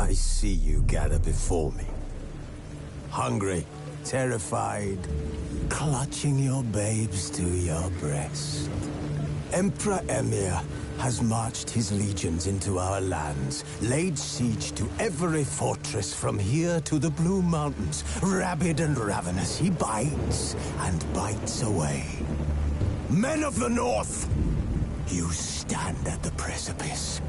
I see you gather before me. Hungry, terrified, clutching your babes to your breast. Emperor Emir has marched his legions into our lands, laid siege to every fortress from here to the Blue Mountains. Rabid and ravenous, he bites and bites away. Men of the North, you stand at the precipice.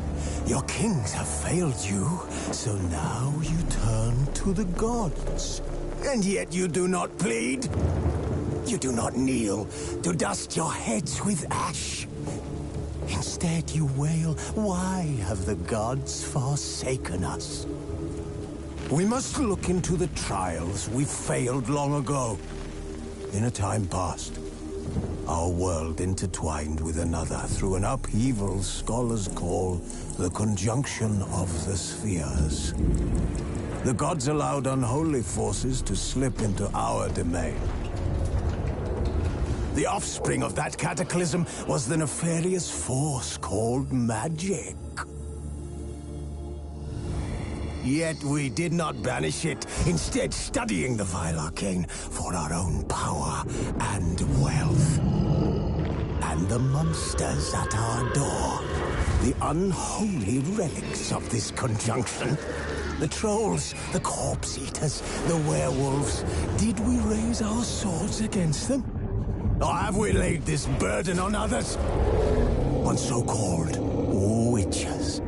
Your kings have failed you, so now you turn to the gods. And yet you do not plead. You do not kneel to dust your heads with ash. Instead you wail, why have the gods forsaken us? We must look into the trials we failed long ago. In a time past, our world intertwined with another through an upheaval scholars call the conjunction of the spheres. The gods allowed unholy forces to slip into our domain. The offspring of that cataclysm was the nefarious force called magic. Yet we did not banish it, instead studying the vile arcane for our own power and wealth. And the monsters at our door, the unholy relics of this conjunction. The trolls, the corpse-eaters, the werewolves. Did we raise our swords against them? Or have we laid this burden on others? On so-called witches.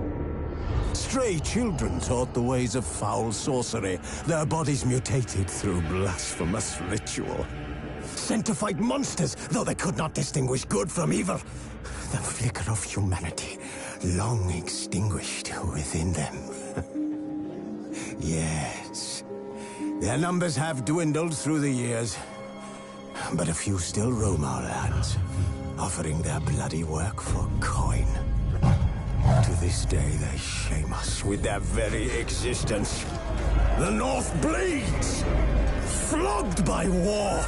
Stray children taught the ways of foul sorcery, their bodies mutated through blasphemous ritual. Sent to fight monsters, though they could not distinguish good from evil. The flicker of humanity, long extinguished within them. Yes, their numbers have dwindled through the years. But a few still roam our lands, offering their bloody work for coin. To this day, they shame us with their very existence. The North bleeds, flogged by war.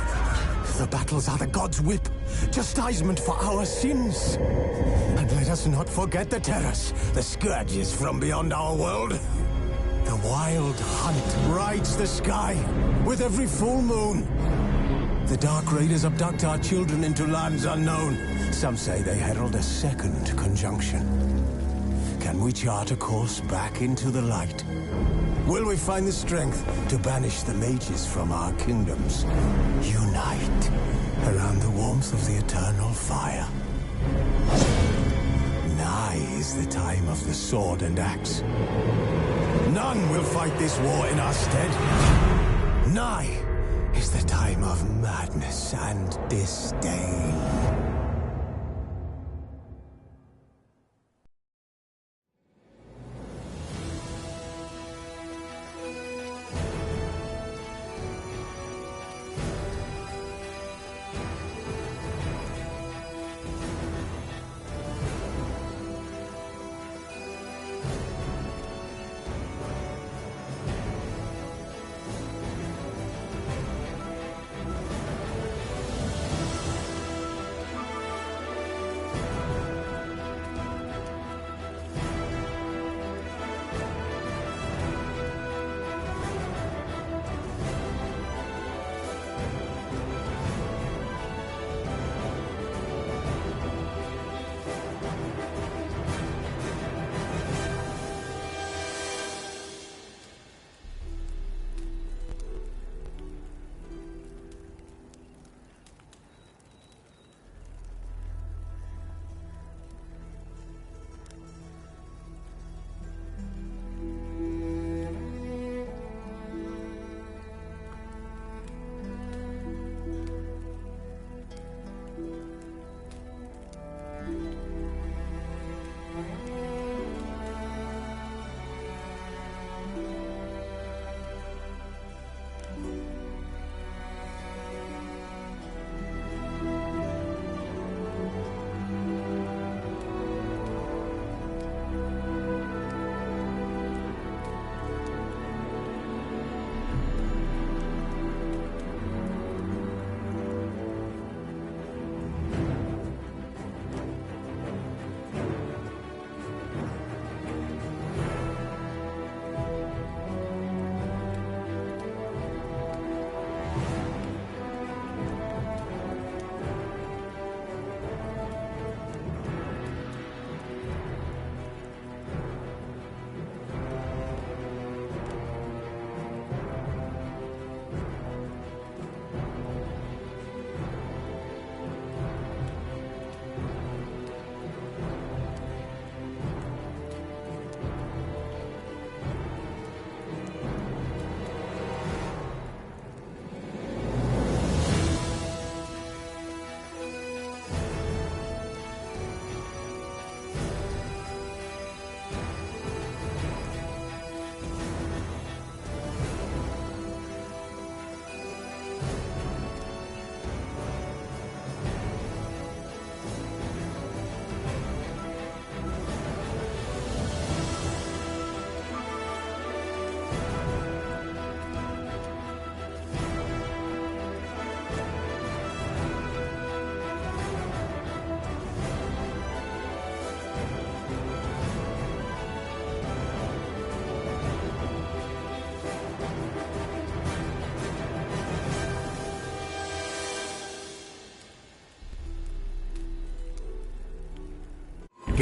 The battles are the gods' whip, chastisement for our sins. And let us not forget the terrors, the scourges from beyond our world. The wild hunt rides the sky with every full moon. The Dark Raiders abduct our children into lands unknown. Some say they herald a second conjunction. Can we chart a course back into the light? Will we find the strength to banish the mages from our kingdoms? Unite around the warmth of the eternal fire. Nigh is the time of the sword and axe. None will fight this war in our stead. Nigh is the time of madness and disdain.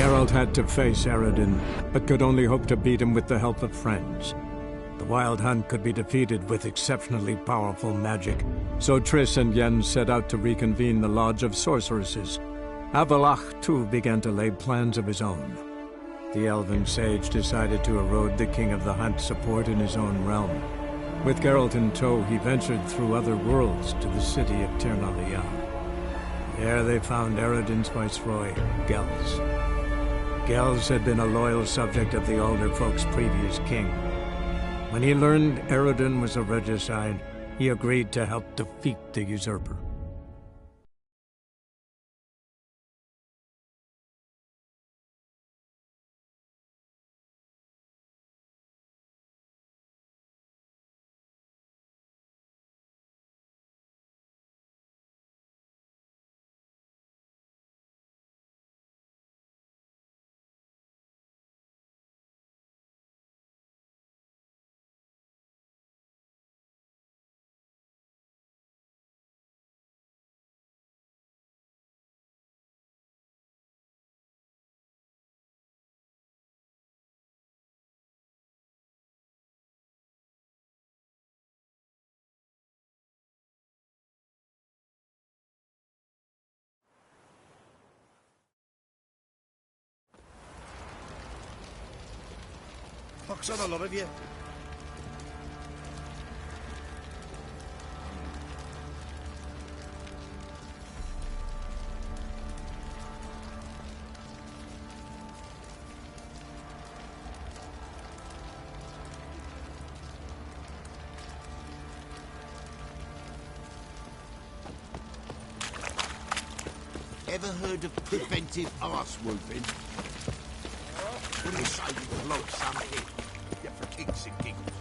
Geralt had to face Eredin, but could only hope to beat him with the help of friends. The Wild Hunt could be defeated with exceptionally powerful magic, so Triss and Yen set out to reconvene the Lodge of Sorceresses. Avalach, too, began to lay plans of his own. The elven sage decided to erode the King of the Hunt's support in his own realm. With Geralt in tow, he ventured through other worlds to the city of Ternalia. There they found Eredin's viceroy, Gels. Gels had been a loyal subject of the Alder folk's previous king. When he learned Eredin was a regicide, he agreed to help defeat the usurper. Pox on the lot of you. Ever heard of preventive arse whooping? What do you say you blow some head? Yeah, for kicks and giggles.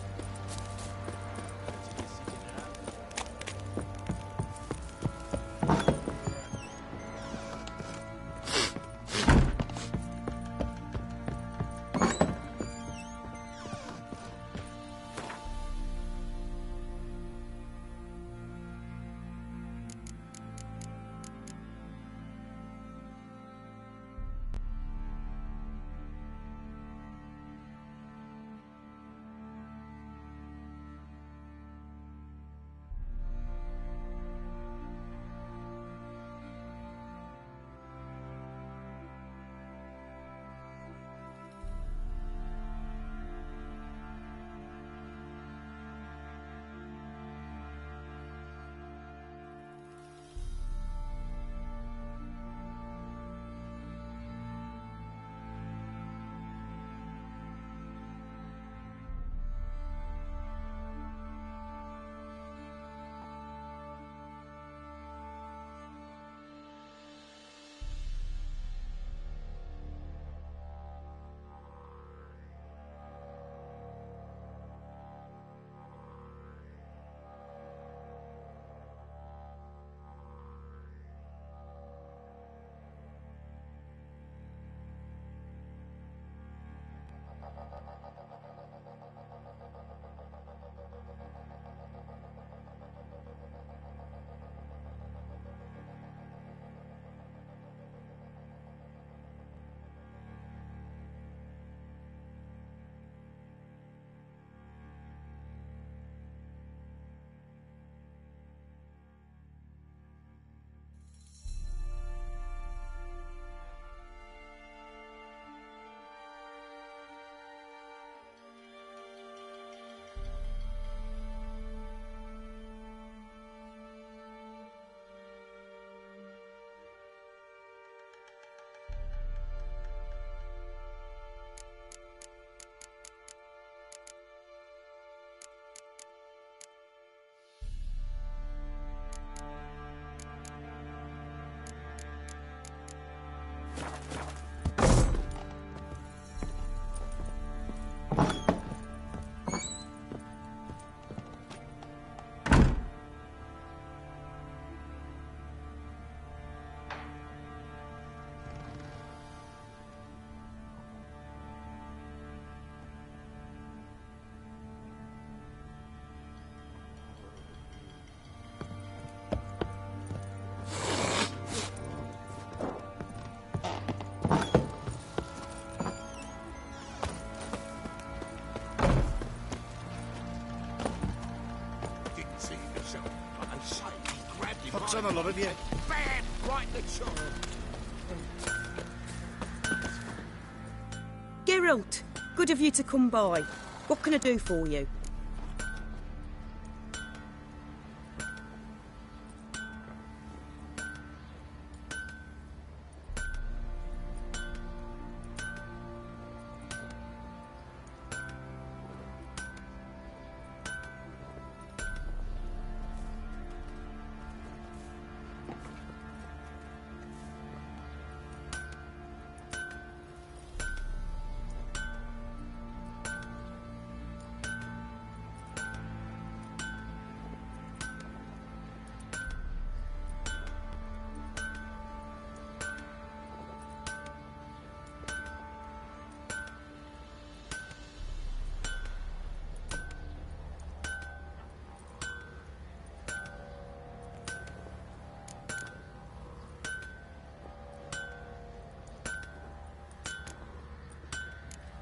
on a lot of you. Bam! Right in the chop. Geralt, good of you to come by. What can I do for you?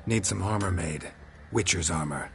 Need some armor made. Witcher's armor.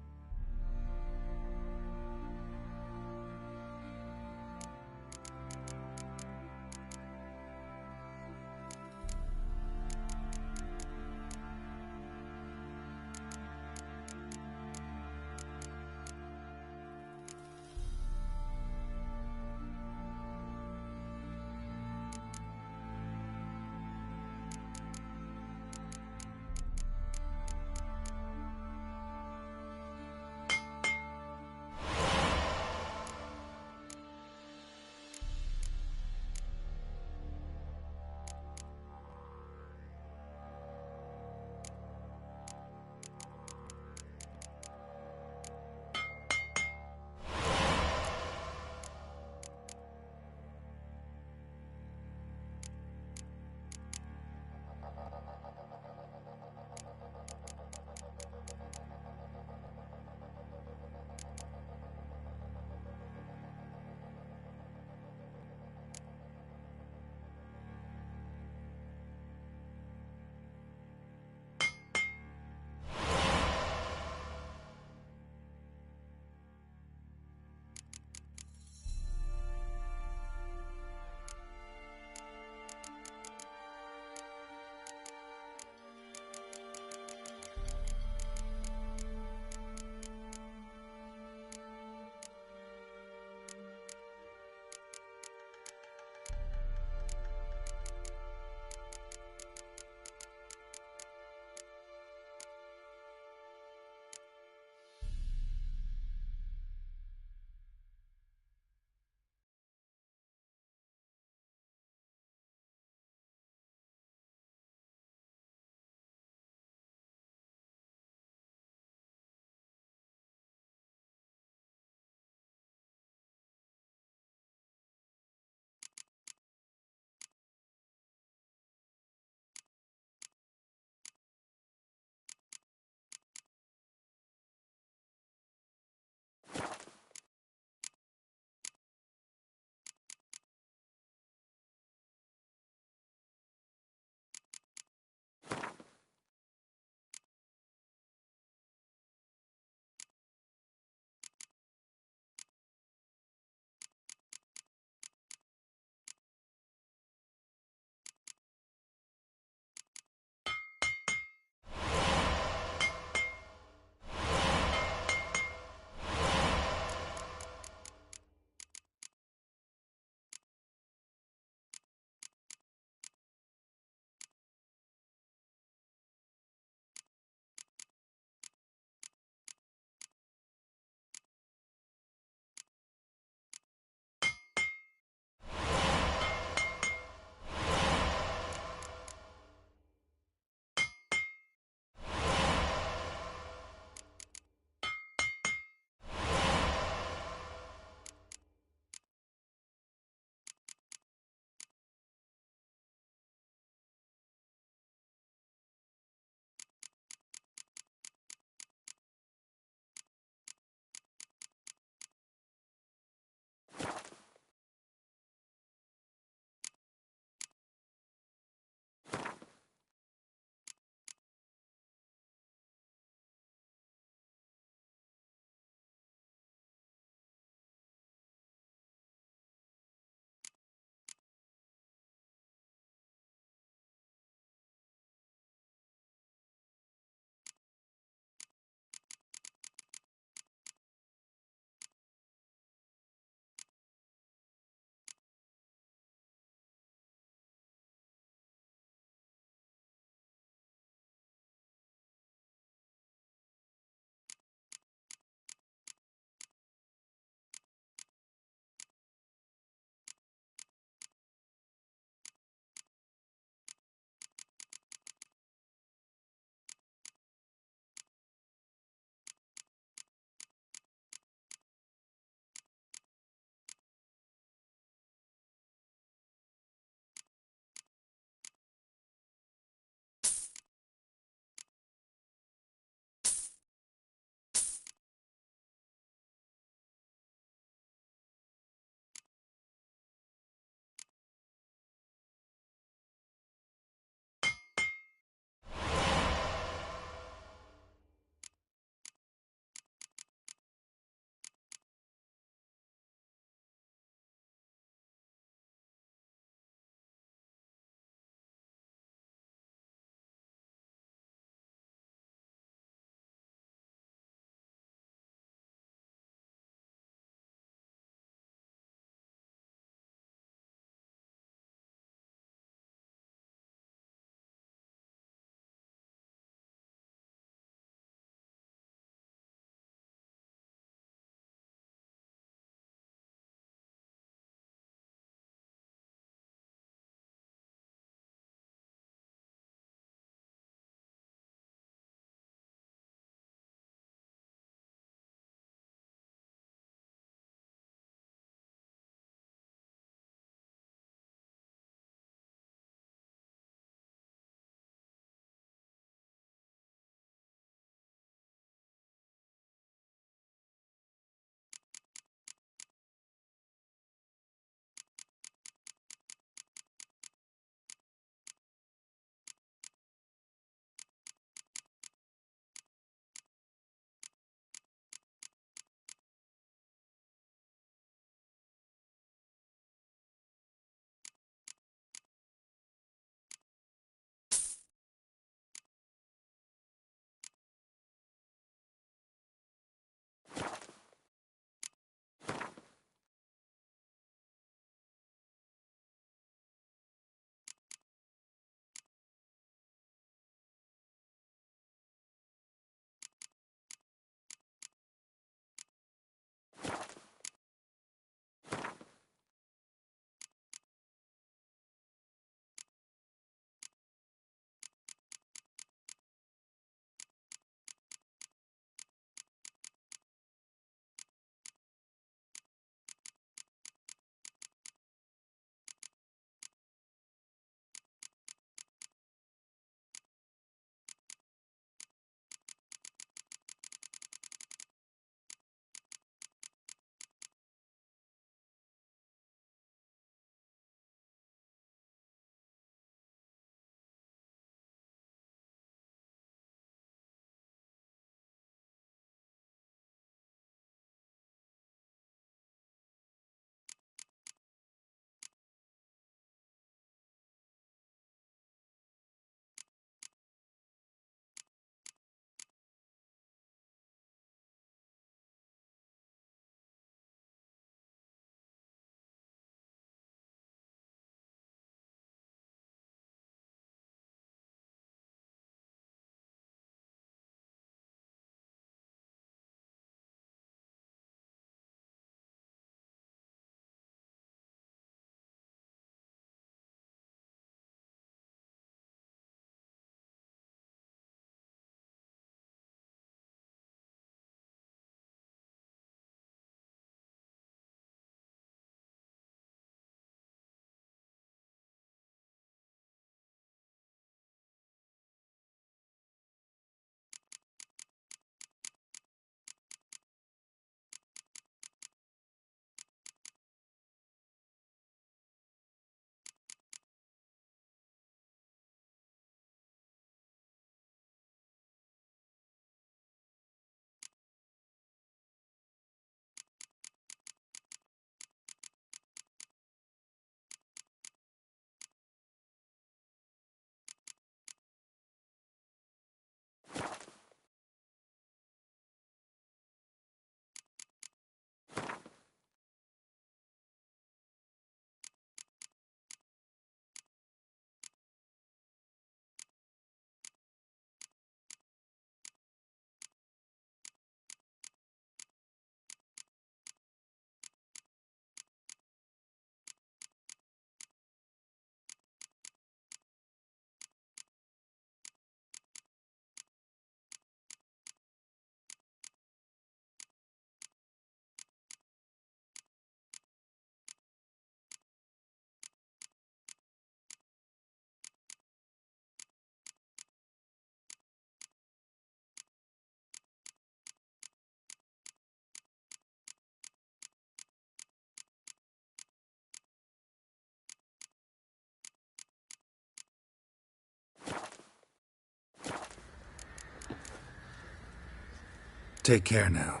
Take care now.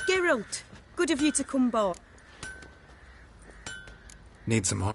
Geralt, good of you to come by. Need some armor?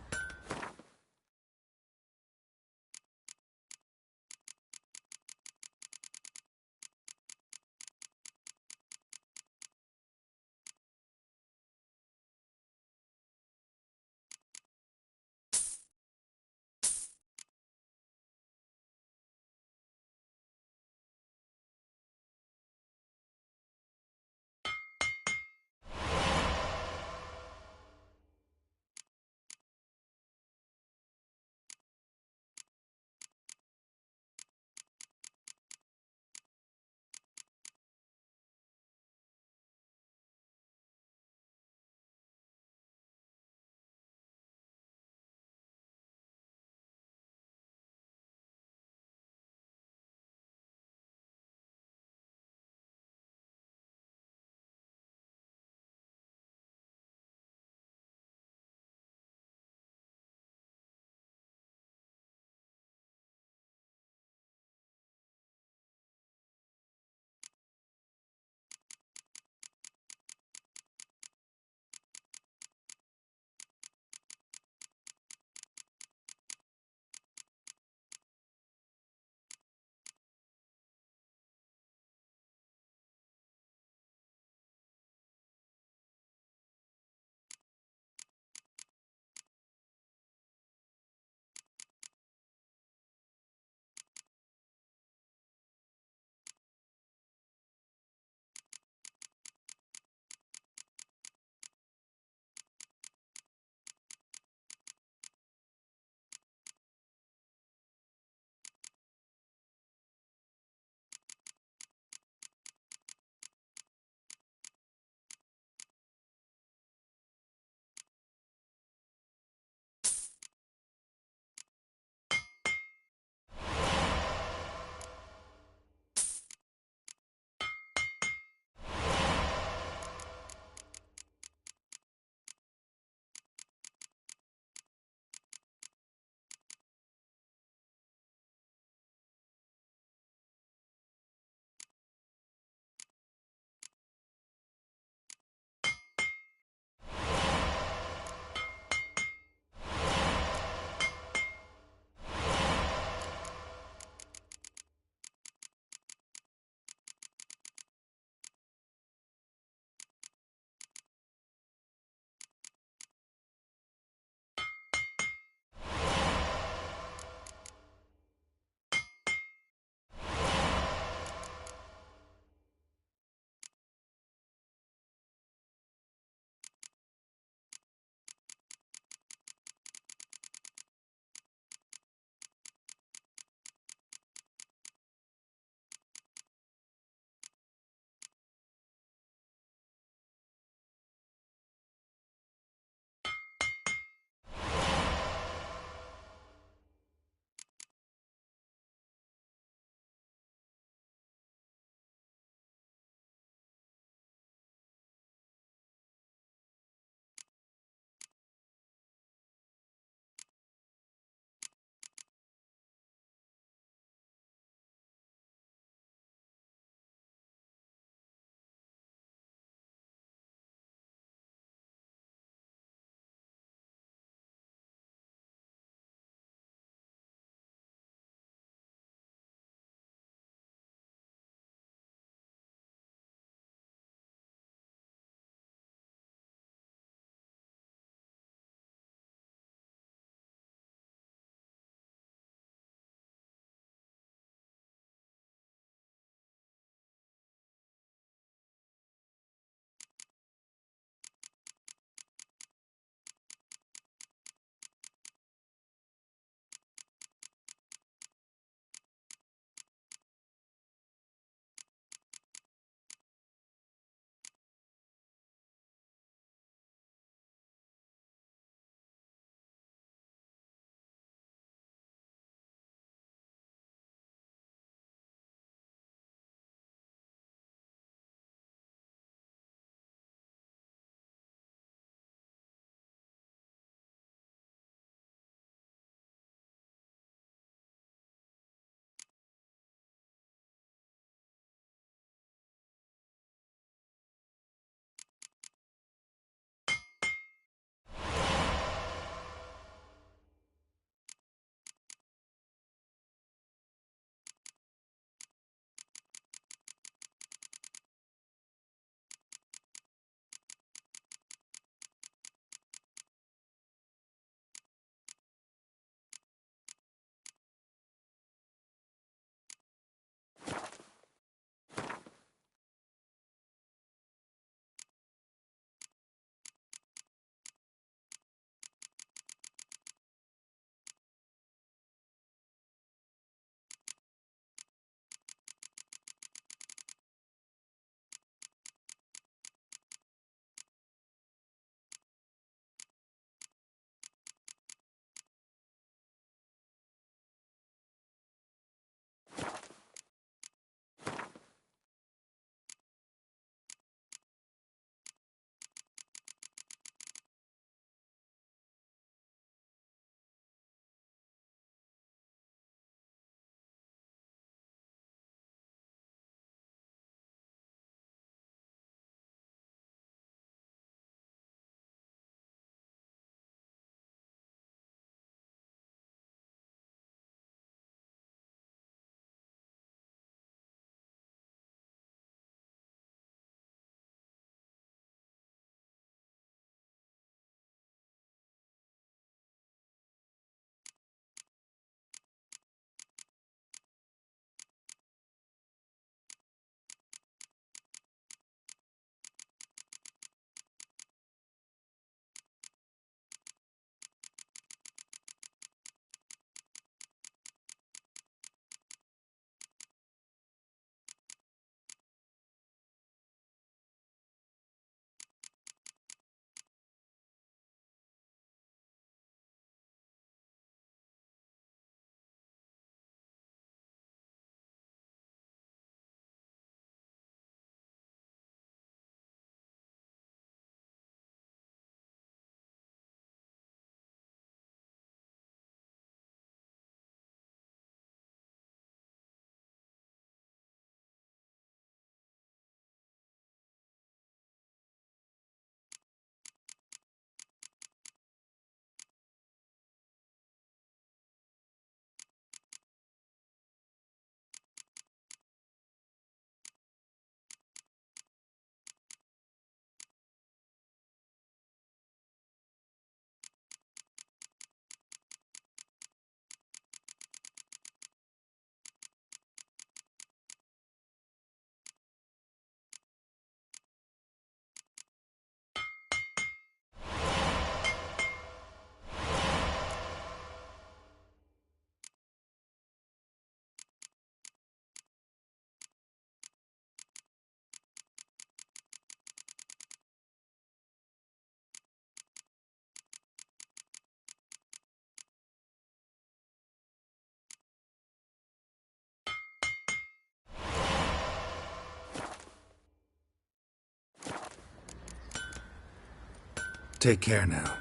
Take care now.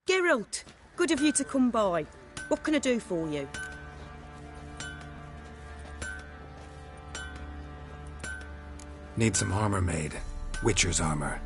Geralt, good of you to come by. What can I do for you? Need some armor made. Witcher's armor.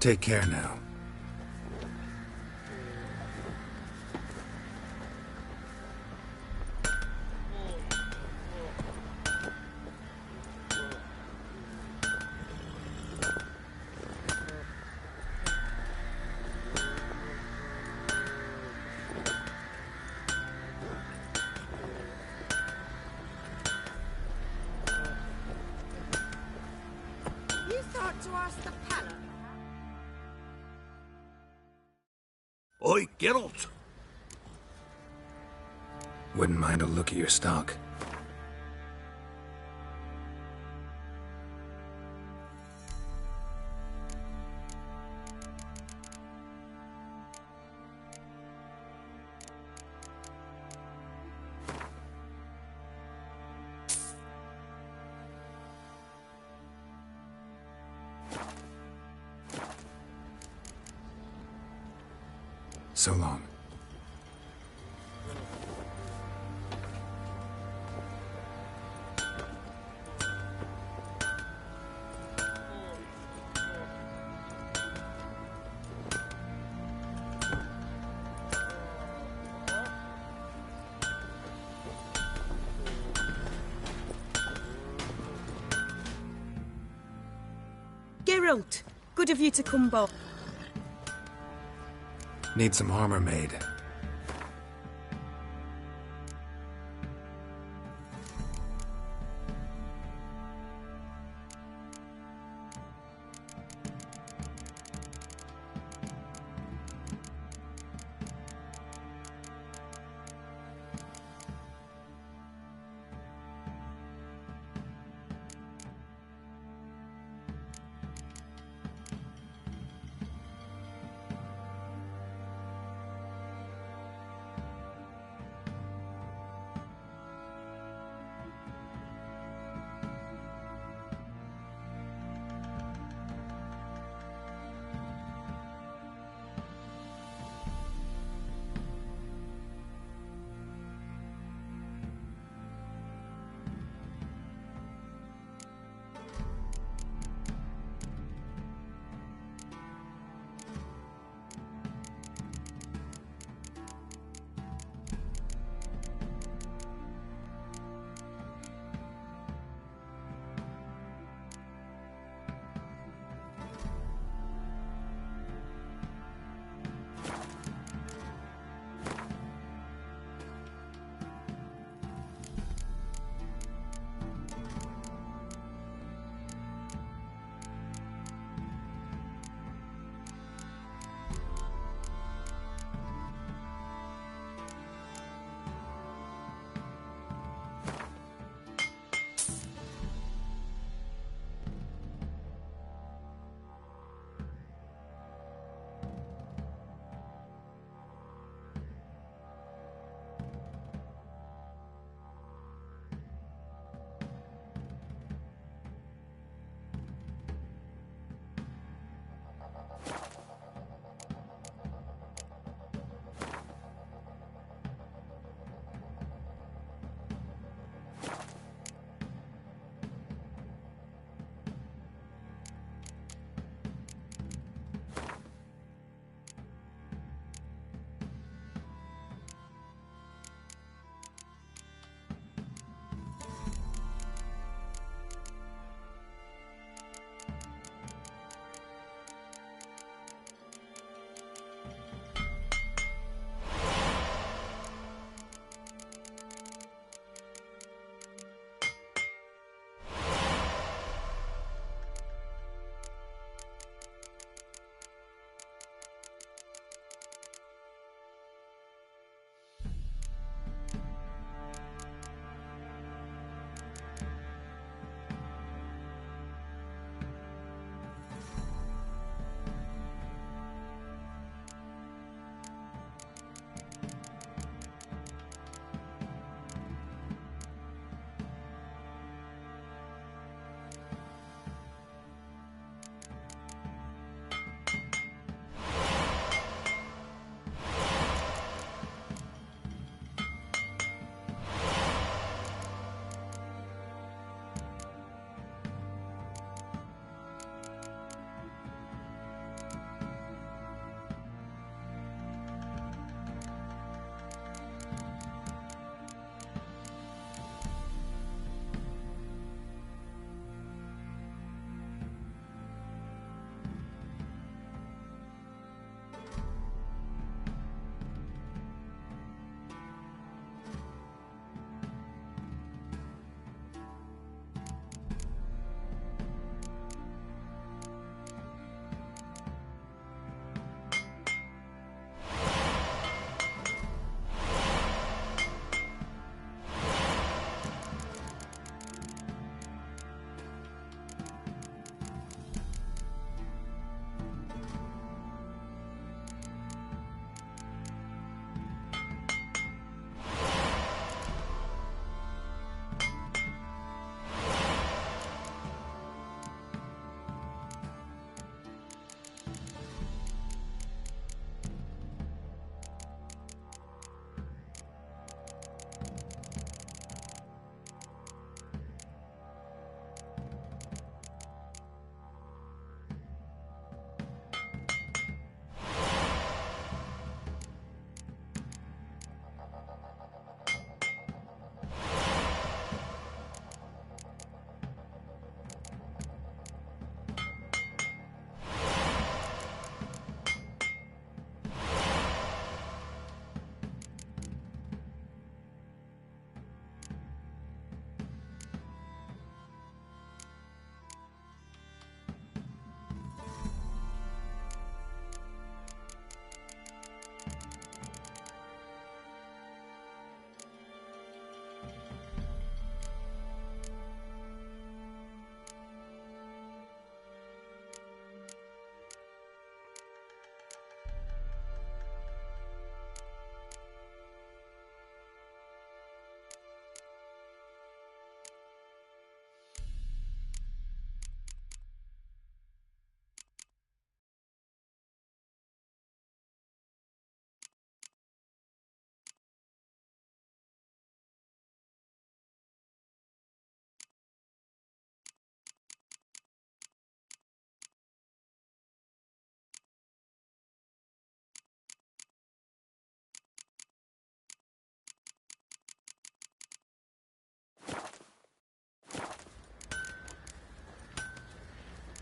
Take care now. You thought to ask the Pala? Oi, Geralt! Wouldn't mind a look at your stock. So long. Geralt, good of you to come by. Need some armor made.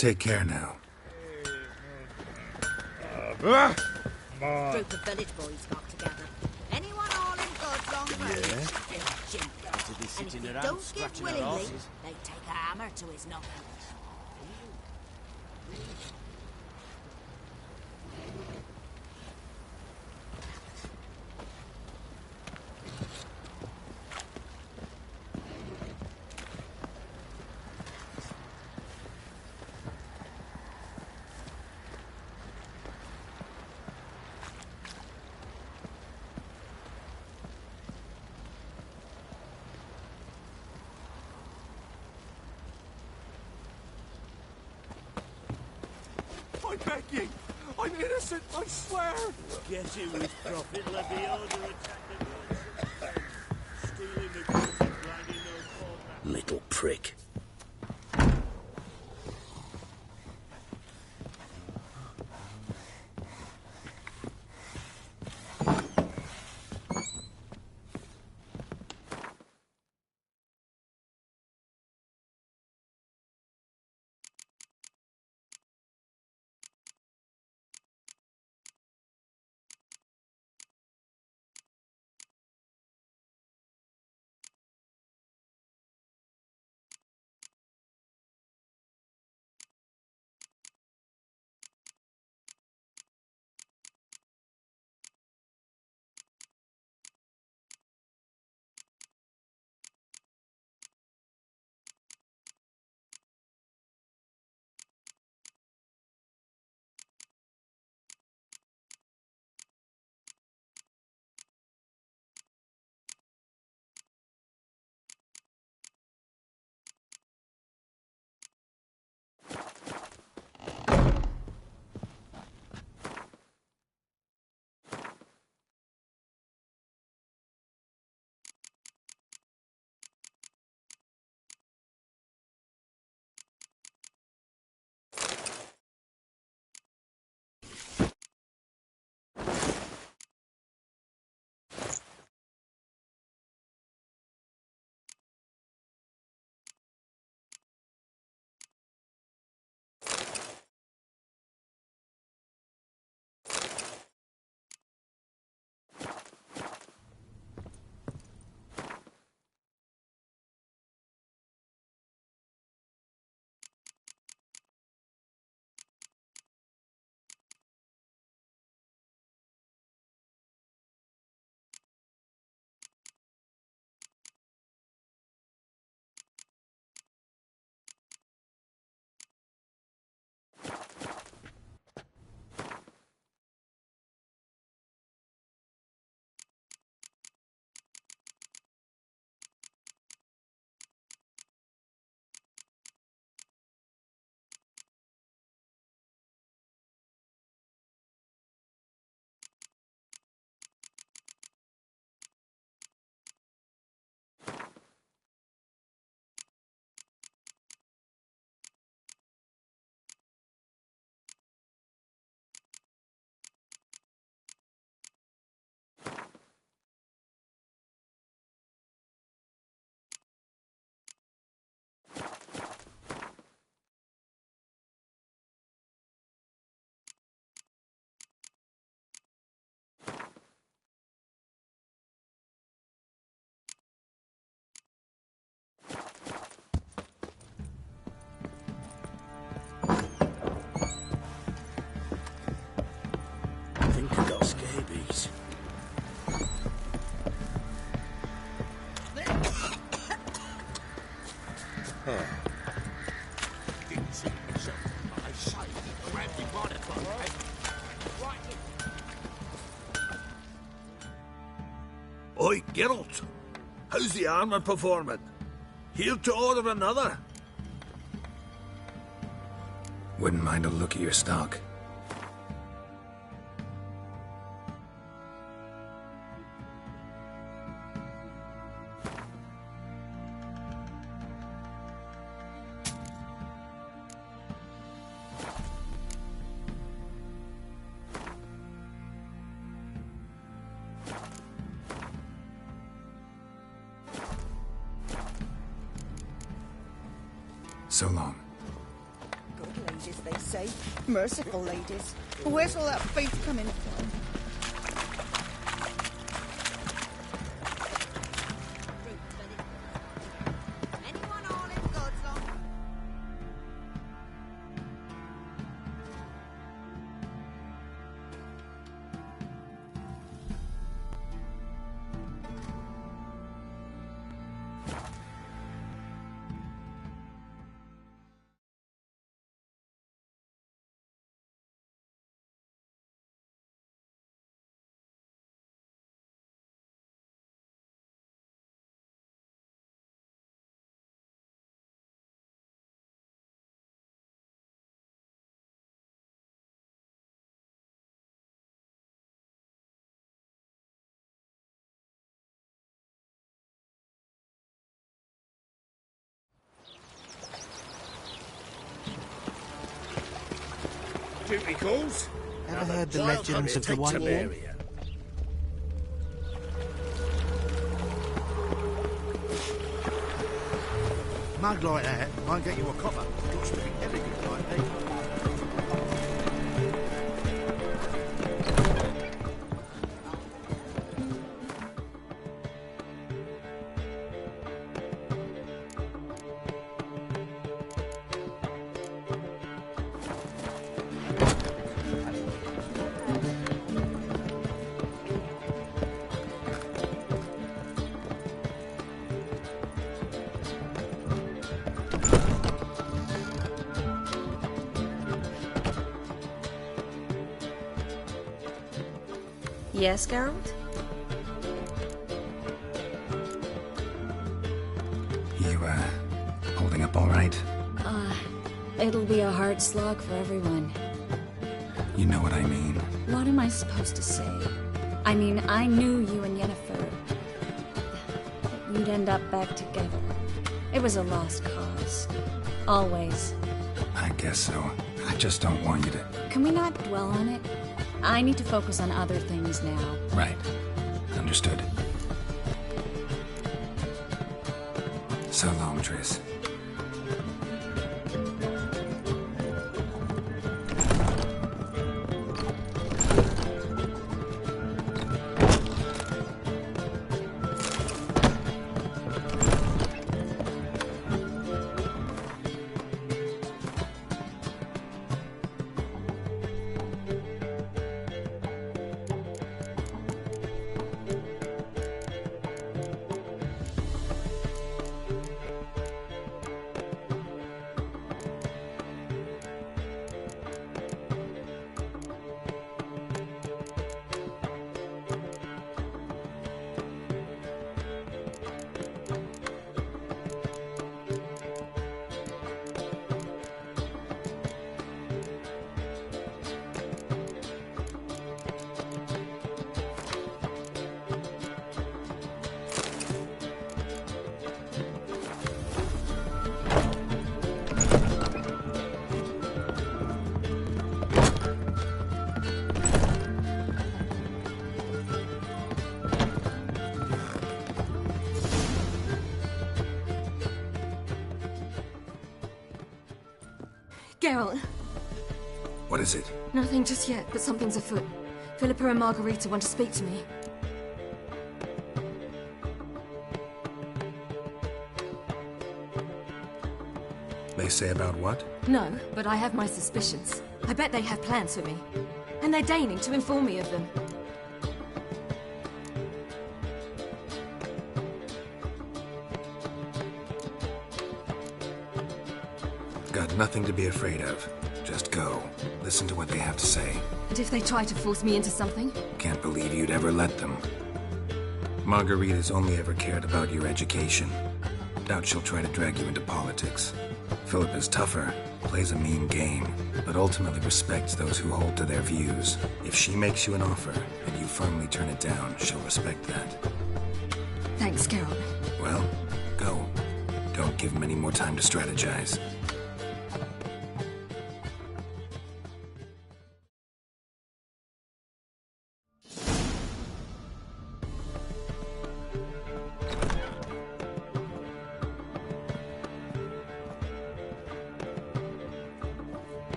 Take care now. Group of village boys got together. Anyone all in God's long road? Yeah. To be And if sitting they around don't give scratching our willingly, asses. they take a hammer to his knuckles. I beg you! I'm innocent, I swear! Guess it was Prophet Lebioda who attacked the goods. Stealing the goods and grinding those corners. Little prick. scabies. Didn't see himself. I say, grabbed him by the collar. Oi, Geralt. How's the armour performing? Here to order another? Wouldn't mind a look at your stock. So long. Good ladies, they say. Merciful ladies. Where's all that faith coming from? Anyone all in goods long? Duty calls. Ever heard the legends of the White Wall? Mug like that won't get you a copper. Got to be elegant like me. Yes, Geralt? You, holding up all right? It'll be a hard slog for everyone. You know what I mean. What am I supposed to say? I mean, I knew you and Yennefer. You'd end up back together. It was a lost cause. Always. I guess so. I just don't want you to... Can we not dwell on it? I need to focus on other things now. Right. Understood. So long, Triss. Geralt. What is it? Nothing just yet, but something's afoot. Philippa and Margarita want to speak to me. They say about what? No, but I have my suspicions. I bet they have plans for me. And they're deigning to inform me of them. Got nothing to be afraid of. Just go. Listen to what they have to say. And if they try to force me into something? Can't believe you'd ever let them. Margarita's only ever cared about your education. Doubt she'll try to drag you into politics. Philippa's tougher, plays a mean game, but ultimately respects those who hold to their views. If she makes you an offer, and you firmly turn it down, she'll respect that. Thanks, Geralt. Well, go. Don't give him any more time to strategize.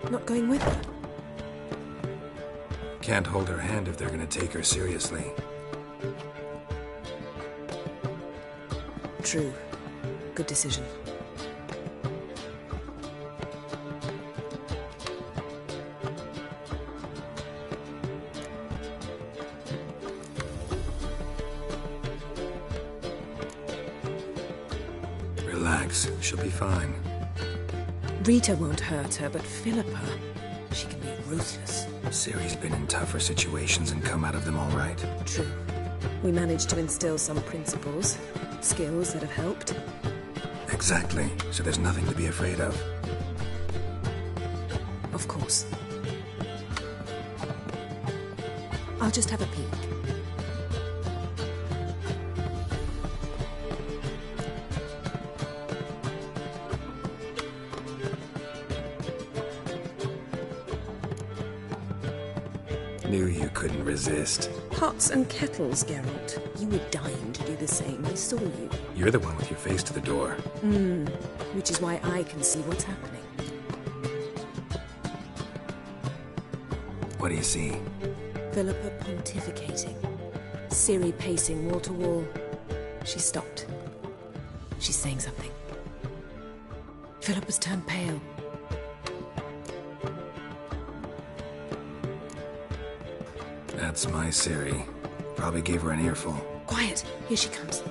Not going with her? Can't hold her hand if they're gonna take her seriously. True. Good decision. Relax, she'll be fine. Rita won't hurt her, but Philippa, she can be ruthless. Ciri's been in tougher situations and come out of them all right. True. We managed to instill some principles, skills that have helped. Exactly, so there's nothing to be afraid of. Of course. I'll just have a peek. Knew you couldn't resist. Pots and kettles, Geralt. You were dying to do the same. I saw you. You're the one with your face to the door. Which is why I can see what's happening. What do you see? Philippa pontificating. Ciri pacing wall to wall. She stopped. She's saying something. Philippa's turned pale. That's my Ciri. Probably gave her an earful. Quiet! Here she comes.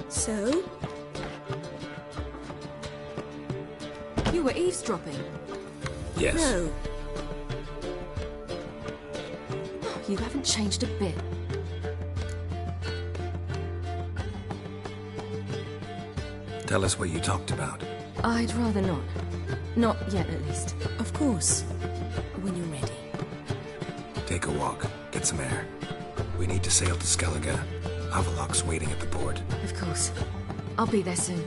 So? You were eavesdropping? Yes. No. You haven't changed a bit. Tell us what you talked about. I'd rather not. Not yet, at least. Of course. When you're ready. Take a walk. Get some air. We need to sail to Skellige. Avalok's waiting at the port. Of course. I'll be there soon.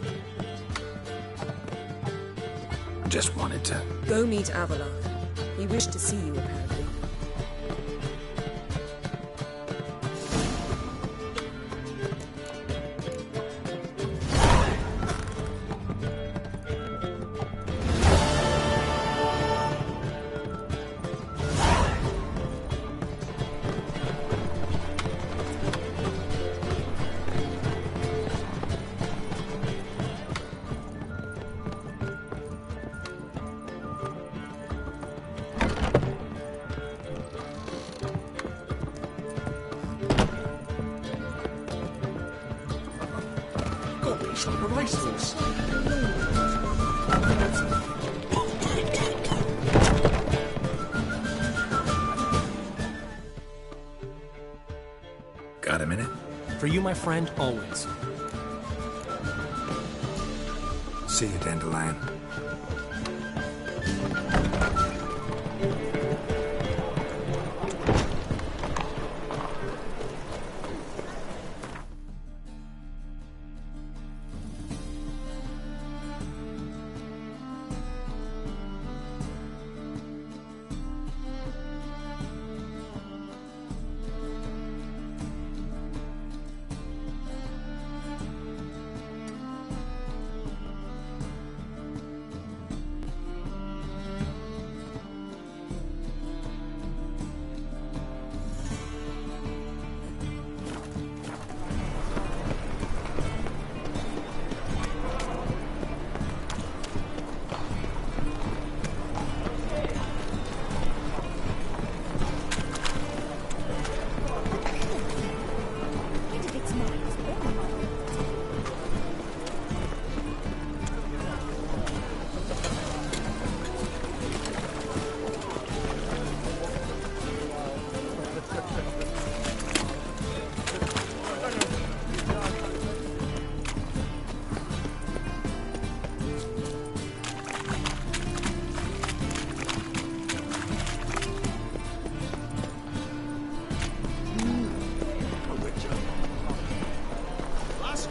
Just wanted to... Go meet Avalok. He wished to see you, apparently. Got a minute? For you, my friend, always. See you, Dandelion.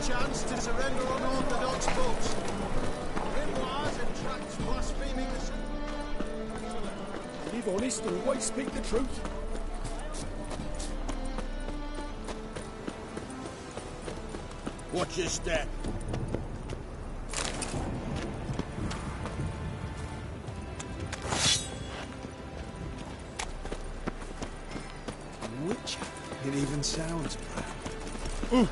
Chance to surrender unorthodox boats. Grimoires and tracts blaspheming the... If honest, always speak the truth. Watch your step. Witcher. It even sounds proud.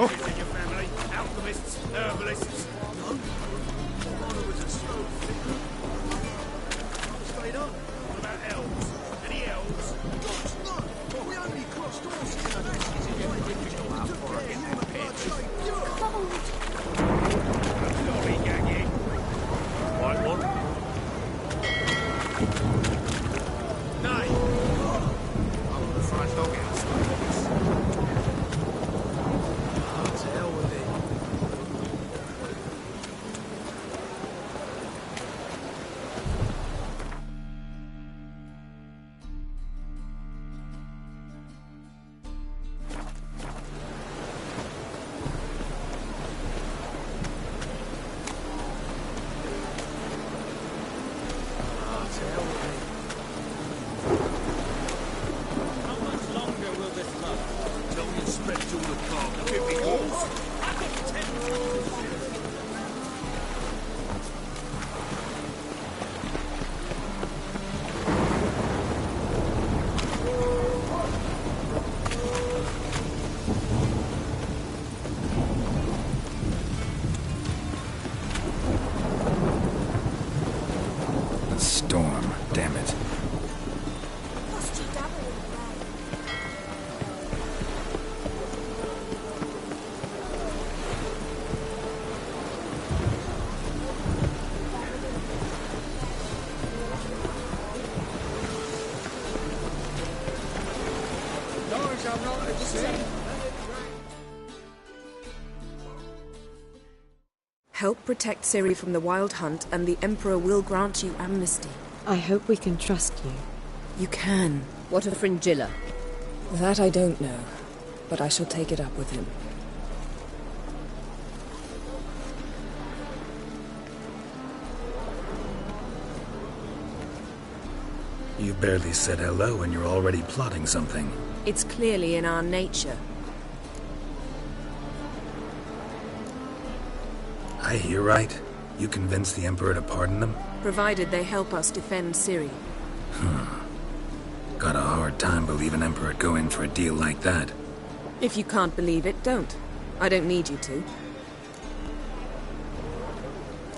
Mages in your family, alchemists, herbalists. No. Father was a slow thinker. Straight on. What about elves? Any elves? Gosh, no. We only crossed horses and asses in your original up for a in that pit. Lorry gagging. White one. Nay. I'm the front dog outside. Storm, damn it. Help protect Ciri from the Wild Hunt, and the Emperor will grant you amnesty. I hope we can trust you. You can. What of Fringilla? That I don't know, but I shall take it up with him. You barely said hello and you're already plotting something. It's clearly in our nature. I hear right? You convinced the Emperor to pardon them? Provided they help us defend Ciri. Got a hard time believing Emperor'd go in for a deal like that. If you can't believe it, don't. I don't need you to.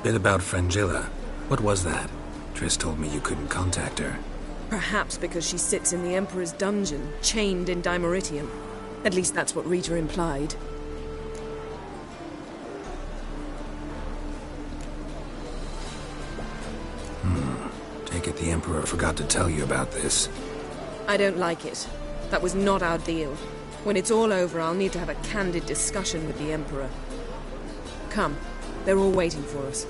Bit about Fringilla. What was that? Triss told me you couldn't contact her. Perhaps because she sits in the Emperor's dungeon, chained in Dimeritium. At least that's what Rita implied. Take it the Emperor forgot to tell you about this. I don't like it. That was not our deal. When it's all over, I'll need to have a candid discussion with the Emperor. Come. They're all waiting for us.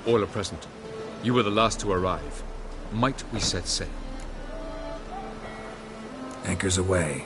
All are present. You were the last to arrive. Might we set sail? Anchors away.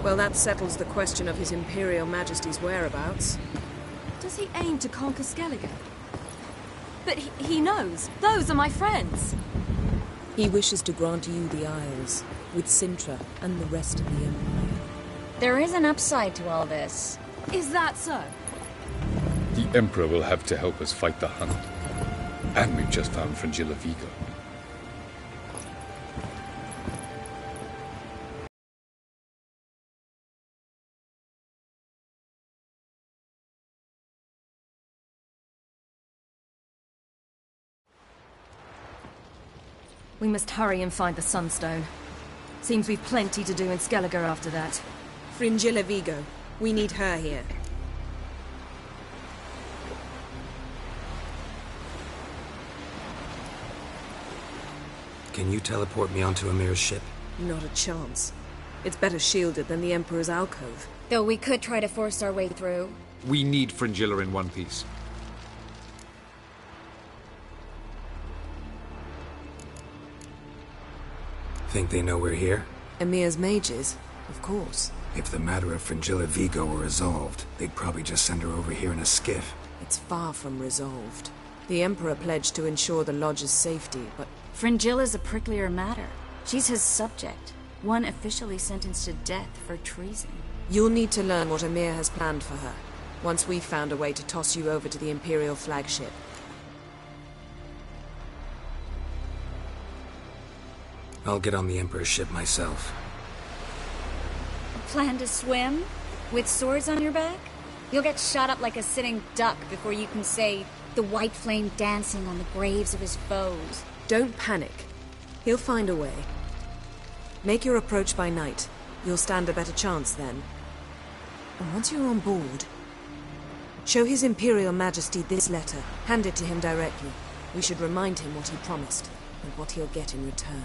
Well, that settles the question of His Imperial Majesty's whereabouts. Does he aim to conquer Skellige? But he knows. Those are my friends. He wishes to grant you the Isles, with Sintra and the rest of the Empire. There is an upside to all this. Is that so? The Emperor will have to help us fight the Hunt. And we've just found Fringilla Vigo. We must hurry and find the Sunstone. Seems we've plenty to do in Skellige after that. Fringilla Vigo. We need her here. Can you teleport me onto Amir's ship? Not a chance. It's better shielded than the Emperor's alcove. Though we could try to force our way through. We need Fringilla in one piece. Think they know we're here? Emir's mages, of course. If the matter of Fringilla Vigo were resolved, they'd probably just send her over here in a skiff. It's far from resolved. The Emperor pledged to ensure the Lodge's safety, but... Fringilla's a pricklier matter. She's his subject, one officially sentenced to death for treason. You'll need to learn what Emir has planned for her, once we've found a way to toss you over to the Imperial flagship. I'll get on the Emperor's ship myself. Plan to swim? With swords on your back? You'll get shot up like a sitting duck before you can say, the white flame dancing on the graves of his foes. Don't panic. He'll find a way. Make your approach by night. You'll stand a better chance then. And once you're on board, show His Imperial Majesty this letter. Hand it to him directly. We should remind him what he promised, and what he'll get in return.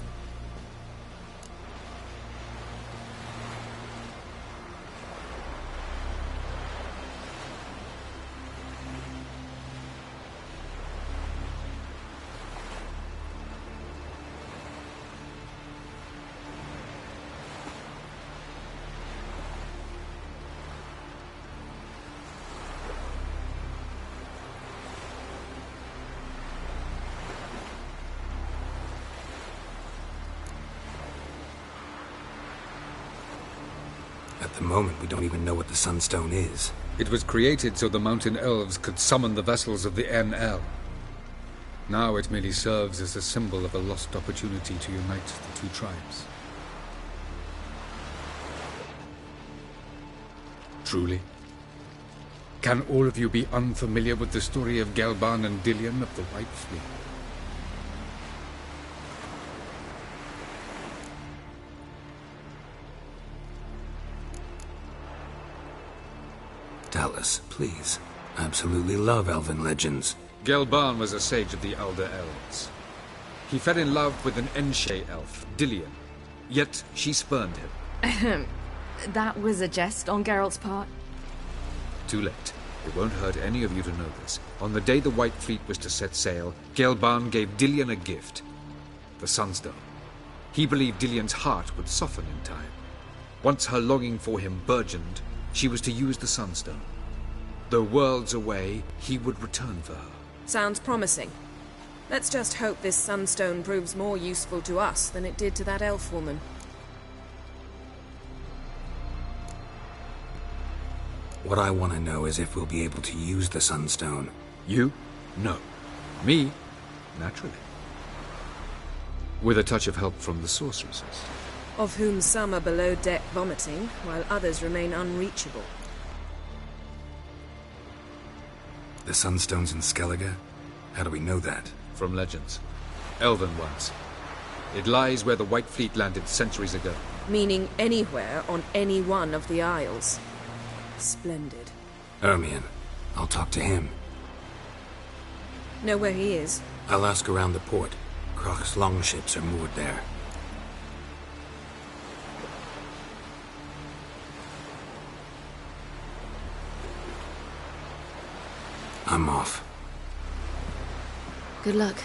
At the moment, we don't even know what the Sunstone is. It was created so the mountain elves could summon the vessels of the NL. Now it merely serves as a symbol of a lost opportunity to unite the two tribes. Truly? Can all of you be unfamiliar with the story of Gelban and Dillion of the White Fleet? Tell us, please. I absolutely love elven legends. Gelban was a sage of the Elder Elves. He fell in love with an Enshe elf, Dillion. Yet she spurned him. That was a jest on Geralt's part. Too late. It won't hurt any of you to know this. On the day the White Fleet was to set sail, Gelban gave Dillion a gift. The Sunstone. He believed Dillion's heart would soften in time. Once her longing for him burgeoned, she was to use the Sunstone. Though worlds away, he would return for her. Sounds promising. Let's just hope this Sunstone proves more useful to us than it did to that elf woman. What I want to know is if we'll be able to use the Sunstone. You? No. Me? Naturally. With a touch of help from the sorceresses. Of whom some are below deck vomiting, while others remain unreachable. The Sunstone's in Skellige? How do we know that? From legends. Elven ones. It lies where the White Fleet landed centuries ago. Meaning anywhere on any one of the Isles. Splendid. Ermion. I'll talk to him. Know where he is? I'll ask around the port. Croc's longships are moored there. I'm off. Good luck.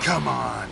Come on.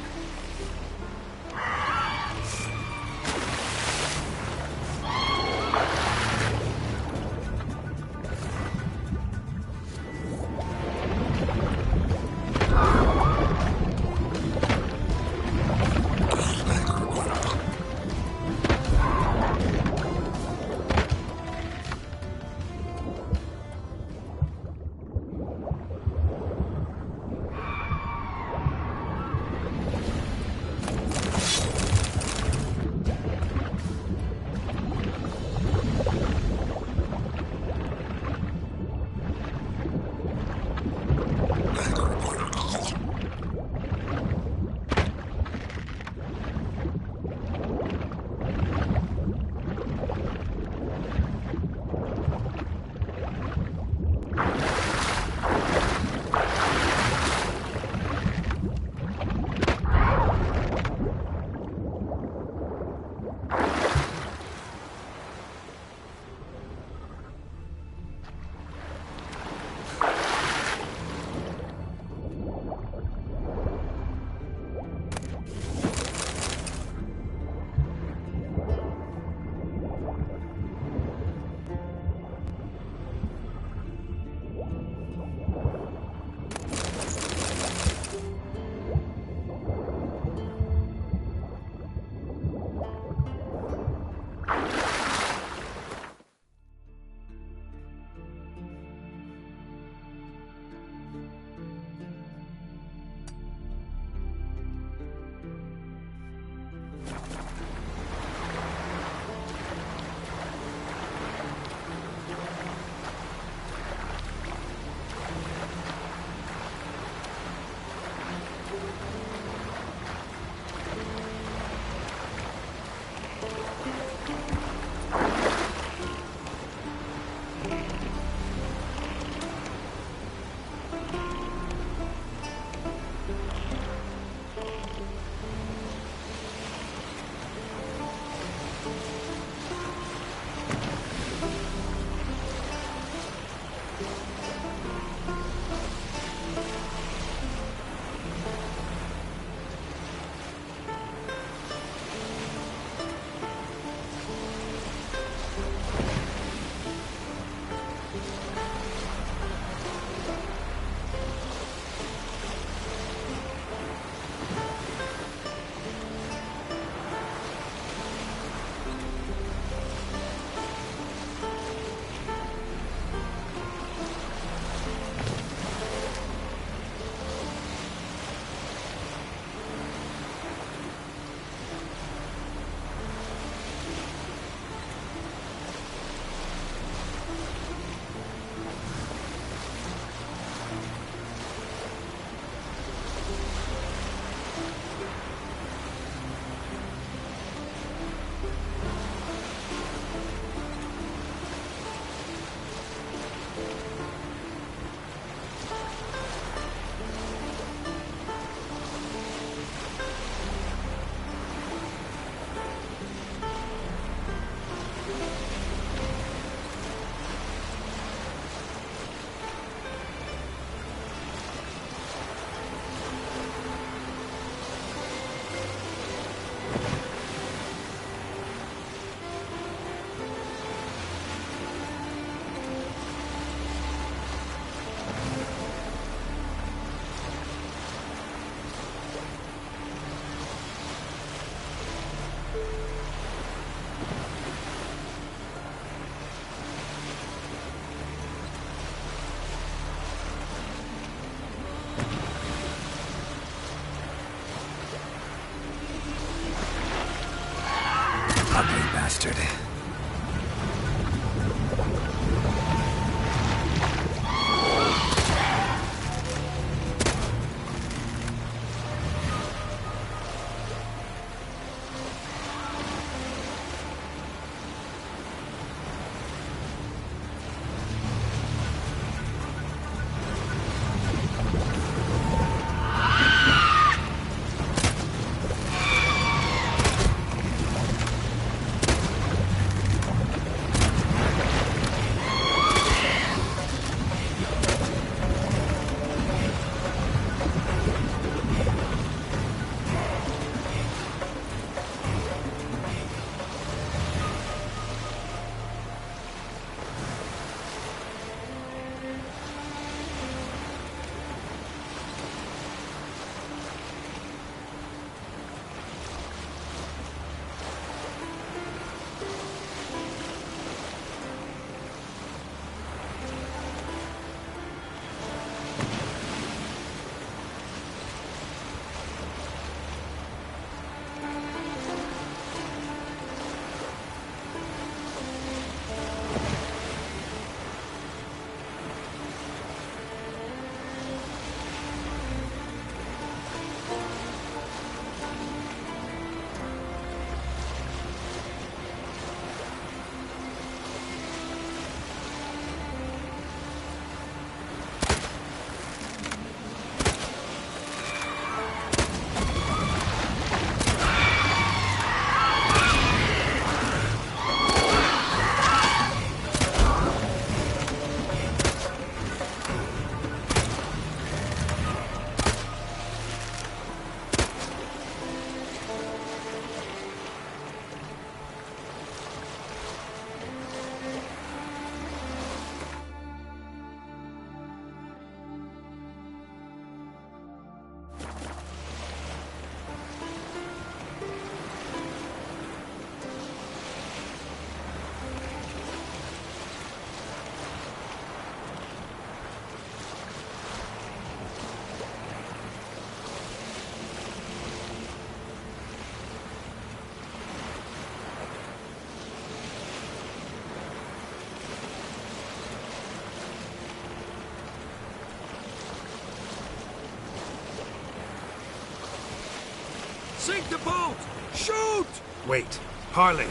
Sink the boat! Shoot! Wait. Harley.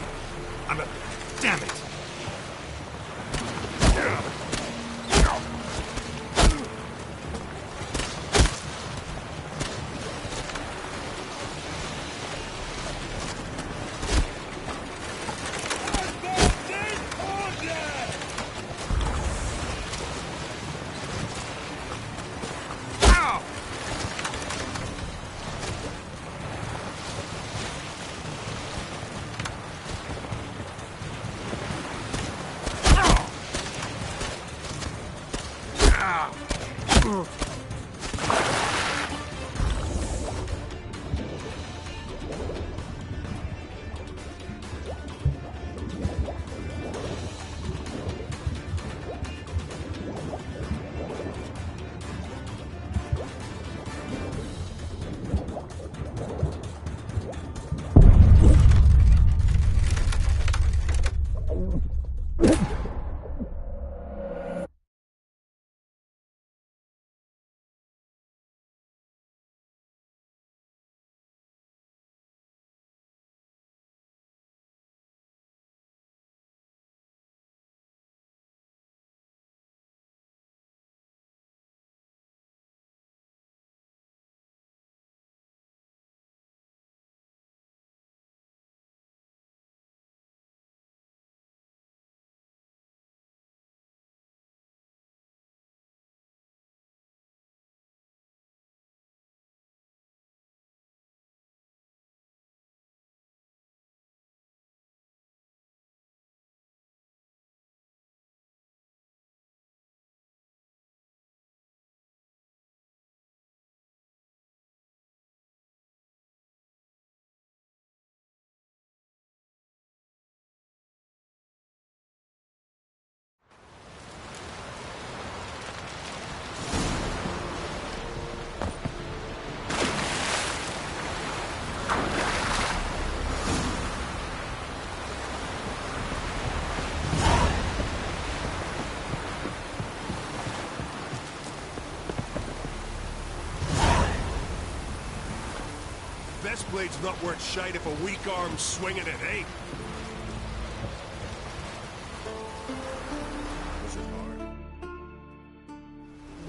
I'm a... Damn it. Best blade's not worth shite if a weak arm's swinging it, eh? Was it hard?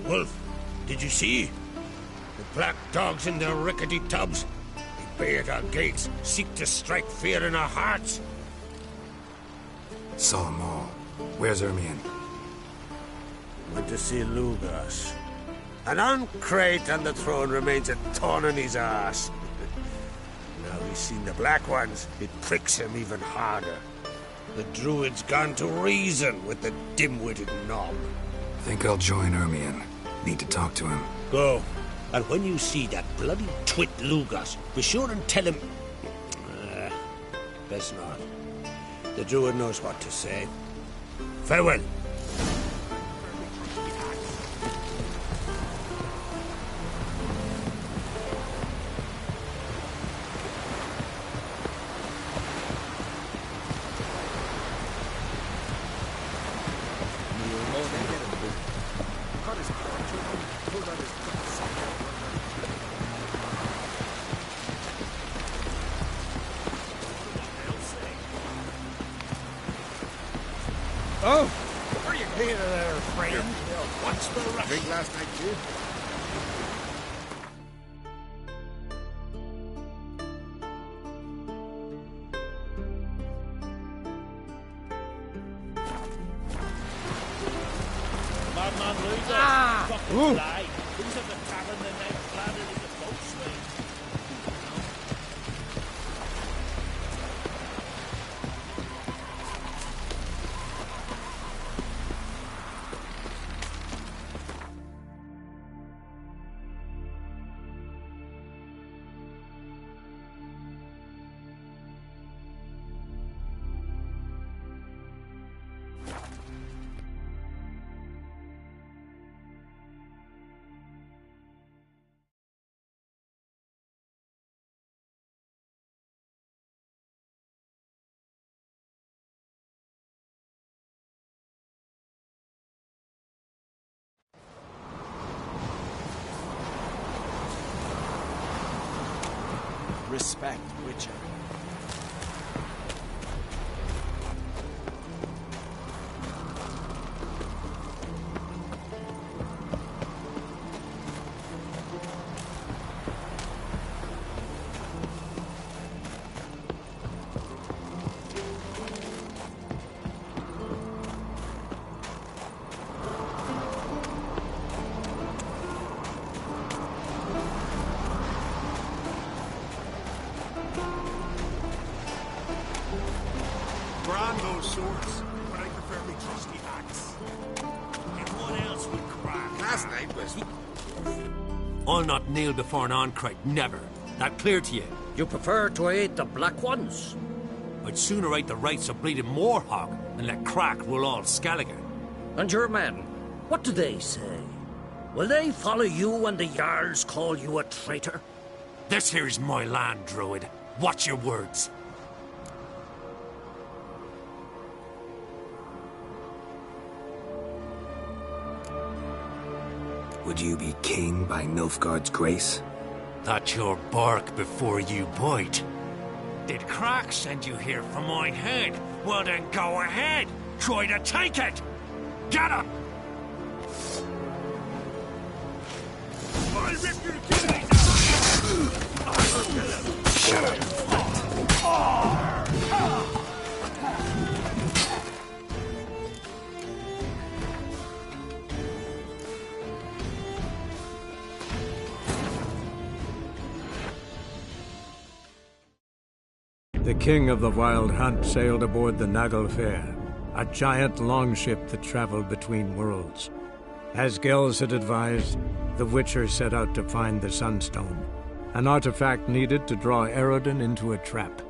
Wolf, did you see? The black dogs in their rickety tubs. They bay at our gates, seek to strike fear in our hearts. Saw them all. Where's Ermion? Went to see Lugas. An uncrate on the throne remains a thorn in his arse. Now he's seen the Black Ones, it pricks him even harder. The Druid's gone to reason with the dim-witted knob. Think I'll join Ermion. Need to talk to him. Go. And when you see that bloody twit Lugas, be sure and tell him... best not. The Druid knows what to say. Farewell. Oh! Where you going there, friend? What's the rush? Drink last night, too? Madman Luger! Fucking lie! Who's at the tavern the night planted in the boat swing? Respect, Witcher. Brand those swords, but I prefer me trusty axe. And what else would crack? Last night was... I'll not kneel before an Oncrite, never. That clear to you? You prefer to aid the Black Ones? I'd sooner right the rights of bleeding Moorhog than let Crack rule all Skellige. And your men, what do they say? Will they follow you when the Jarls call you a traitor? This here's my land, Druid. Watch your words. Would you be king by Nilfgaard's grace? That's your bark before you bite. Did Crack send you here for my head? Well then go ahead. Try to take it. Get him! I rip your kidneys out! Shut up. The king of the Wild Hunt sailed aboard the Naglfare, a giant longship that traveled between worlds. As Gels had advised, the Witcher set out to find the Sunstone, an artifact needed to draw Eredin into a trap.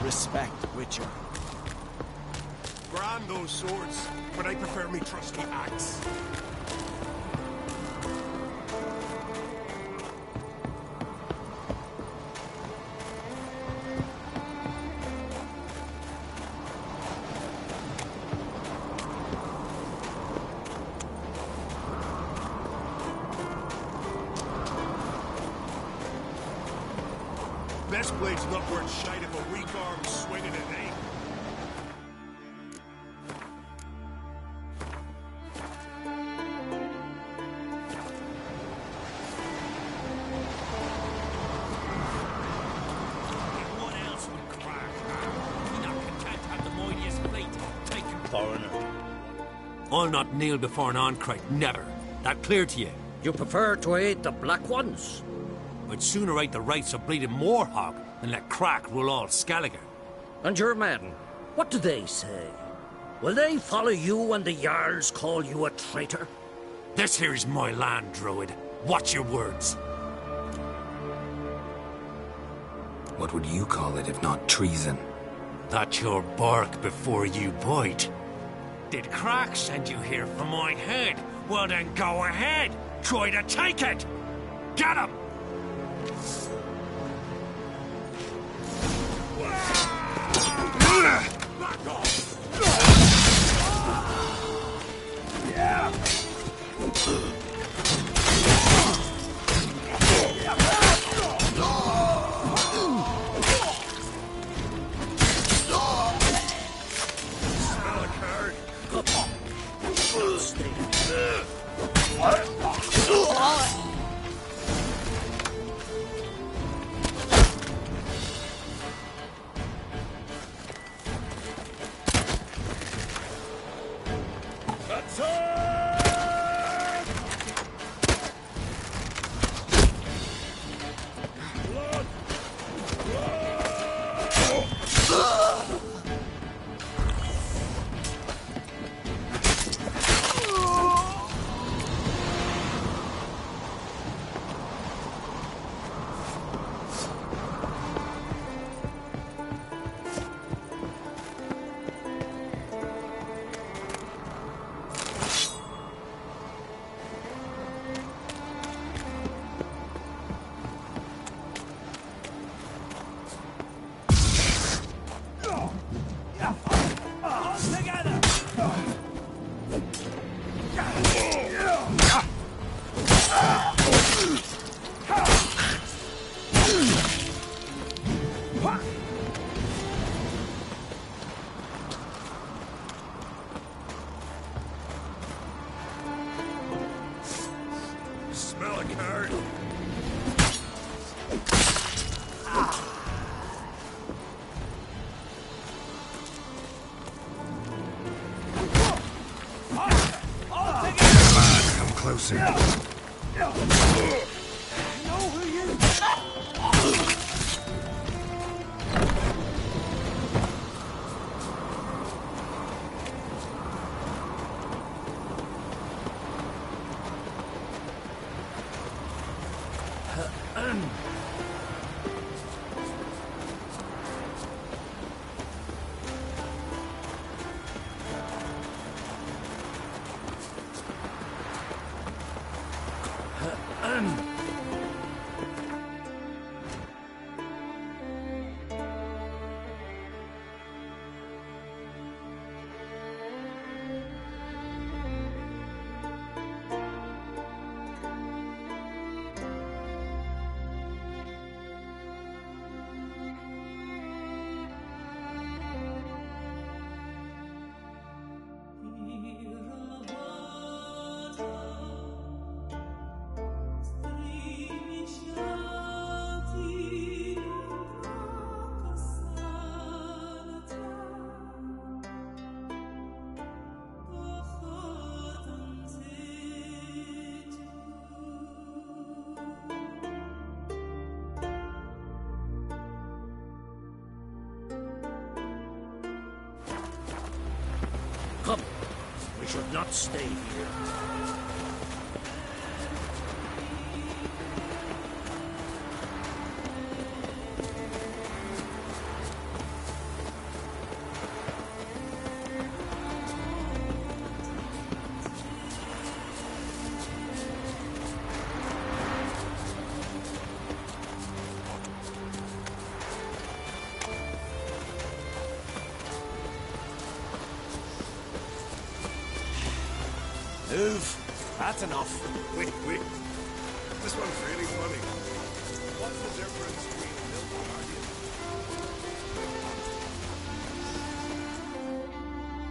Respect, Witcher. Brand those swords, but I prefer me trusty axe. Best blade's not worth shite if a weak arm swinging at aim. And what else would crack? We're not content to have the mightiest fleet taken foreigner. I'll not kneel before an Oncrite, never. That clear to you? You prefer to aid the Black Ones? I'd sooner right the rights of bleeding Moorhog than let Crack rule all Skellige. And your men, what do they say? Will they follow you when the Jarls call you a traitor? This here's my land, Druid. Watch your words. What would you call it if not treason? That's your bark before you bite. Did Crack send you here for my head? Well then go ahead. Try to take it. Get him! Back off! Smell a card? Come on, come closer. Come. We should not stay here. Move. That's enough. Wait. This one's really funny. What's the difference between a milk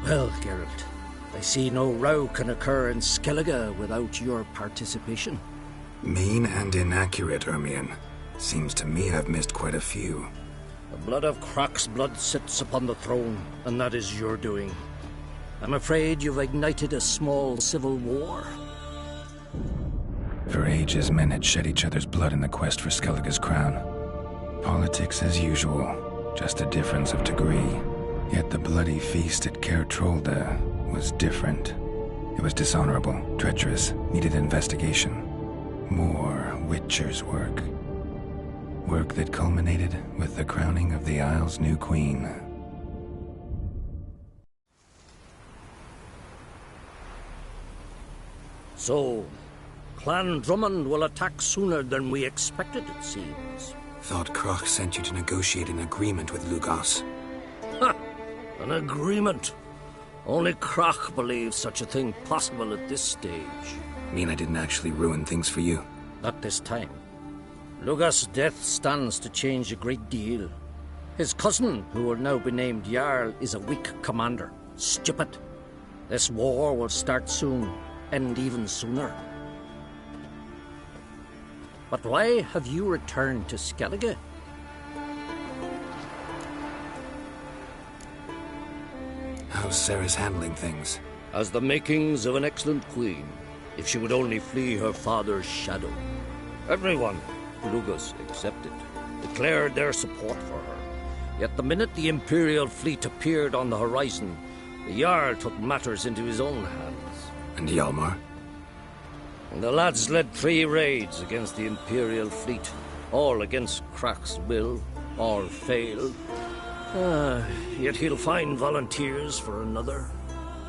guardian? Well, Geralt, I see no row can occur in Skellige without your participation. Mean and inaccurate, Ermion. Seems to me I've missed quite a few. The blood of Croc's blood sits upon the throne, and that is your doing. I'm afraid you've ignited a small civil war. For ages, men had shed each other's blood in the quest for Skellige's crown. Politics as usual, just a difference of degree. Yet the bloody feast at Caer Trolda was different. It was dishonorable, treacherous, needed investigation. More Witcher's work. Work that culminated with the crowning of the Isle's new queen. So, Clan Drummond will attack sooner than we expected, it seems. Thought Croc sent you to negotiate an agreement with Lugos. Ha! An agreement? Only Croc believes such a thing possible at this stage. Mean I didn't actually ruin things for you? Not this time. Lugos' death stands to change a great deal. His cousin, who will now be named Jarl, is a weak commander. Stupid. This war will start soon, end even sooner. But why have you returned to Skellige? How's Sarah's handling things? Has the makings of an excellent queen, if she would only flee her father's shadow. Everyone, Lugos excepted, declared their support for her. Yet the minute the Imperial fleet appeared on the horizon, the Jarl took matters into his own hands. And Hjalmar? And the lads led 3 raids against the Imperial fleet, all against Croc's will, all failed. Yet he'll find volunteers for another.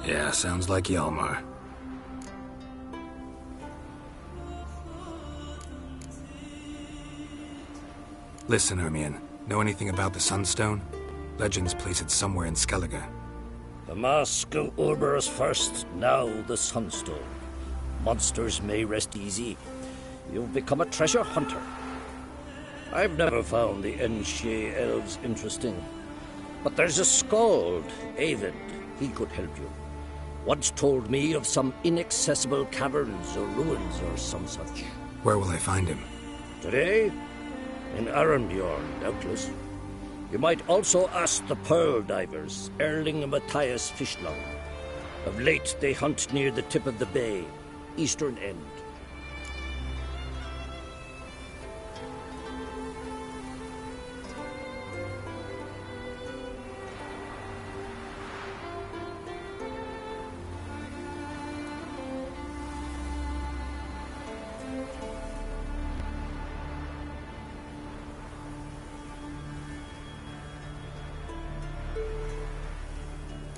Yeah, sounds like Hjalmar. Listen, Ermion. Know anything about the Sunstone? Legends place it somewhere in Skellige. The Mask of Urberus first, now the Sunstone. Monsters may rest easy. You've become a treasure hunter. I've never found the Enshe elves interesting. But there's a skald, Avid. He could help you. Once told me of some inaccessible caverns or ruins or some such. Where will I find him? Today? In Arnbjorn, doubtless. You might also ask the Pearl Divers, Erling and Matthias Fishlung. Of late, they hunt near the tip of the bay, eastern end.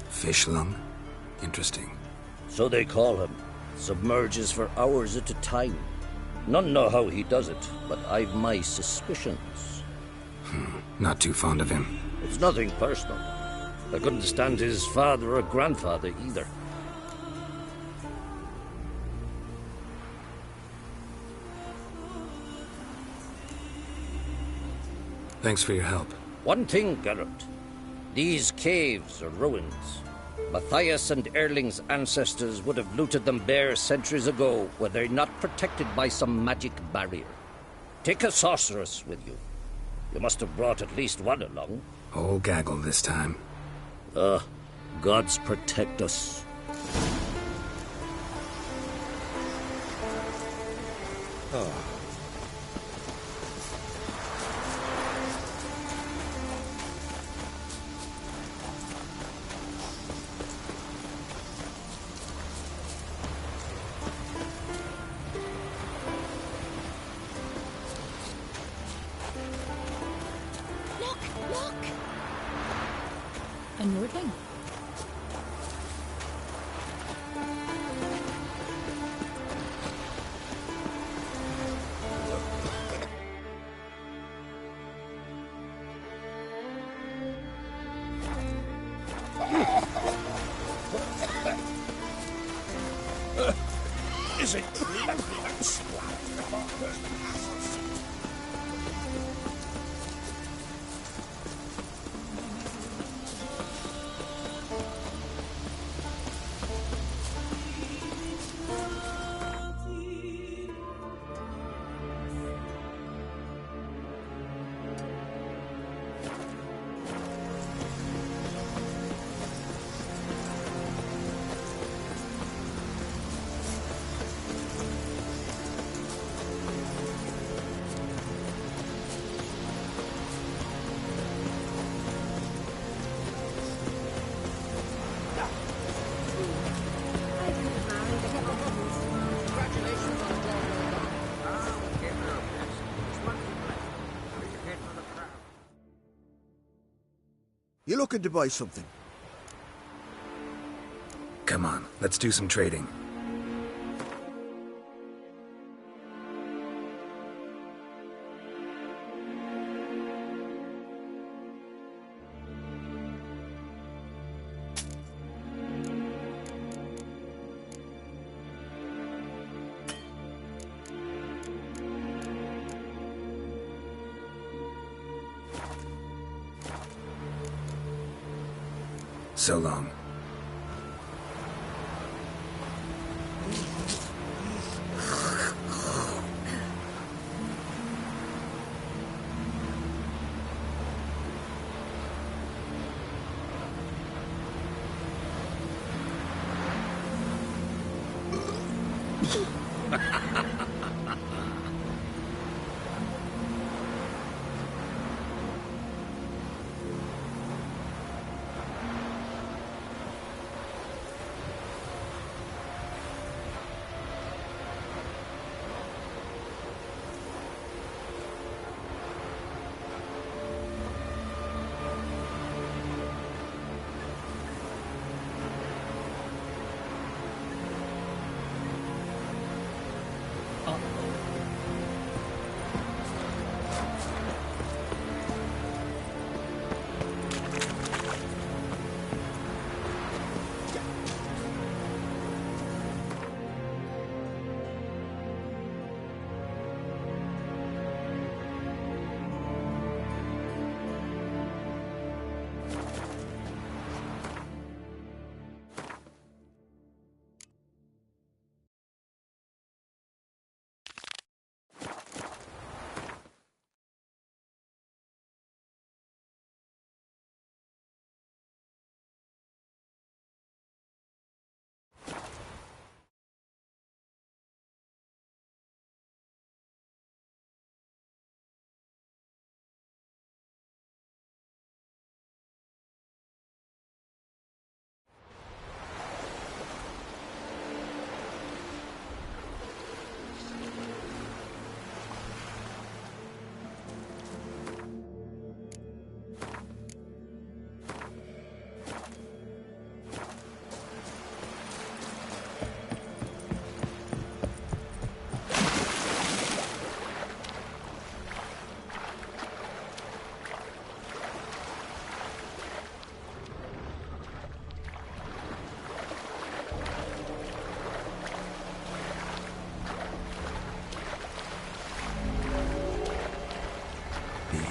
Fish lung? Interesting. So they call him. Submerges for hours at a time. None know how he does it, but I've my suspicions. Not too fond of him. It's nothing personal. I couldn't stand his father or grandfather either. Thanks for your help. One thing, Geralt. These caves are ruins. Matthias and Erling's ancestors would have looted them bare centuries ago were they not protected by some magic barrier. Take a sorceress with you. You must have brought at least one along. Whole gaggle this time. Gods protect us. A Nordling? Is it true? You looking to buy something? Come on, let's do some trading. So long.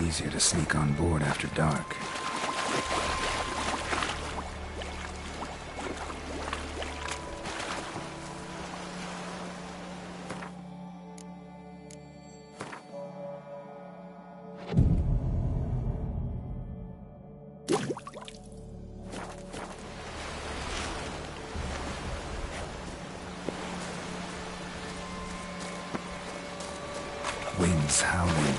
Easier to sneak on board after dark. Winds howling.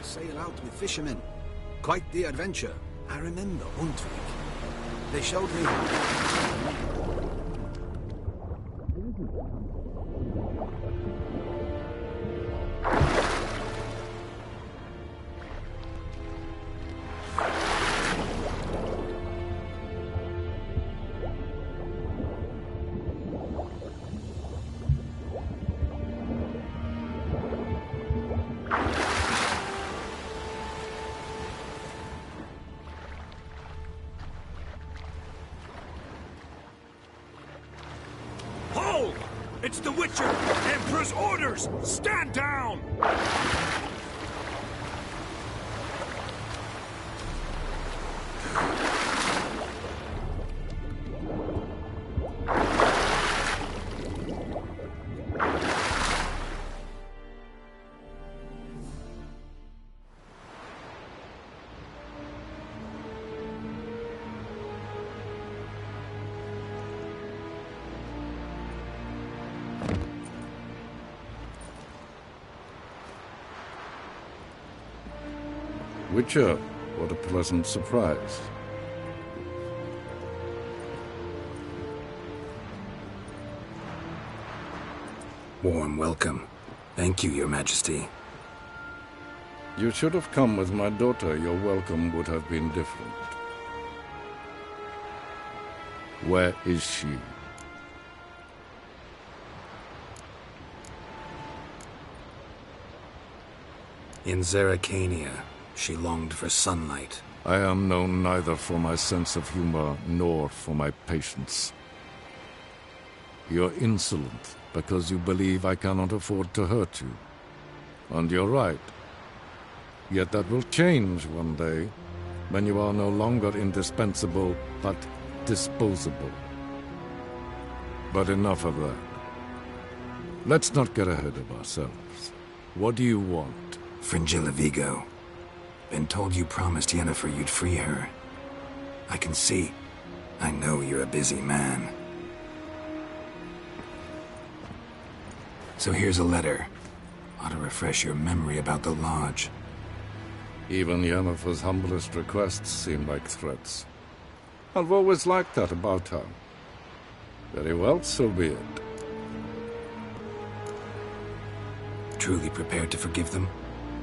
Sail out with fishermen. Quite the adventure. I remember Huntwig. They showed me... It's the Witcher! Emperor's orders! Stand down! Witcher, what a pleasant surprise. Warm welcome. Thank you, Your Majesty. You should have come with my daughter. Your welcome would have been different. Where is she? In Zeracania, she longed for sunlight. I am known neither for my sense of humor nor for my patience. You're insolent because you believe I cannot afford to hurt you. And you're right. Yet that will change one day, when you are no longer indispensable, but disposable. But enough of that. Let's not get ahead of ourselves. What do you want? Fringilla Vigo. Been told you promised Yennefer you'd free her. I can see. I know you're a busy man. So here's a letter. Ought to refresh your memory about the Lodge. Even Yennefer's humblest requests seem like threats. I've always liked that about her. Very well, so be it. Truly prepared to forgive them?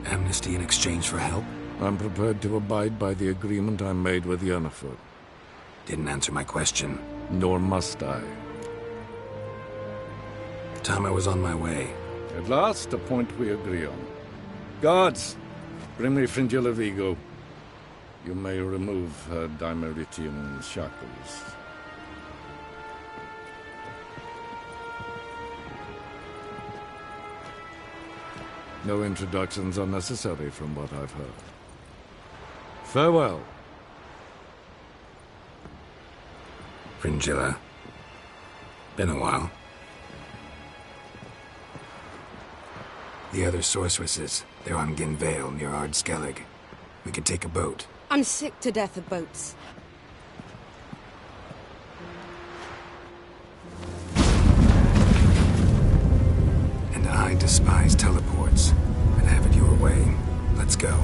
Amnesty in exchange for help? I'm prepared to abide by the agreement I made with Yennefer. Didn't answer my question. Nor must I. Time I was on my way. At last, a point we agree on. Guards, bring me Fringilla Vigo. You may remove her Dimeritian shackles. No introductions are necessary from what I've heard. Farewell. Fringilla. Been a while. The other sorceresses, they're on Ginvale near Ard-Skellig. We could take a boat. I'm sick to death of boats. And I despise teleports. But have it your way. Let's go.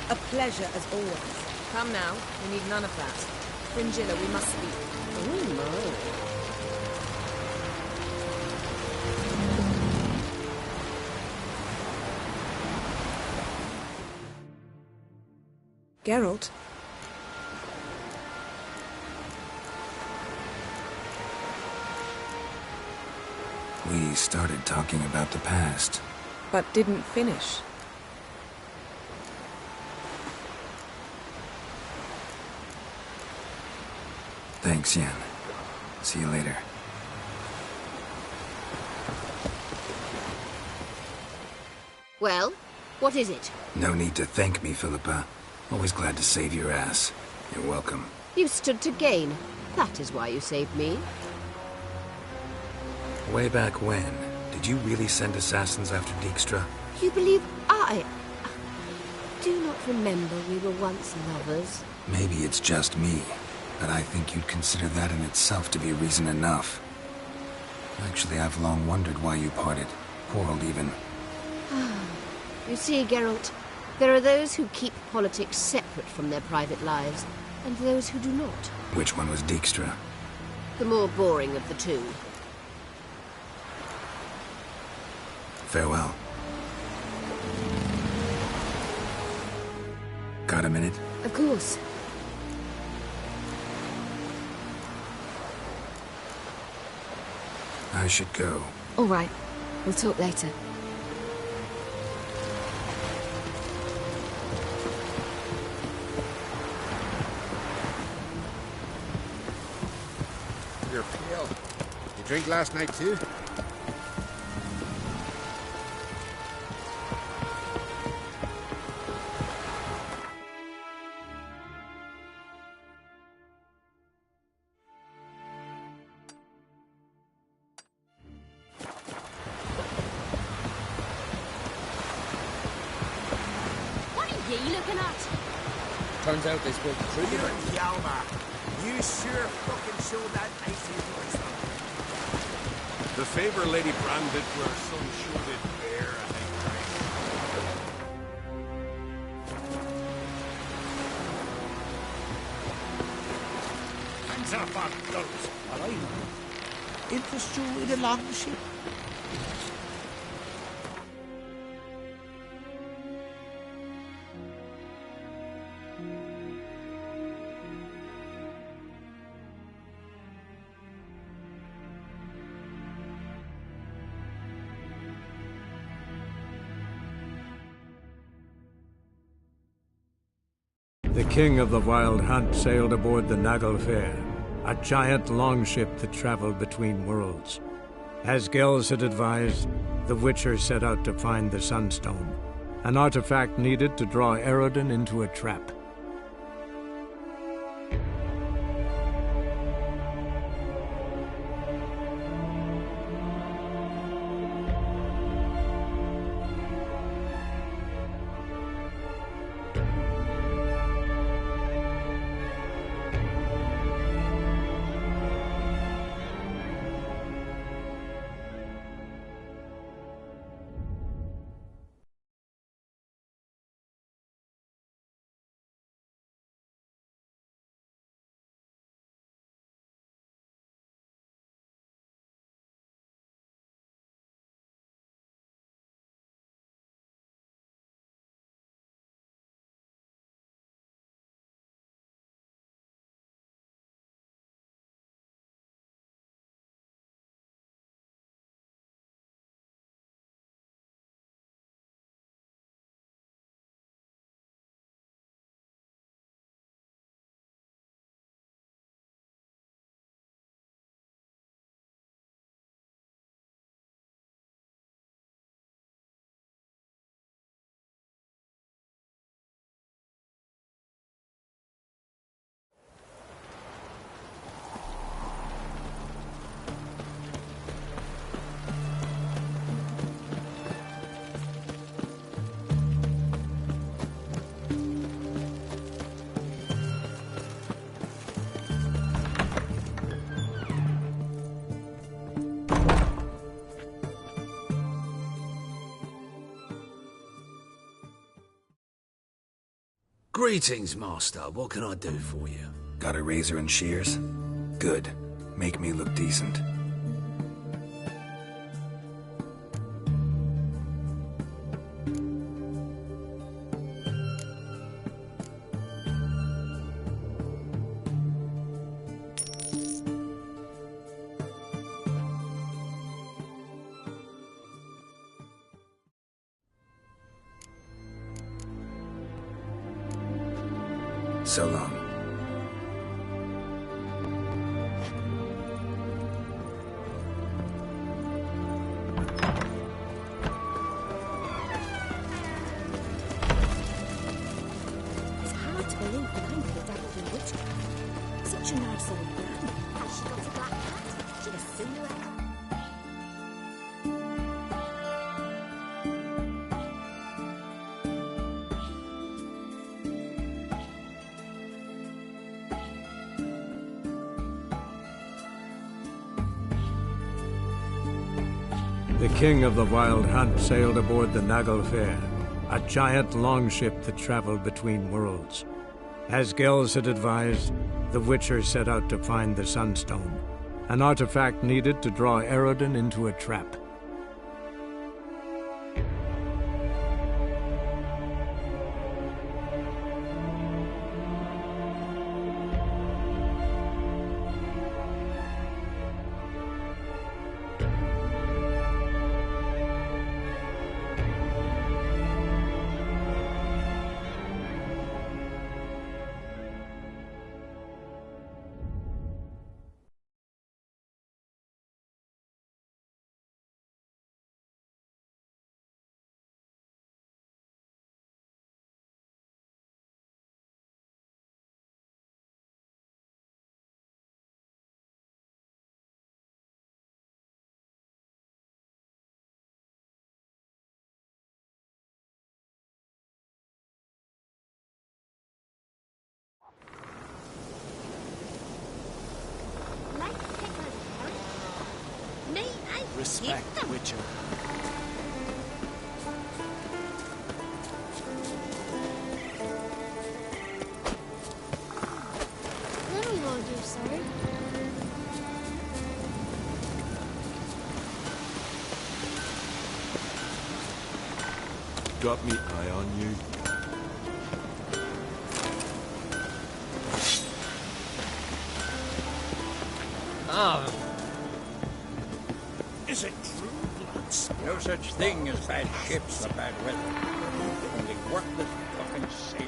A pleasure as always. Come now, we need none of that. Fringilla, we must speak. Oh my. Geralt? We started talking about the past. But didn't finish. Thanks, Yen. See you later. Well, what is it? No need to thank me, Philippa. Always glad to save your ass. You're welcome. You stood to gain. That is why you saved me. Way back when, did you really send assassins after Dijkstra? You believe I do not remember we were once lovers? Maybe it's just me, but I think you'd consider that in itself to be reason enough. Actually, I've long wondered why you parted. Quarreled even. You see, Geralt, there are those who keep politics separate from their private lives, and those who do not. Which one was Dijkstra? The more boring of the two. Farewell. Got a minute? Of course. I should go. All right. We'll talk later. You're pale. You drink last night too? Turns out they spoke the truth. You Yalma, you sure fucking showed that ice voice. The favor Lady Brand did to her son sure did bear, I think, right? Hands up on those. All right. Interest you in a longship? The king of the Wild Hunt sailed aboard the Naglfar, a giant longship that traveled between worlds. As Gels had advised, the Witcher set out to find the Sunstone, an artifact needed to draw Eredin into a trap. Greetings, Master. What can I do for you? Got a razor and shears? Good. Make me look decent. So long. It's hard to believe that I'm the devil through witchcraft. Such a nice old man. Has she got a black cat? She'd have seen you ever. The king of the Wild Hunt sailed aboard the Naglfar, a giant longship that traveled between worlds. As Gels had advised, the Witcher set out to find the Sunstone, an artifact needed to draw Eredin into a trap. Respect, Witcher. Then we won't do, sir. Got me eye on you. Ah. Is it true, lads? No such thing as bad ships or bad weather. Only worthless fucking sailors.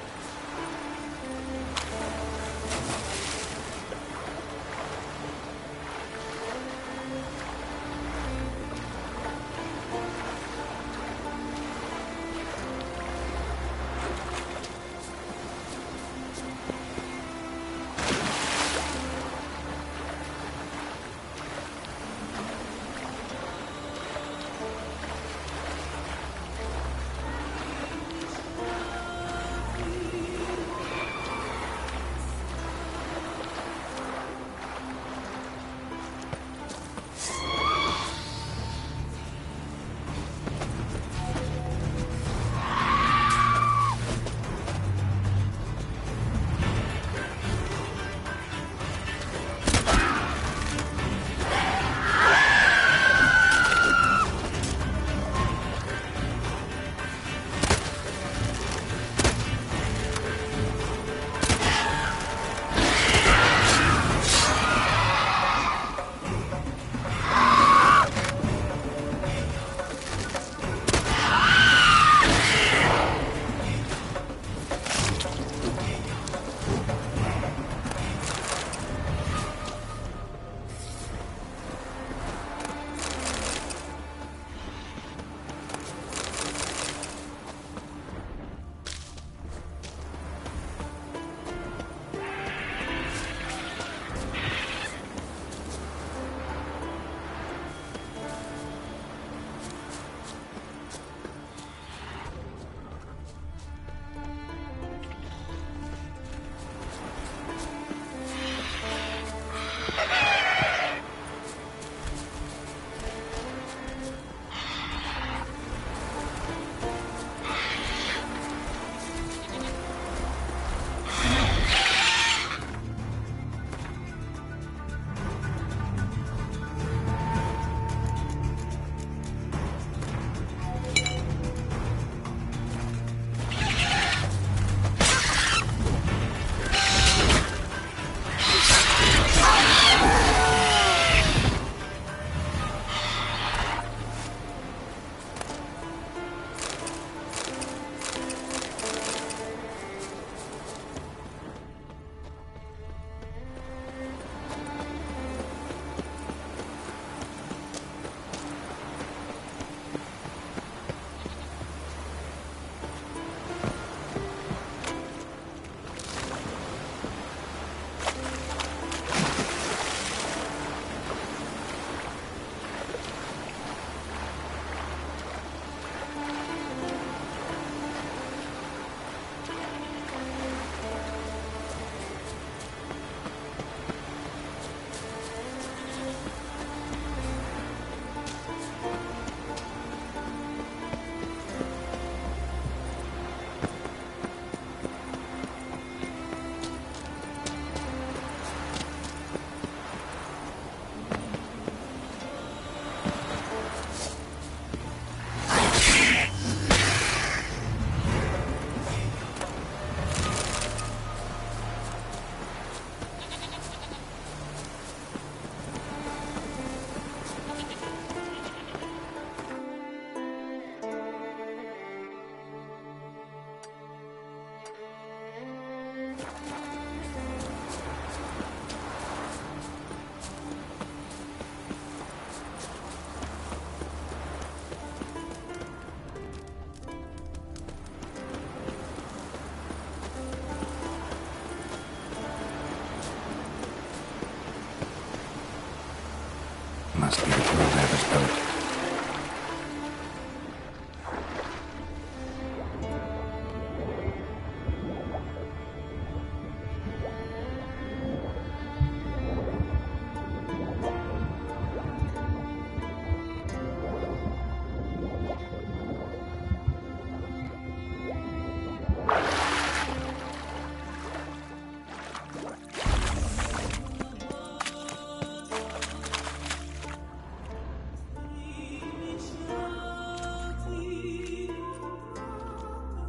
Must be the Pearl Divers boat.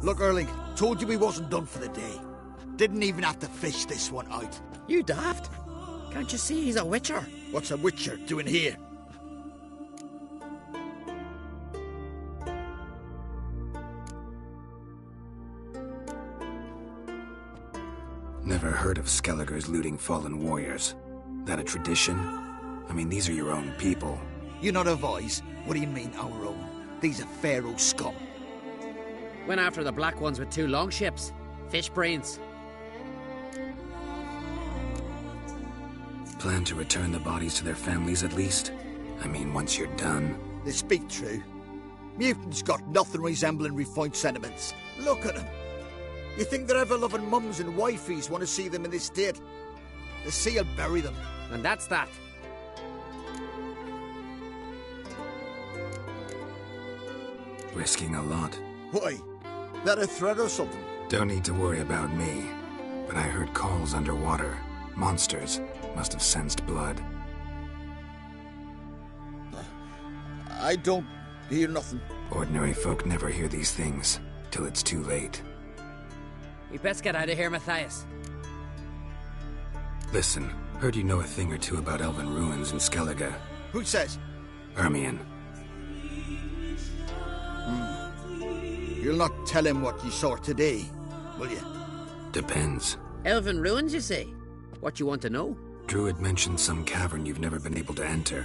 Look, Erling, told you we wasn't done for the day. Didn't even have to fish this one out. You daft? Can't you see he's a witcher? What's a witcher doing here? Never heard of Skellige's looting fallen warriors. That a tradition? I mean, these are your own people. You're not a voice. What do you mean, our own? These are Pharaoh's scum. Went after the black ones with 2 longships. Fish brains. Plan to return the bodies to their families at least? I mean, once you're done. They speak true. Mutants got nothing resembling refined sentiments. Look at them. You think their ever-loving mums and wifeys want to see them in this state? The sea will bury them. And that's that. Risking a lot. Why? That a threat or something? Don't need to worry about me. But I heard calls underwater. Monsters must have sensed blood. I don't hear nothing. Ordinary folk never hear these things, till it's too late. We best get out of here, Matthias. Listen, heard you know a thing or two about elven ruins in Skellige. Who says? Ermion. You'll not tell him what you saw today, will you? Depends. Elven ruins, you say? What you want to know? Druid mentioned some cavern you've never been able to enter.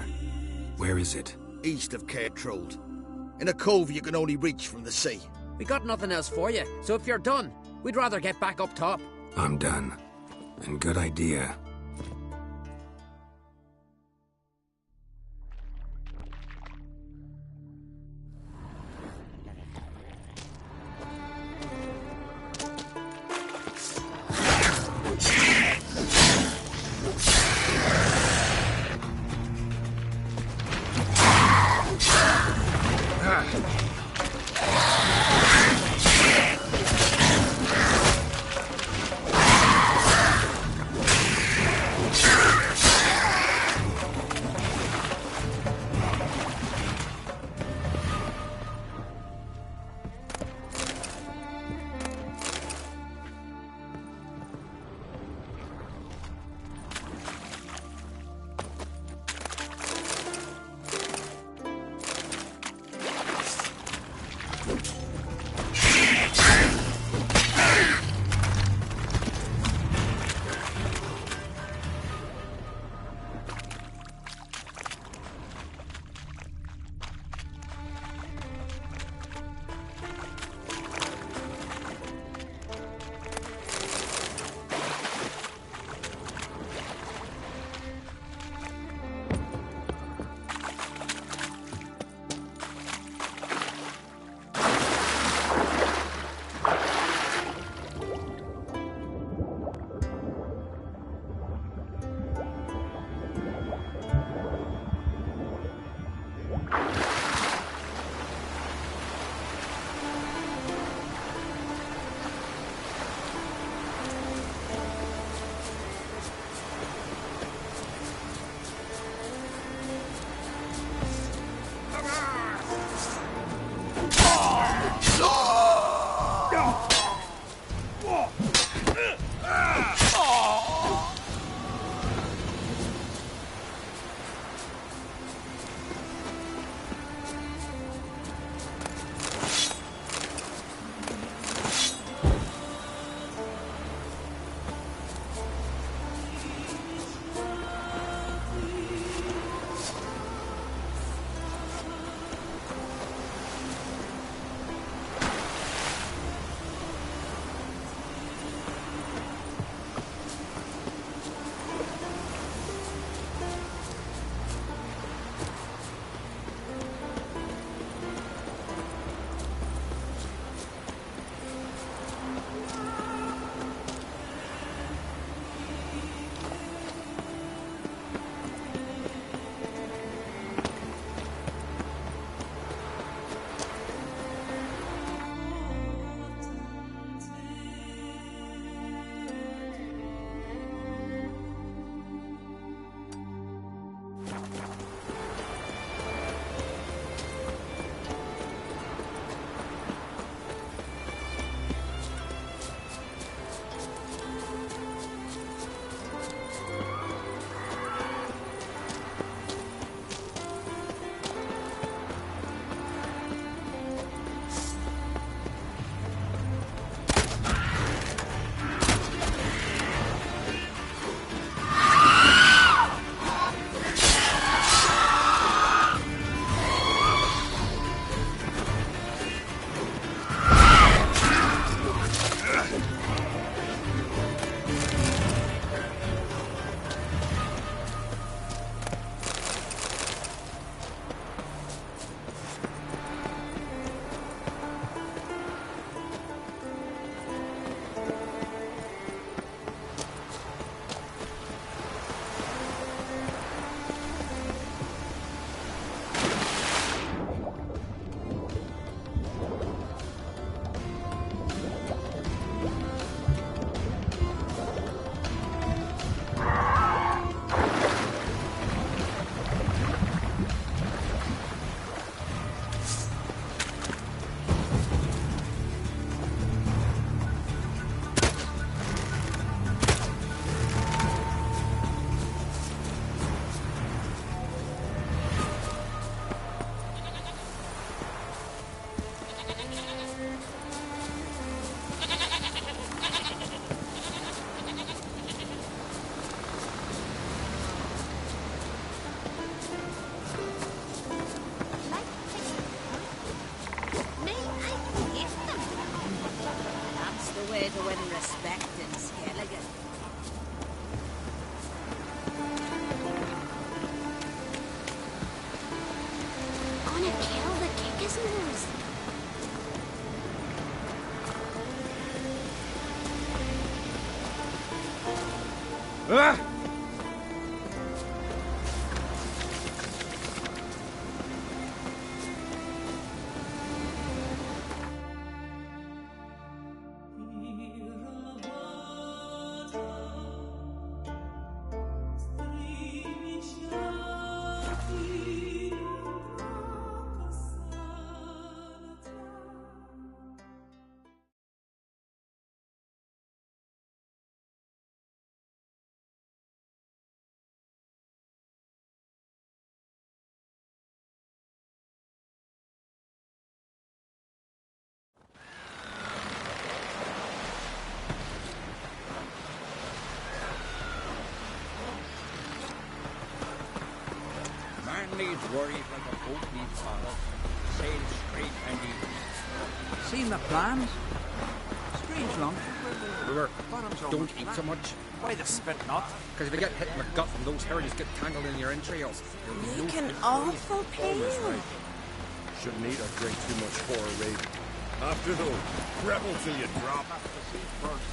Where is it? East of Caer Trold. In a cove you can only reach from the sea. We got nothing else for you, so if you're done, we'd rather get back up top. I'm done. And good idea. Prisoners! Ah! Needs worries like a boat needs ballast. Sail straight and easy. Seen the plans? Strange lunch. Remember, don't eat so much. Why the spit not? Because if you get hit in the gut and those herrings get tangled in your entrails, you'll be Looking awful pale. Shouldn't eat or drink too much horror raid. Afternoon. Rebel till you drop. Have to see first.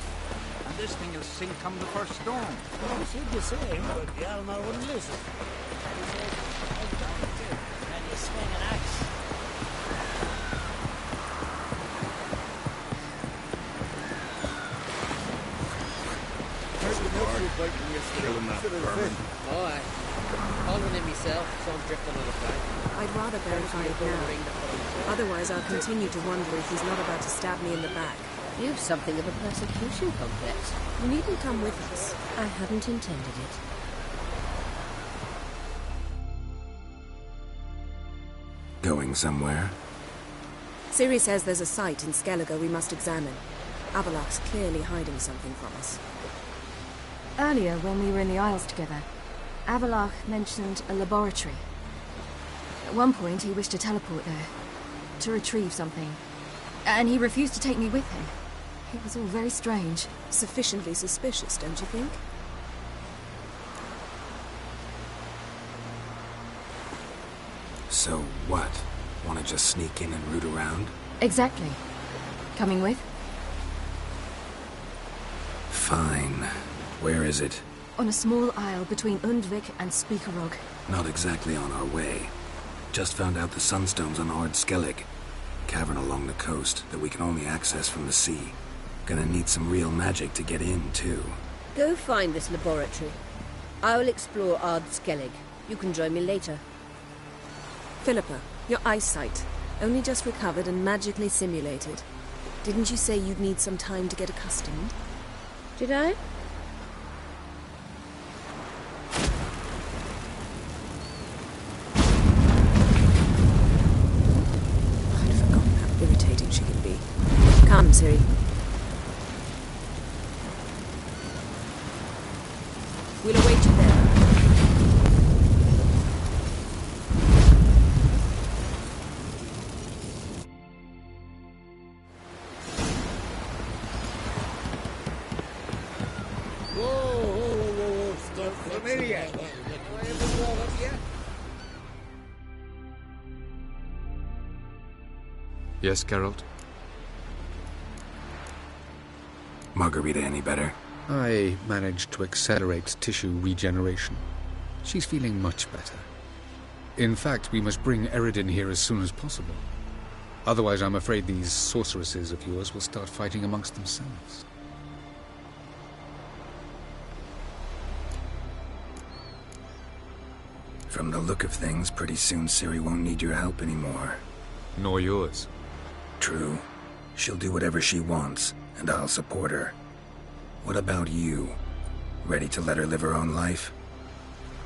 And this thing will sink come the first storm. He said the same, but Hjalmar wouldn't listen. He said, I've done it too. And you swing an axe. Heard the milk you were biting yesterday. Oh, aye. Found one in myself, so I'm drifting on the flag. I'd rather verify it now. Otherwise, I'll continue to wonder if he's not about to stab me in the back. You've something of a persecution complex. You needn't come with us. I hadn't intended it. Going somewhere? Ciri says there's a site in Skellige we must examine. Avalok's clearly hiding something from us. Earlier, when we were in the Isles together, Avalok mentioned a laboratory. At one point, he wished to teleport there, to retrieve something. And he refused to take me with him. It was all very strange. Sufficiently suspicious, don't you think? So what? Want to just sneak in and root around? Exactly. Coming with? Fine. Where is it? On a small isle between Undvik and Spikerog. Not exactly on our way. Just found out the sunstones on Ard Skellig. Cavern along the coast that we can only access from the sea. Gonna need some real magic to get in, too. Go find this laboratory. I will explore Ard Skellig. You can join me later. Philippa, your eyesight. Only just recovered and magically simulated. Didn't you say you'd need some time to get accustomed? Did I? I'd forgotten how irritating she can be. Come, Ciri. We'll await you there. Whoa, stuff familiar. I haven't brought up yet. Yes, Geralt? Margarita any better? I managed to accelerate tissue regeneration. She's feeling much better. In fact, we must bring Eredin here as soon as possible. Otherwise, I'm afraid these sorceresses of yours will start fighting amongst themselves. From the look of things, pretty soon Ciri won't need your help anymore. Nor yours. True. She'll do whatever she wants, and I'll support her. What about you? Ready to let her live her own life?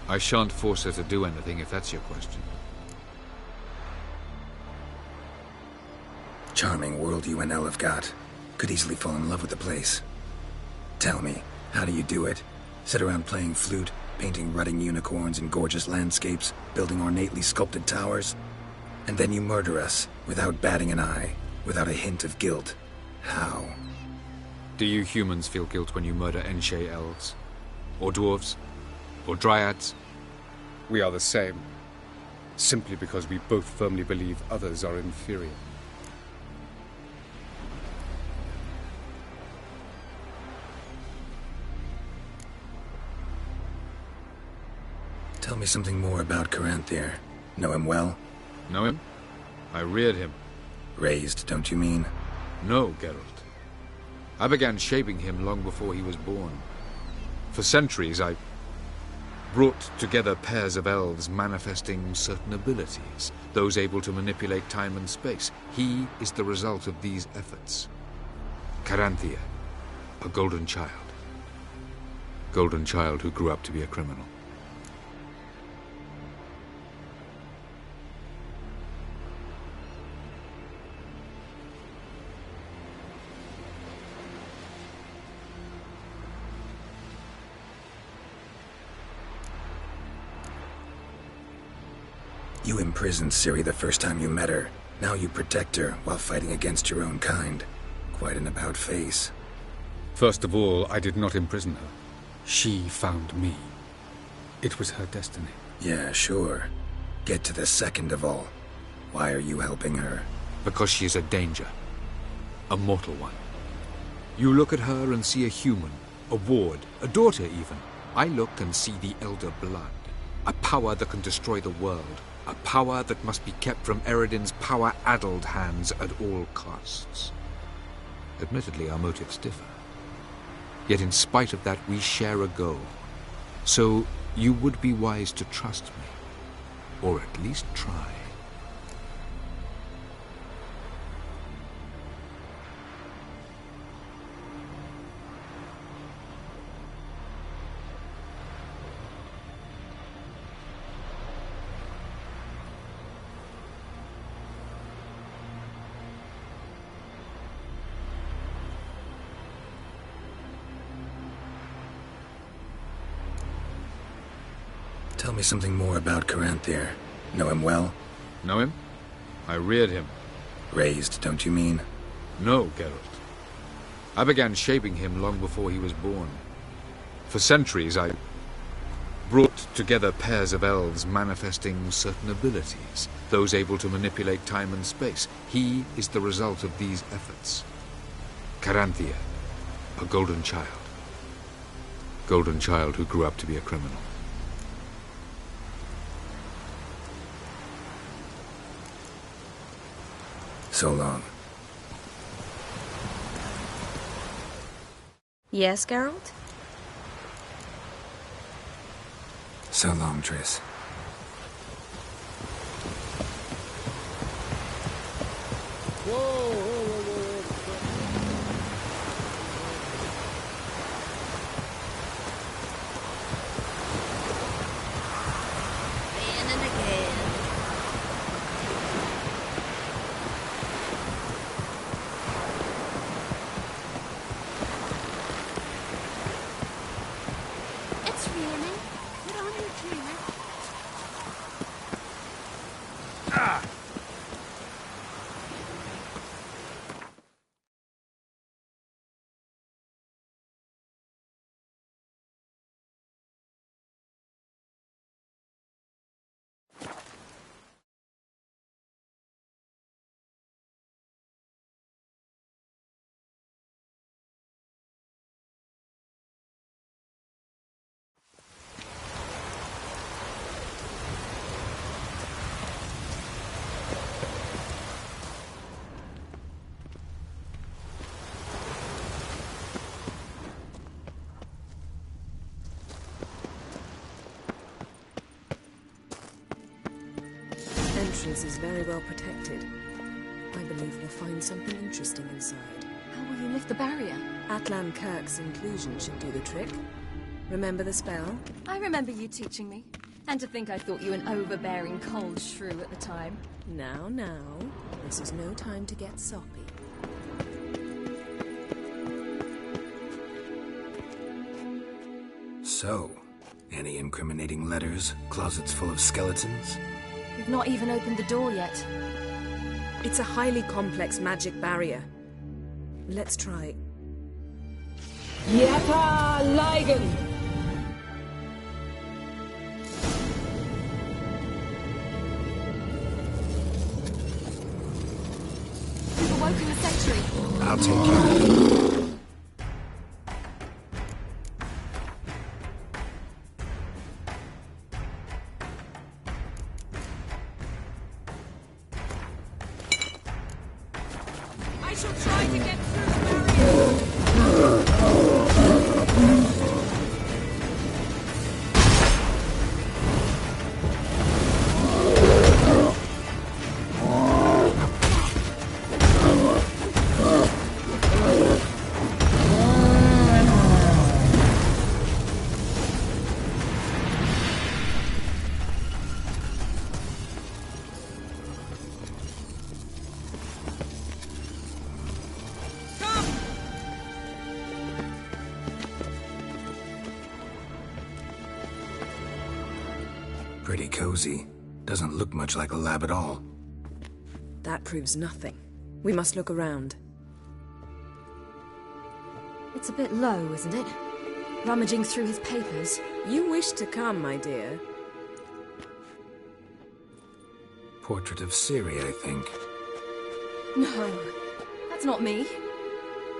I shan't force her to do anything, if that's your question. Charming world you and Elle have got. Could easily fall in love with the place. Tell me, how do you do it? Sit around playing flute, painting rutting unicorns in gorgeous landscapes, building ornately sculpted towers? And then you murder us, without batting an eye, without a hint of guilt. How? Do you humans feel guilt when you murder Enshe elves? Or dwarves? Or dryads? We are the same. simply because we both firmly believe others are inferior. Tell me something more about Caranthier. Know him well? Know him? I reared him. Raised, don't you mean? No, Geralt. I began shaping him long before he was born. For centuries, I brought together pairs of elves manifesting certain abilities, those able to manipulate time and space. He is the result of these efforts. Caranthier, a golden child. Golden child who grew up to be a criminal. You imprisoned Ciri the first time you met her. Now you protect her while fighting against your own kind. Quite an about-face. First of all, I did not imprison her. She found me. It was her destiny. Yeah, sure. Get to the second of all. Why are you helping her? Because she is a danger. A mortal one. You look at her and see a human, a ward, a daughter even. I look and see the Elder Blood. A power that can destroy the world. A power that must be kept from Eredin's power-addled hands at all costs. Admittedly, our motives differ. Yet in spite of that, we share a goal. So you would be wise to trust me. Or at least try. Tell me something more about Caranthier. Know him well? Know him? I reared him. Raised, don't you mean? No, Geralt. I began shaping him long before he was born. For centuries, I brought together pairs of elves manifesting certain abilities, those able to manipulate time and space. He is the result of these efforts. Caranthier, a golden child. Golden child who grew up to be a criminal. So long. Yes, Geralt? So long, Triss. Entrance is very well protected. I believe we'll find something interesting inside. How will you lift the barrier? Atlan Kirk's inclusion should do the trick. Remember the spell? I remember you teaching me. And to think I thought you an overbearing cold shrew at the time. Now, this is no time to get soppy. So, any incriminating letters? Closets full of skeletons? We've not even opened the door yet. It's a highly complex magic barrier. Let's try. Yata Ligen! laboratory. I'll take you. I shall try to get through the barrier. Pretty cozy. Doesn't look much like a lab at all. That proves nothing. We must look around. It's a bit low, isn't it? Rummaging through his papers. You wish to come, my dear. Portrait of Siri, I think. No, that's not me.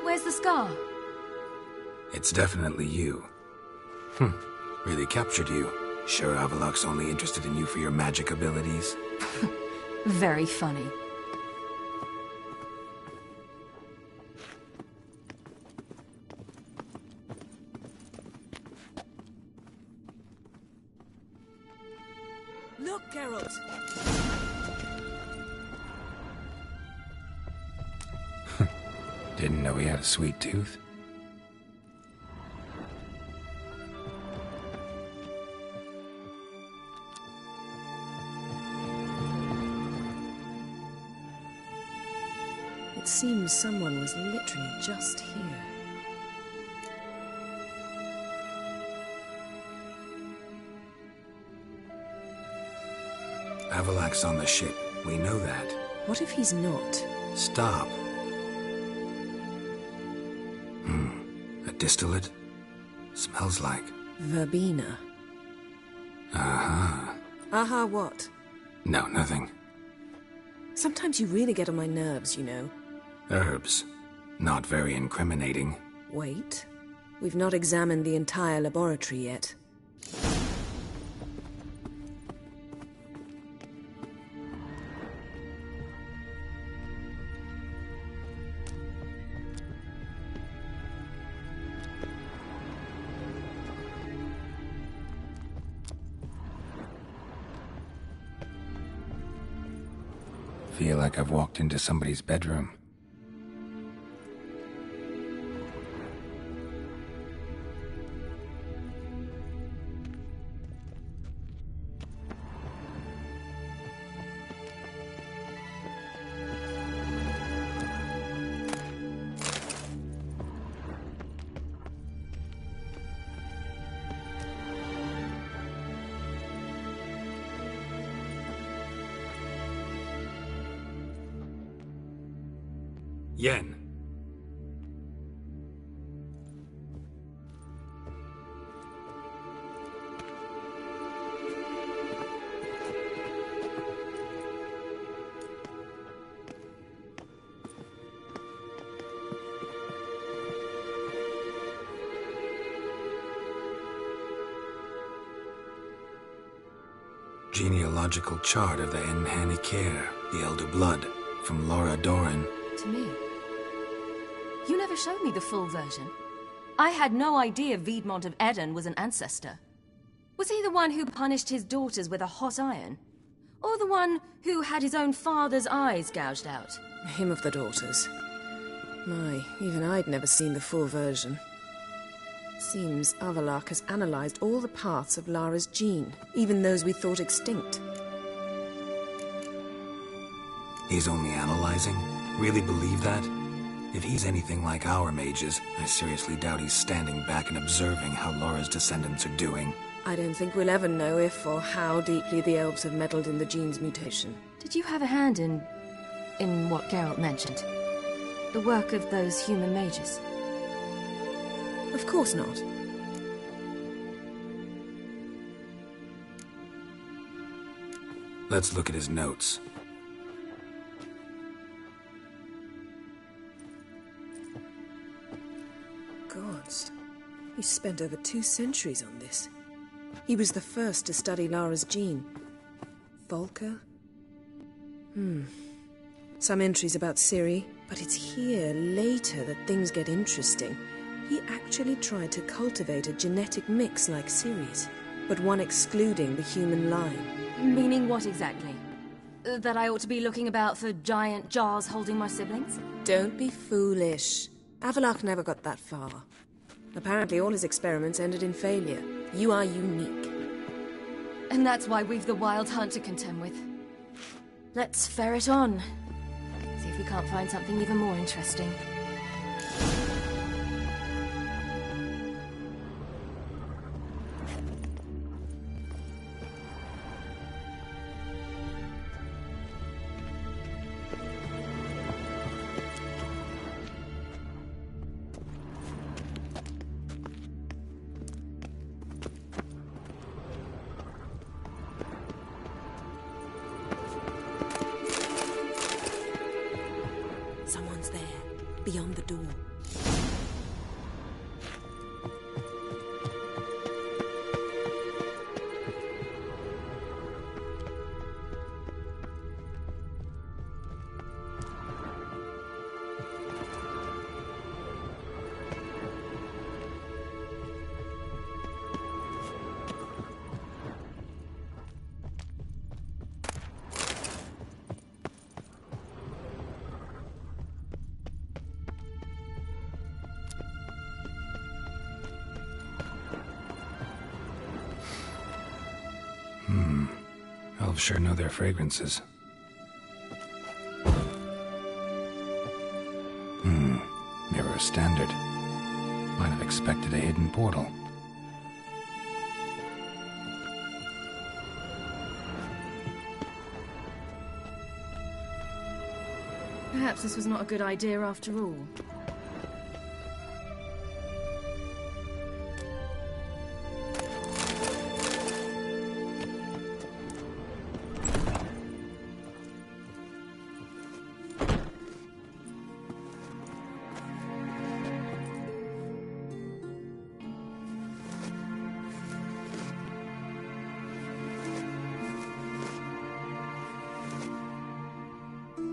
Where's the scar? It's definitely you. Really captured you. Sure Avalok's only interested in you for your magic abilities? Very funny. Look, Geralt! Didn't know he had a sweet tooth. It seems someone was literally just here. Avalok's on the ship. We know that. What if he's not? Stop. A distillate? Smells like... Verbena. Uh-huh. Aha, what? No, nothing. Sometimes you really get on my nerves, you know. Herbs. Not very incriminating. Wait. We've not examined the entire laboratory yet. Feel like I've walked into somebody's bedroom. Yen. Genealogical chart of the Enhanikare, the Elder Blood, from Laura Doran. To me. You never showed me the full version. I had no idea Viedmont of Eden was an ancestor. Was he the one who punished his daughters with a hot iron? Or the one who had his own father's eyes gouged out? Him of the daughters. My, even I'd never seen the full version. Seems Avalok has analyzed all the parts of Lara's gene, even those we thought extinct. He's only analyzing? Really believe that? If he's anything like our mages, I seriously doubt he's standing back and observing how Laura's descendants are doing. I don't think we'll ever know if or how deeply the elves have meddled in the gene's mutation. Did you have a hand in what Geralt mentioned? The work of those human mages? Of course not. Let's look at his notes. advanced. He spent over 2 centuries on this. He was the first to study Lara's gene. Volker? Some entries about Ciri, but it's here, later, that things get interesting. He actually tried to cultivate a genetic mix like Ciri's, but one excluding the human line. Meaning what exactly? That I ought to be looking about for giant jars holding my siblings? Don't be foolish. Avalach never got that far. Apparently all his experiments ended in failure. You are unique. And that's why we've the Wild Hunt to contend with. Let's ferret on. See if we can't find something even more interesting. Someone's there, beyond the door. Elves sure know their fragrances. Mirror standard. Might have expected a hidden portal. Perhaps this was not a good idea after all.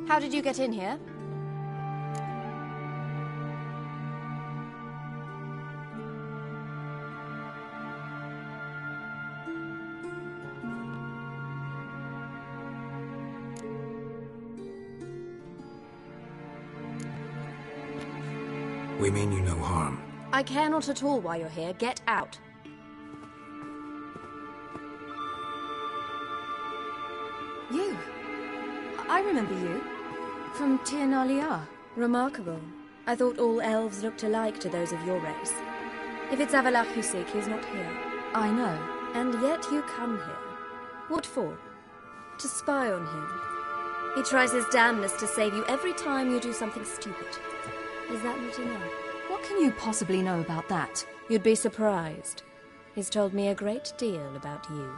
How did you get in here? We mean you no harm. I care not at all why you're here. Get out. You. I remember you. From Tir Nalia. Remarkable. I thought all elves looked alike to those of your race. If it's Avalach you seek, he's not here. I know. And yet you come here. What for? To spy on him. He tries his damnedest to save you every time you do something stupid. Is that not enough? What can you possibly know about that? You'd be surprised. He's told me a great deal about you.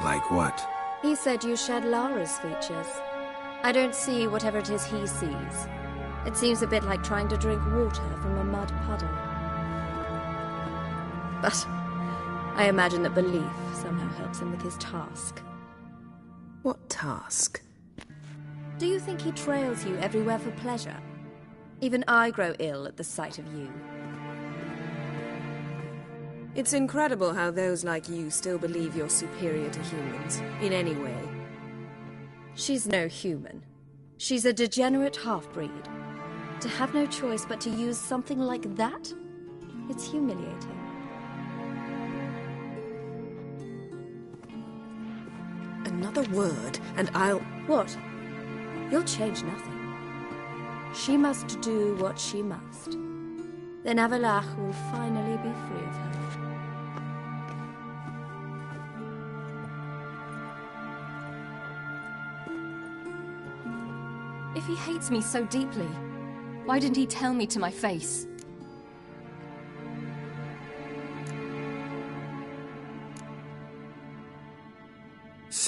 Like what? He said you shared Lara's features. I don't see whatever it is he sees. It seems a bit like trying to drink water from a mud puddle. But I imagine that belief somehow helps him with his task. What task? Do you think he trails you everywhere for pleasure? Even I grow ill at the sight of you. It's incredible how those like you still believe you're superior to humans, in any way. She's no human. She's a degenerate half-breed. To have no choice but to use something like that? It's humiliating. Another word, and I'll... What? You'll change nothing. She must do what she must. Then Avalach will finally be free of her. If he hates me so deeply, why didn't he tell me to my face?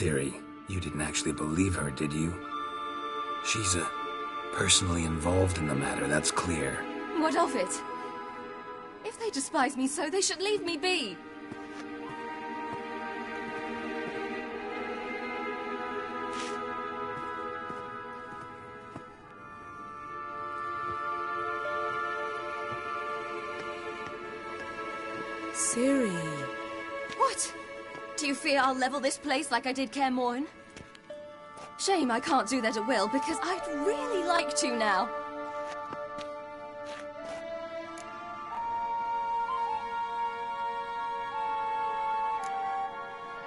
Ciri, you didn't actually believe her, did you? She's personally involved in the matter, that's clear. What of it? If they despise me so, they should leave me be. Ciri. What? Do you fear I'll level this place like I did Kaer Morhen? Shame I can't do that at will, because I'd really like to now.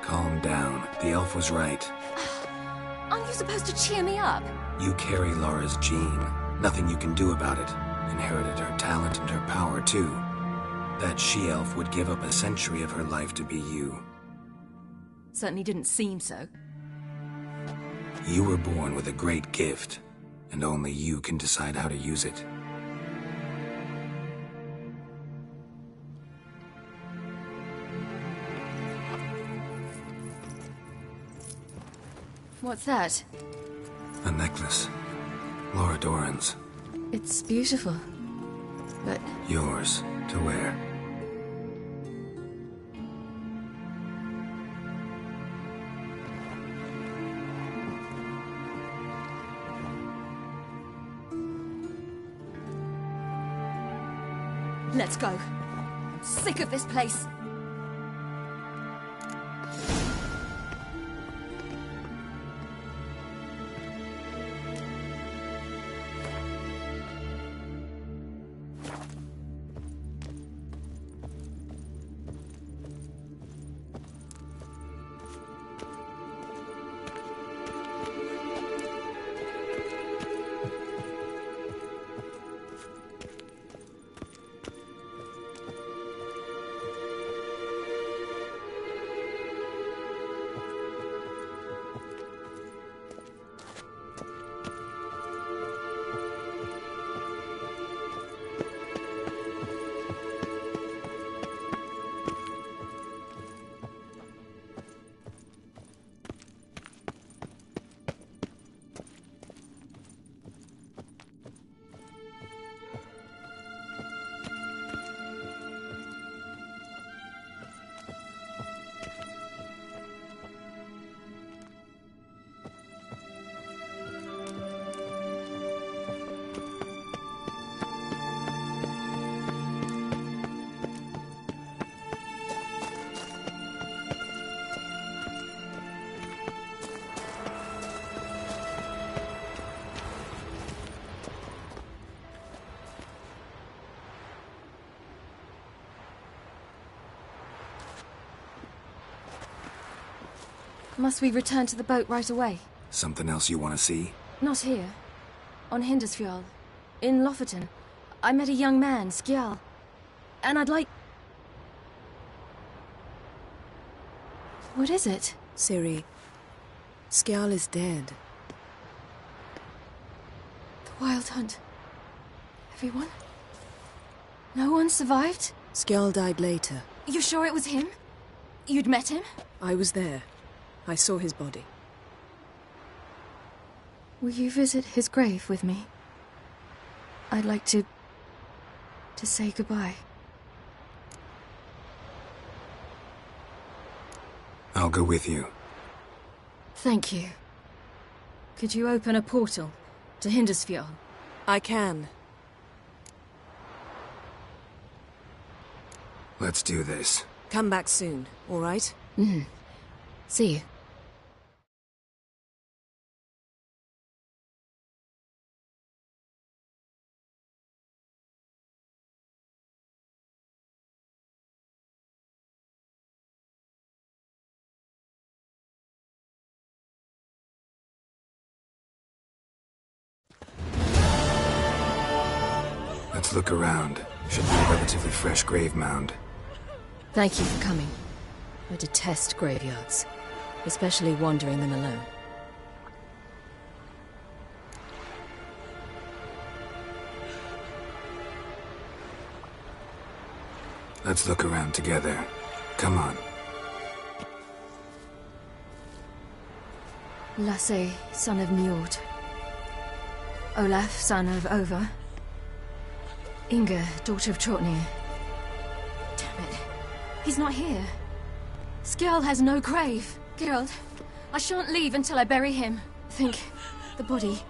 Calm down. The elf was right. Aren't you supposed to cheer me up? You carry Laura's gene. Nothing you can do about it. Inherited her talent and her power, too. That she-elf would give up a century of her life to be you. Certainly didn't seem so. You were born with a great gift, and only you can decide how to use it. What's that? A necklace. Laura Doran's. It's beautiful, but... Yours, to wear. Let's go. I'm sick of this place. Must we return to the boat right away? Something else you want to see? Not here. On Hindisfjall. In Lofoten. I met a young man, Skjal. And I'd like... What is it? Ciri, Skjal is dead. The Wild Hunt. Everyone? No one survived? Skjal died later. You sure it was him? You'd met him? I was there. I saw his body. Will you visit his grave with me? I'd like to say goodbye. I'll go with you. Thank you. Could you open a portal to Hindisfjall? I can. Let's do this. Come back soon, all right? See you. Let's look around. Should be a relatively fresh grave mound. Thank you for coming. I detest graveyards, especially wandering them alone. Let's look around together. Come on. Lasse, son of Njord. Olaf, son of Over. Inga, daughter of Trotnir. Damn it. He's not here. Skjall has no grave. Geralt, I shan't leave until I bury him. Think, the body.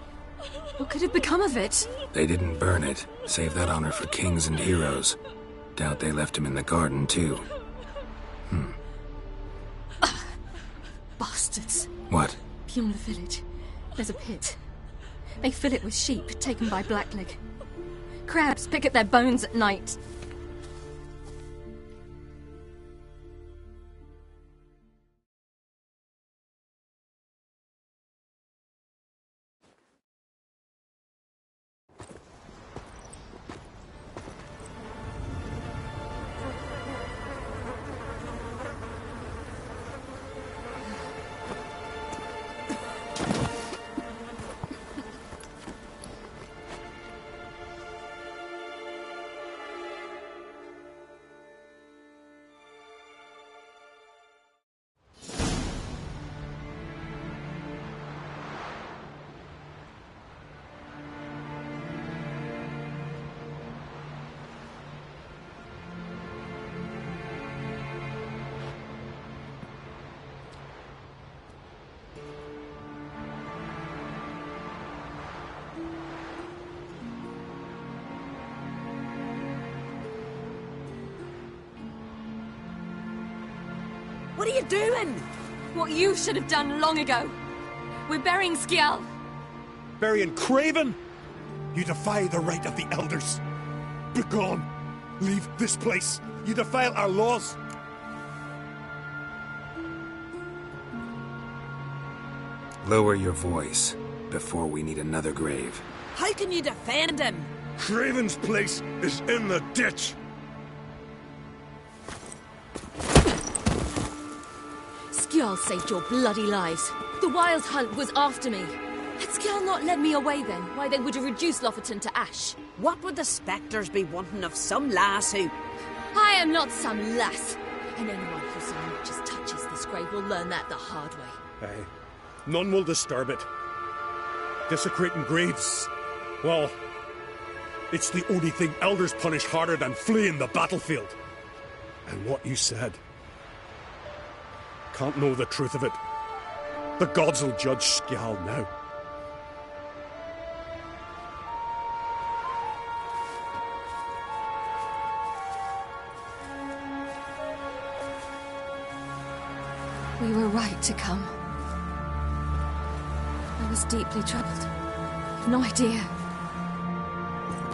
What could have become of it? They didn't burn it. Save that honor for kings and heroes. Doubt they left him in the garden, too. Bastards. What? Beyond the village, there's a pit. They fill it with sheep taken by Blackleg. Crabs pick at their bones at night. What are you doing? What you should have done long ago. We're burying Skjall. Burying Craven? You defy the right of the elders. Begone. Leave this place. You defile our laws. Lower your voice before we need another grave. How can you defend him? Craven's place is in the ditch. Skjall saved your bloody lives. The Wild Hunt was after me. Had Skjall not led me away then, why they would have reduced Lofoten to ash. What would the spectres be wanting of some lass who... I am not some lass. And anyone who so much as touches this grave will learn that the hard way. Aye. None will disturb it. Desecrating graves, well, it's the only thing elders punish harder than fleeing the battlefield. And what you said. Can't know the truth of it. The gods will judge Skjall now. We were right to come. I was deeply troubled. I've no idea.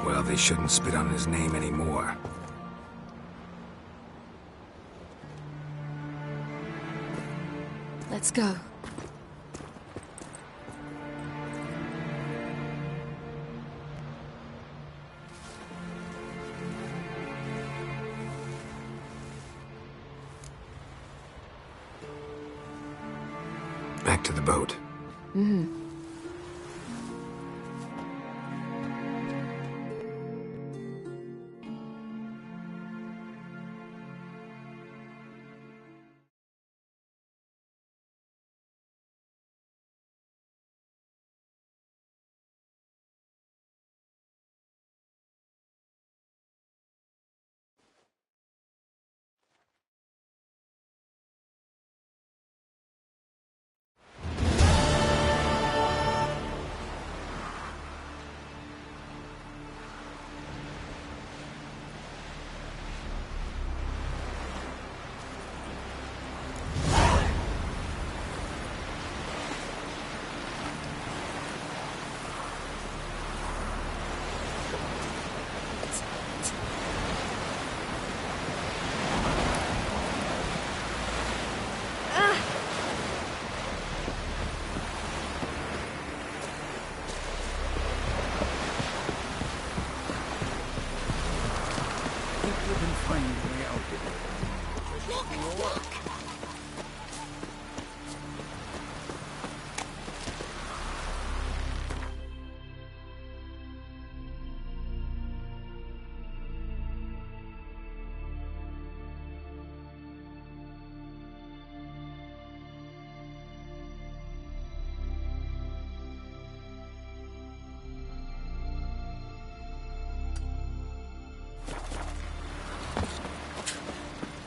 Well, they shouldn't spit on his name anymore. Let's go. Back to the boat. Mm-hmm.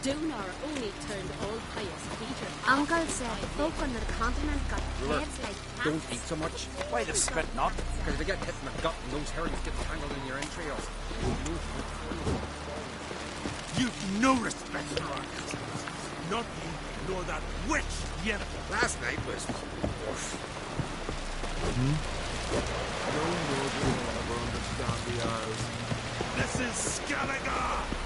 Dunar only turned all pious Peter. Uncle said folk on the continent got heads like Don't eat so much. Why the spit not? Because if you get hit in the gut and those herrings get tangled in your entrails. You've no respect for our customers. Not you, nor that witch, Yennefer. Last night was... No mortal will ever understand the Isles. This is Skelliger!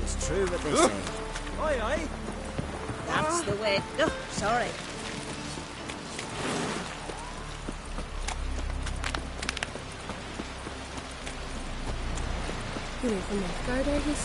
It's true what they say. Aye, aye. That's the way. Oh, sorry. You're from Northgard, are you?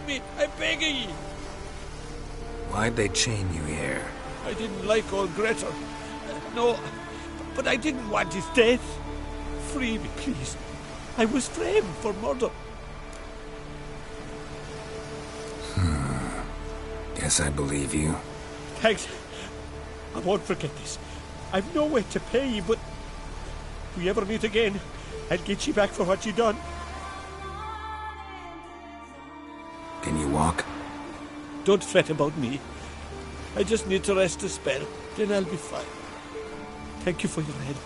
me! I'm begging ye! Why'd they chain you here? I didn't like old Grettir. No, but I didn't want his death. Free me, please. I was framed for murder. Guess I believe you. Thanks. I won't forget this. I've no way to pay ye, but if we ever meet again, I'll get ye back for what ye done. Can you walk? Don't fret about me. I just need to rest a spell, then I'll be fine. Thank you for your help.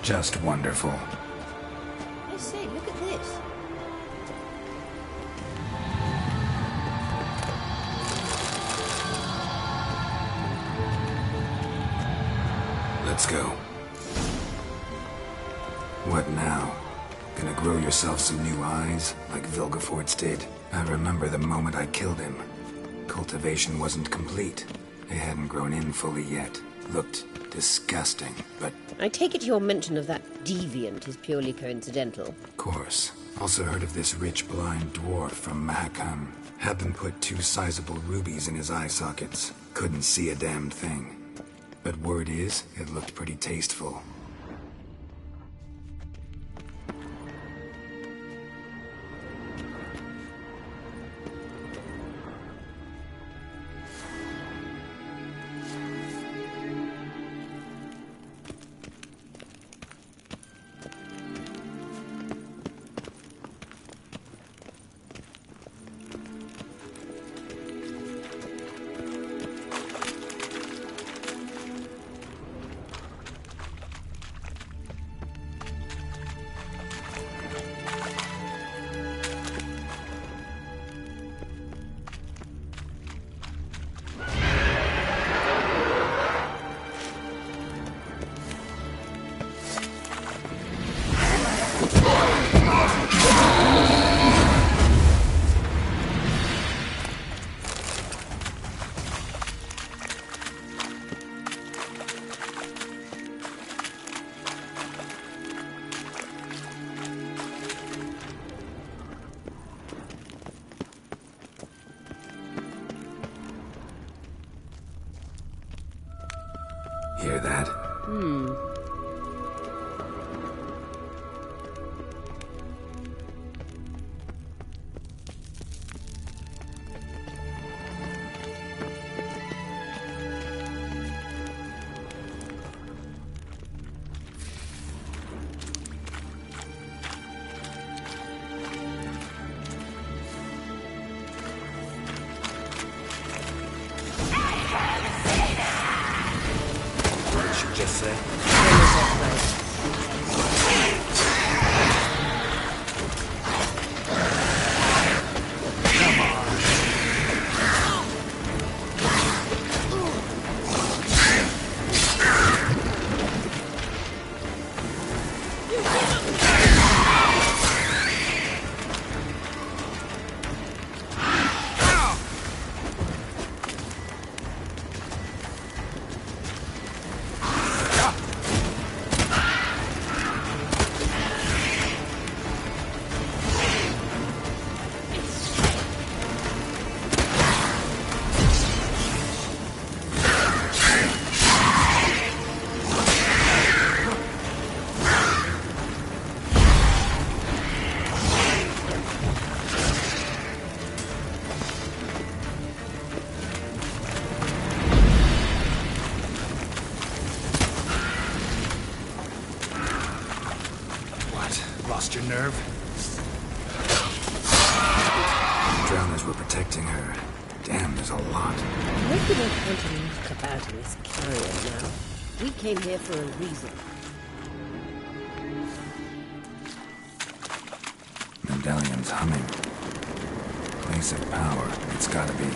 Just wonderful. I say, look at this. Let's go. What now? Gonna grow yourself some new eyes, like Vilgefortz did? I remember the moment I killed him. Cultivation wasn't complete. They hadn't grown in fully yet. Looked disgusting, but... I take it your mention of that deviant is purely coincidental. Of course. Also heard of this rich blind dwarf from Mahakam. Had them put 2 sizable rubies in his eye sockets. Couldn't see a damned thing. But word is, it looked pretty tasteful. Hear that? Lost your nerve? Drowners were protecting her. Damn, there's a lot. I hope you don't want to knock about in this carrier now. We came here for a reason. Medallion's humming. Place of power. It's gotta be.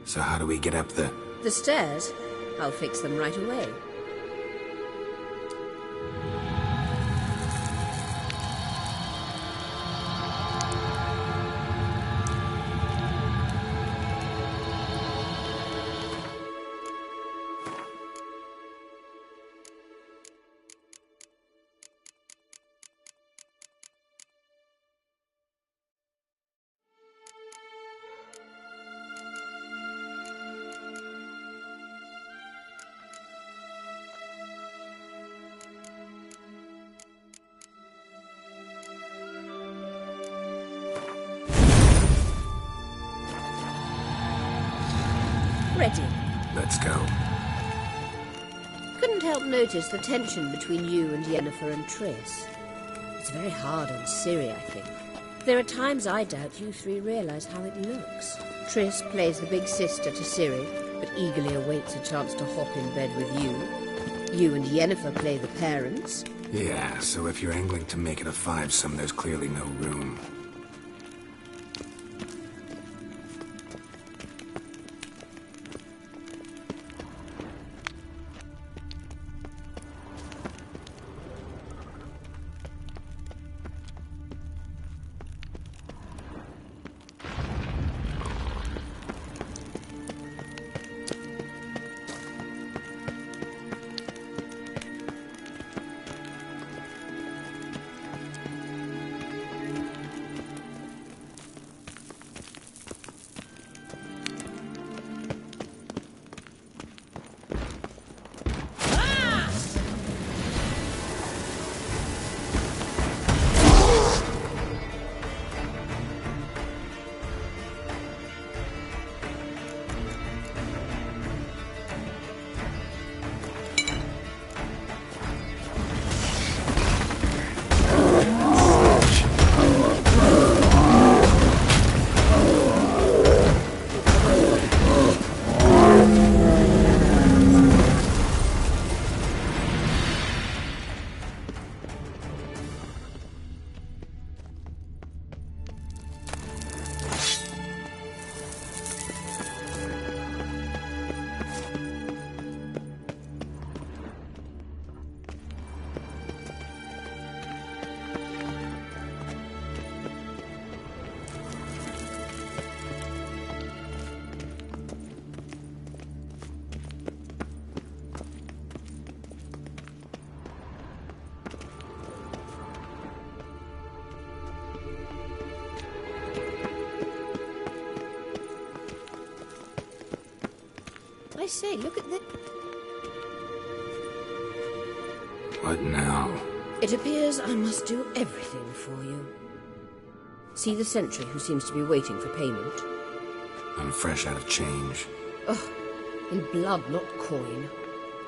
So how do we get up the... The stairs? I'll fix them right away. Ready. Let's go. Couldn't help notice the tension between you and Yennefer and Triss. It's very hard on Ciri, I think. There are times I doubt you three realize how it looks. Triss plays the big sister to Ciri, but eagerly awaits a chance to hop in bed with you. You and Yennefer play the parents. Yeah, so if you're angling to make it a five-some, there's clearly no room. I say, look at the... What now? It appears I must do everything for you. See the sentry who seems to be waiting for payment? I'm fresh out of change. Oh, in blood, not coin.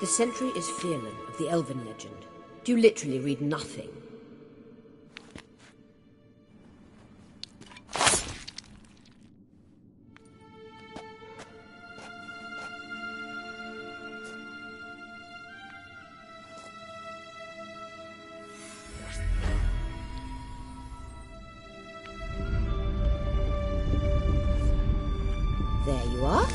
The sentry is Fierlan of the Elven legend. Do you literally read nothing? There you are.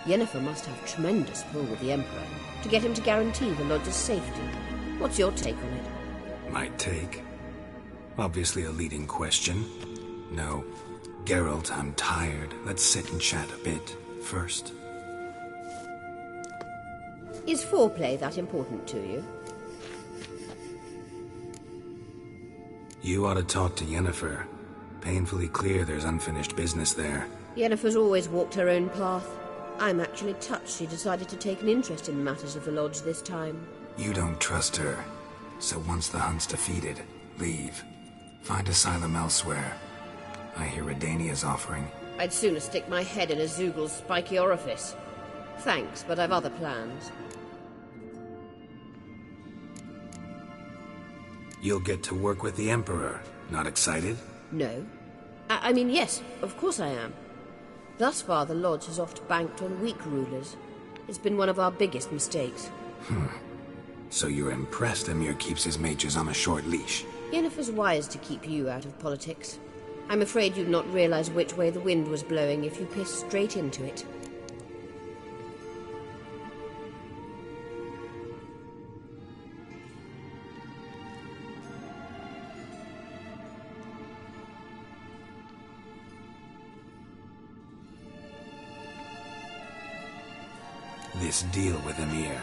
Yennefer must have tremendous pull with the Emperor to get him to guarantee the Lodge's safety. What's your take on it? My take? Obviously a leading question. No. Geralt, I'm tired. Let's sit and chat a bit first. Is foreplay that important to you? You ought to talk to Yennefer. Painfully clear there's unfinished business there. Yennefer's always walked her own path. I'm actually touched she decided to take an interest in matters of the Lodge this time. You don't trust her. So once the hunt's defeated, leave. Find asylum elsewhere. I hear Redania's offering. I'd sooner stick my head in a Zoogl's spiky orifice. Thanks, but I've other plans. You'll get to work with the Emperor. Not excited? No. I mean, yes, of course I am. Thus far, the Lodge has oft banked on weak rulers. It's been one of our biggest mistakes. So you're impressed Emir keeps his mages on a short leash? Yennefer's wise to keep you out of politics. I'm afraid you'd not realize which way the wind was blowing if you pissed straight into it. This deal with Emir.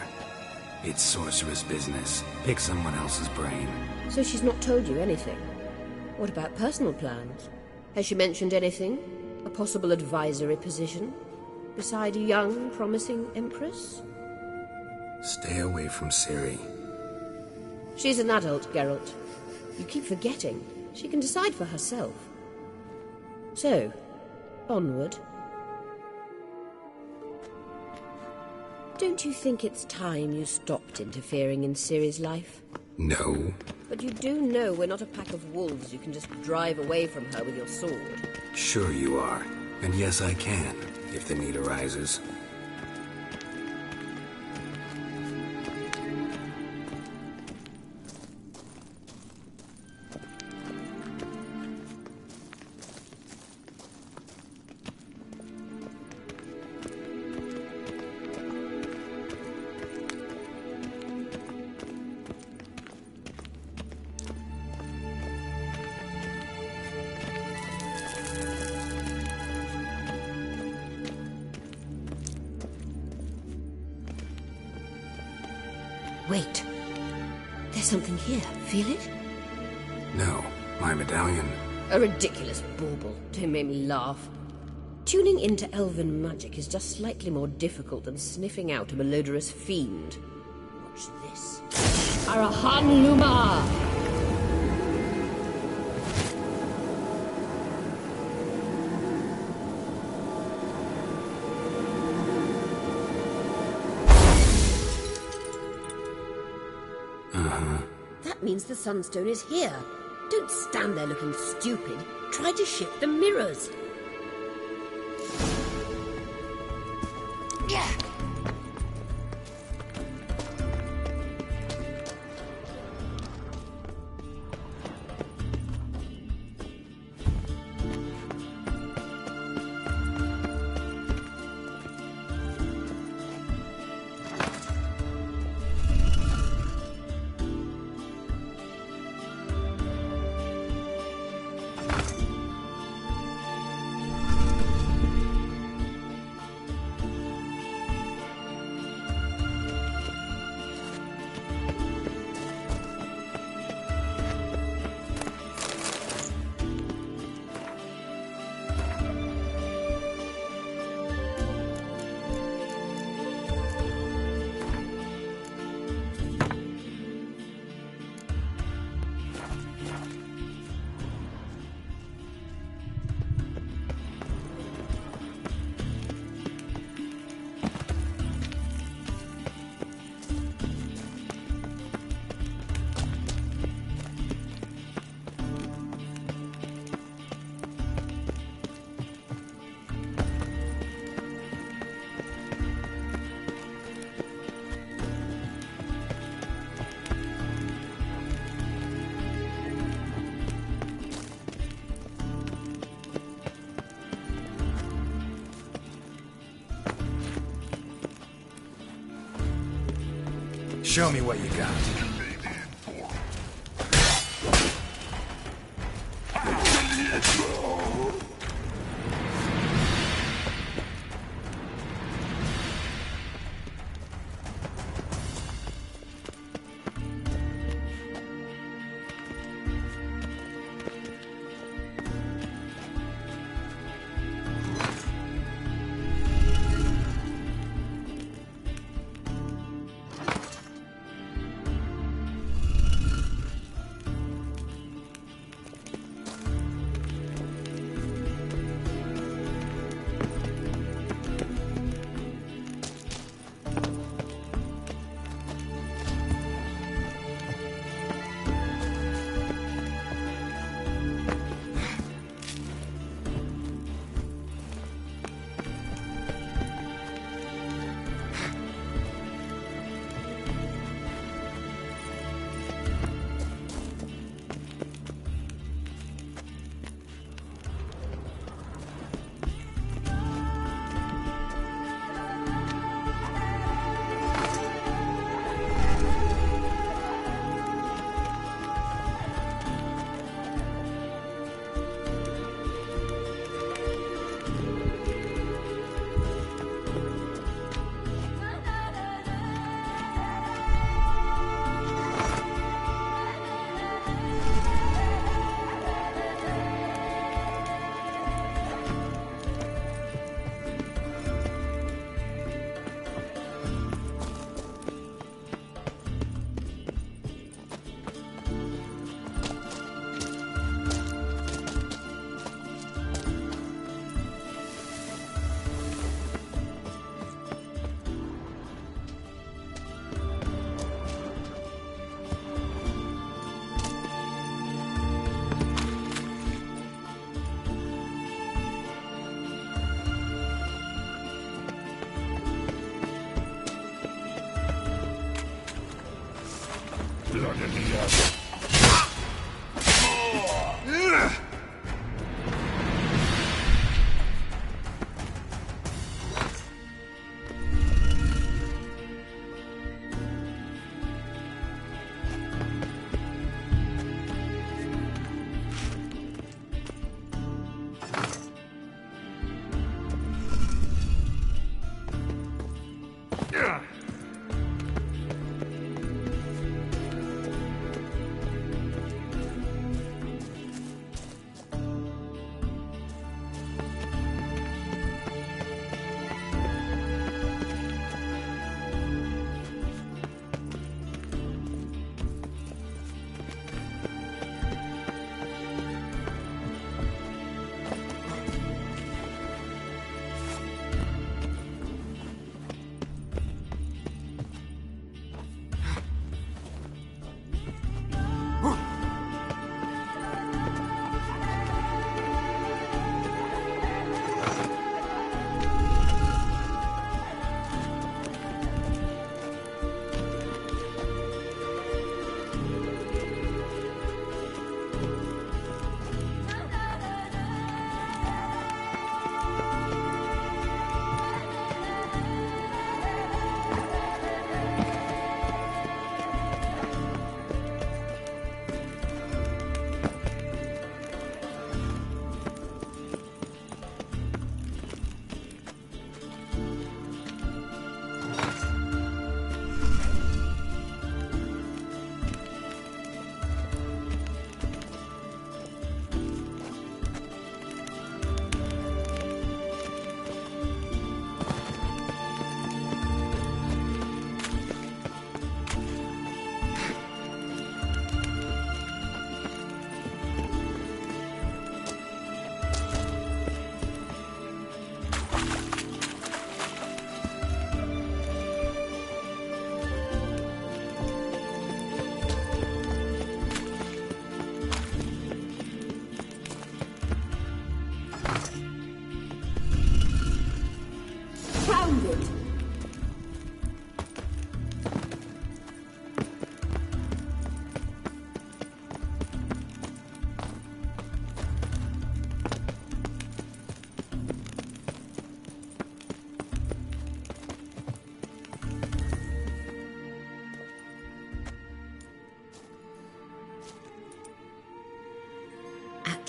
It's sorcerer's business. Pick someone else's brain. So she's not told you anything? What about personal plans? Has she mentioned anything? A possible advisory position? Beside a young, promising Empress? Stay away from Ciri. She's an adult, Geralt. You keep forgetting. She can decide for herself. So, onward. Don't you think it's time you stopped interfering in Ciri's life? No. But you do know we're not a pack of wolves you can just drive away from her with your sword. Sure you are. And yes, I can, if the need arises. Wait. There's something here. Feel it? No, my medallion. A ridiculous bauble. Don't make me laugh. Tuning into elven magic is just slightly more difficult than sniffing out a malodorous fiend. Watch this. Arahan Luma! That means the Sunstone is here. Don't stand there looking stupid. Try to shift the mirrors. Yeah. Show me what you got. Blood in the earth.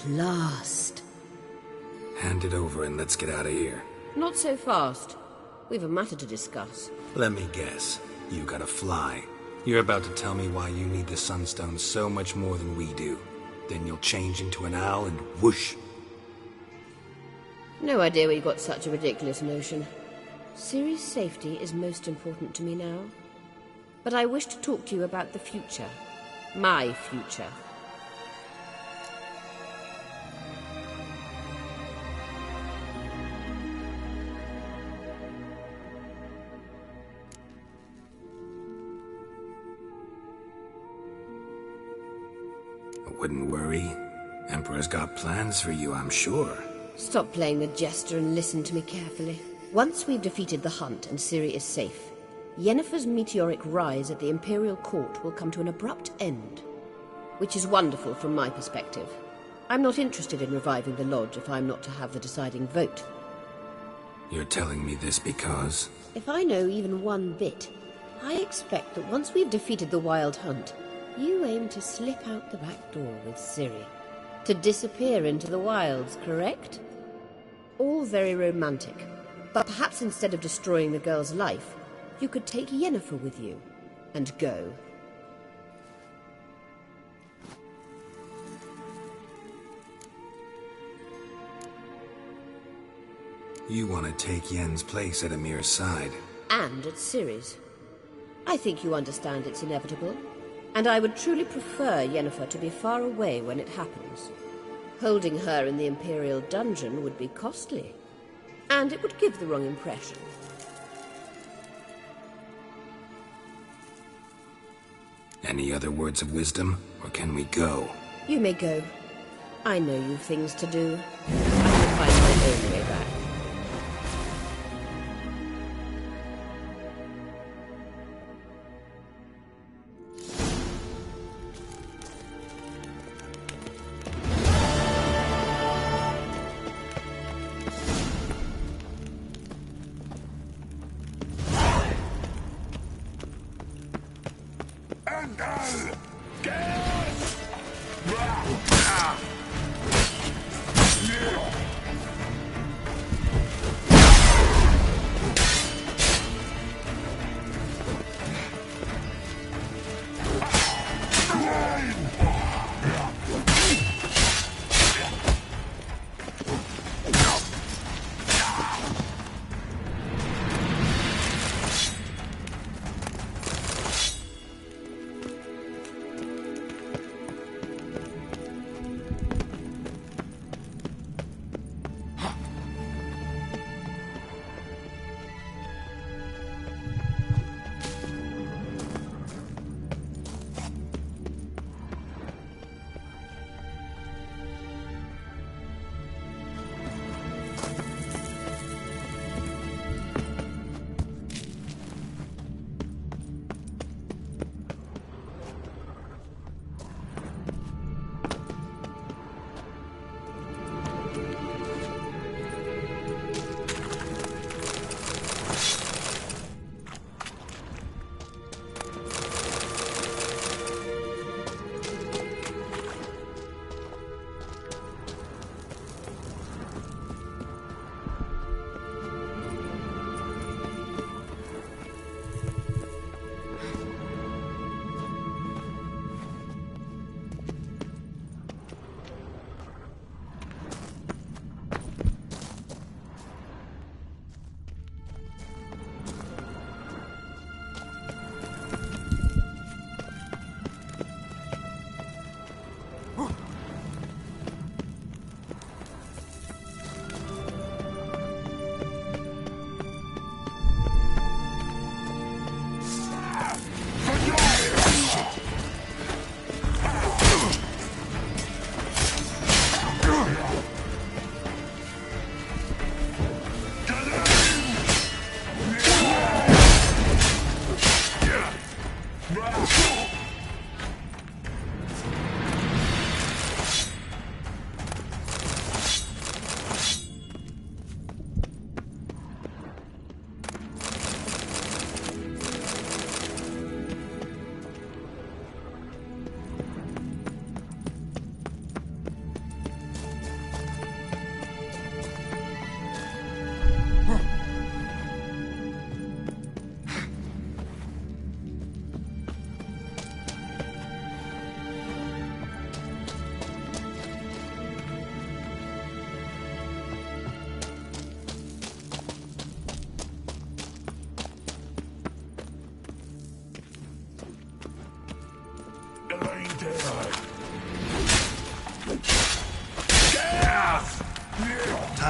At last. Hand it over and let's get out of here. Not so fast. We've a matter to discuss. Let me guess. You gotta fly. You're about to tell me why you need the Sunstone so much more than we do. Then you'll change into an owl and whoosh. No idea where you got such a ridiculous notion. Ciri's safety is most important to me now. But I wish to talk to you about the future. My future. Wouldn't worry. Emperor's got plans for you, I'm sure. Stop playing the jester and listen to me carefully. Once we've defeated the hunt and Ciri is safe, Yennefer's meteoric rise at the Imperial Court will come to an abrupt end. Which is wonderful from my perspective. I'm not interested in reviving the Lodge if I'm not to have the deciding vote. You're telling me this because... If I know even one bit, I expect that once we've defeated the Wild Hunt, you aim to slip out the back door with Ciri. To disappear into the wilds, correct? All very romantic. But perhaps instead of destroying the girl's life, you could take Yennefer with you, and go. You want to take Yen's place at Emir's side. And at Ciri's. I think you understand it's inevitable. And I would truly prefer Yennefer to be far away when it happens. Holding her in the Imperial dungeon would be costly. And it would give the wrong impression. Any other words of wisdom, or can we go? You may go. I know you've things to do. I will find my own way back.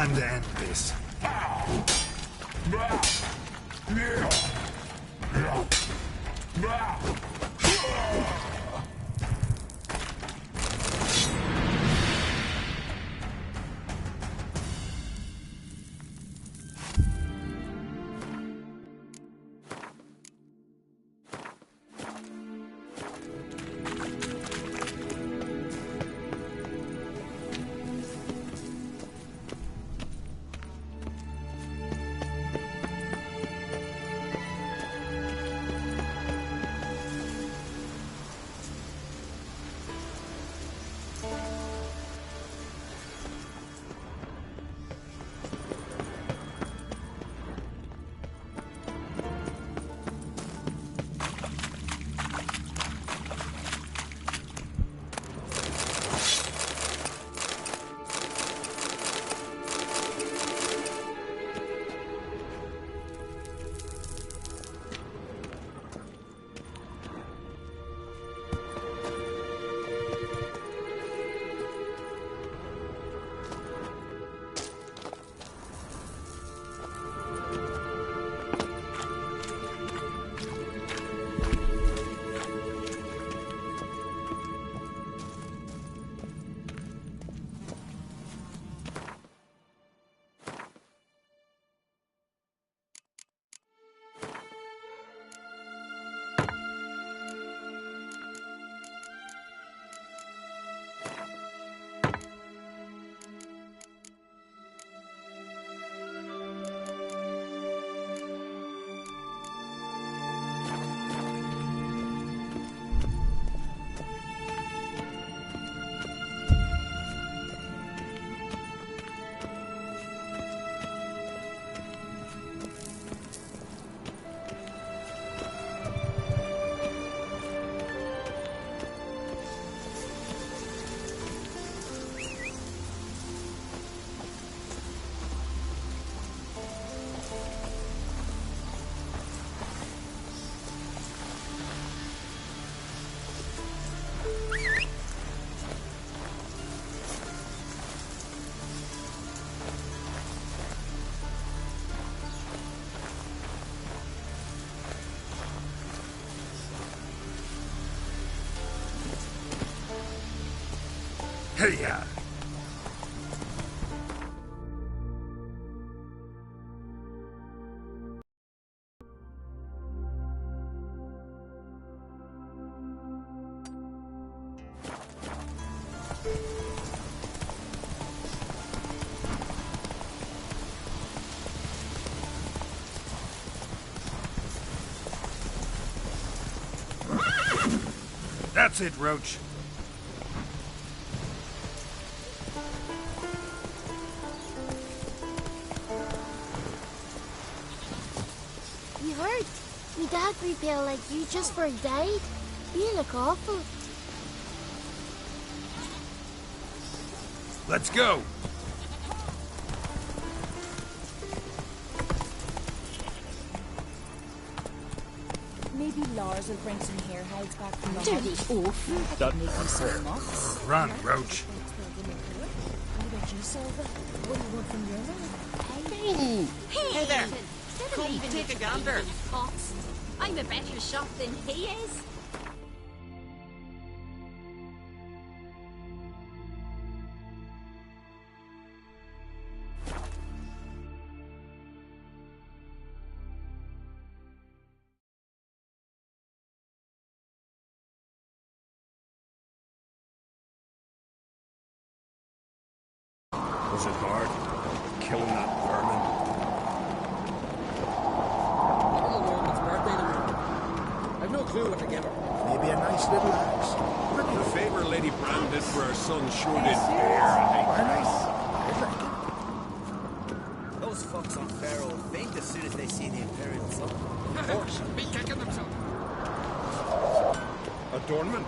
Time to end this. Hey-ya! That's it, Roach. You hurt? Me dad repel like you just for died? You look awful. Let's go! Maybe Lars will bring some hair hides back from the Dirty hunt. oaf. That make them some moths. Run, Roach. What about you, Silver? What do you want from your man? Hey there! Come take a gander. I'm a better shot than he is. Was it hard? Killing that vermin? Little woman's birthday tomorrow. I've no clue what to give her. Maybe a nice little axe. The favour Lady Brand did for her son sure did very nice. Those fucks on Pharaoh faint as soon as they see the Imperial sun. Of course, be kicking themselves. Adornment?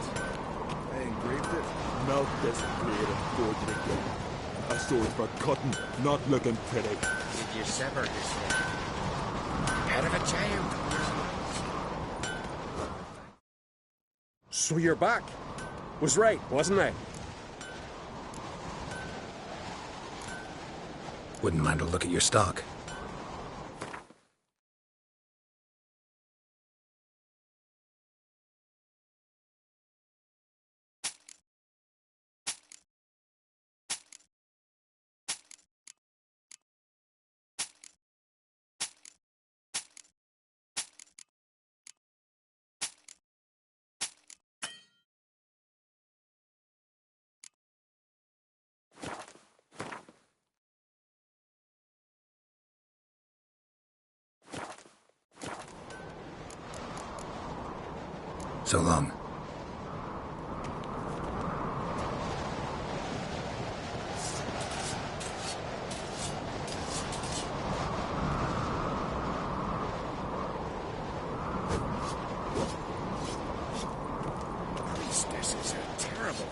I engraved it. Mouth this blade and forge it again. A sword for cutting, not looking pretty. Did you sever his head? Head of a giant. So you're back. Was right, wasn't I? Wouldn't mind a look at your stock. So long. Priestesses are terrible.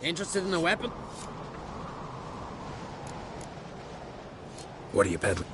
Interested in a weapon? What are you peddling?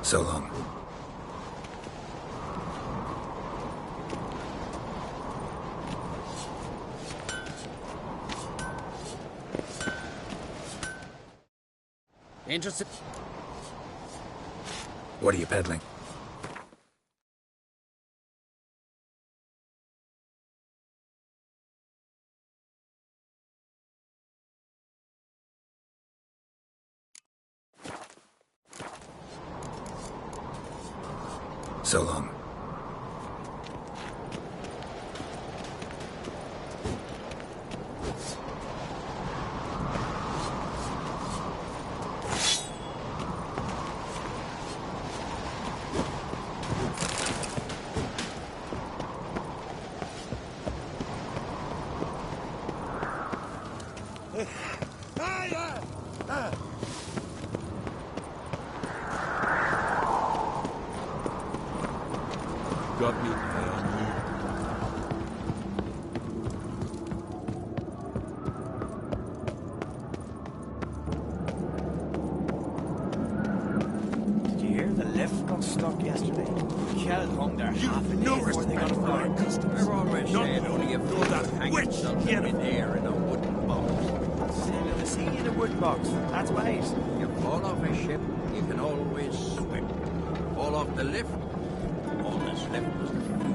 So long. Interested? What are you peddling? So long. Got me. Did you hear the lift got stuck yesterday? Kjell hung there half a day before they got fired. They're already saying only a few that hang themselves in air in a wooden box. Sail in the sea in a wood box. That's wise. You fall off a ship, you can always swim. Fall off the lift, all that's left is the food.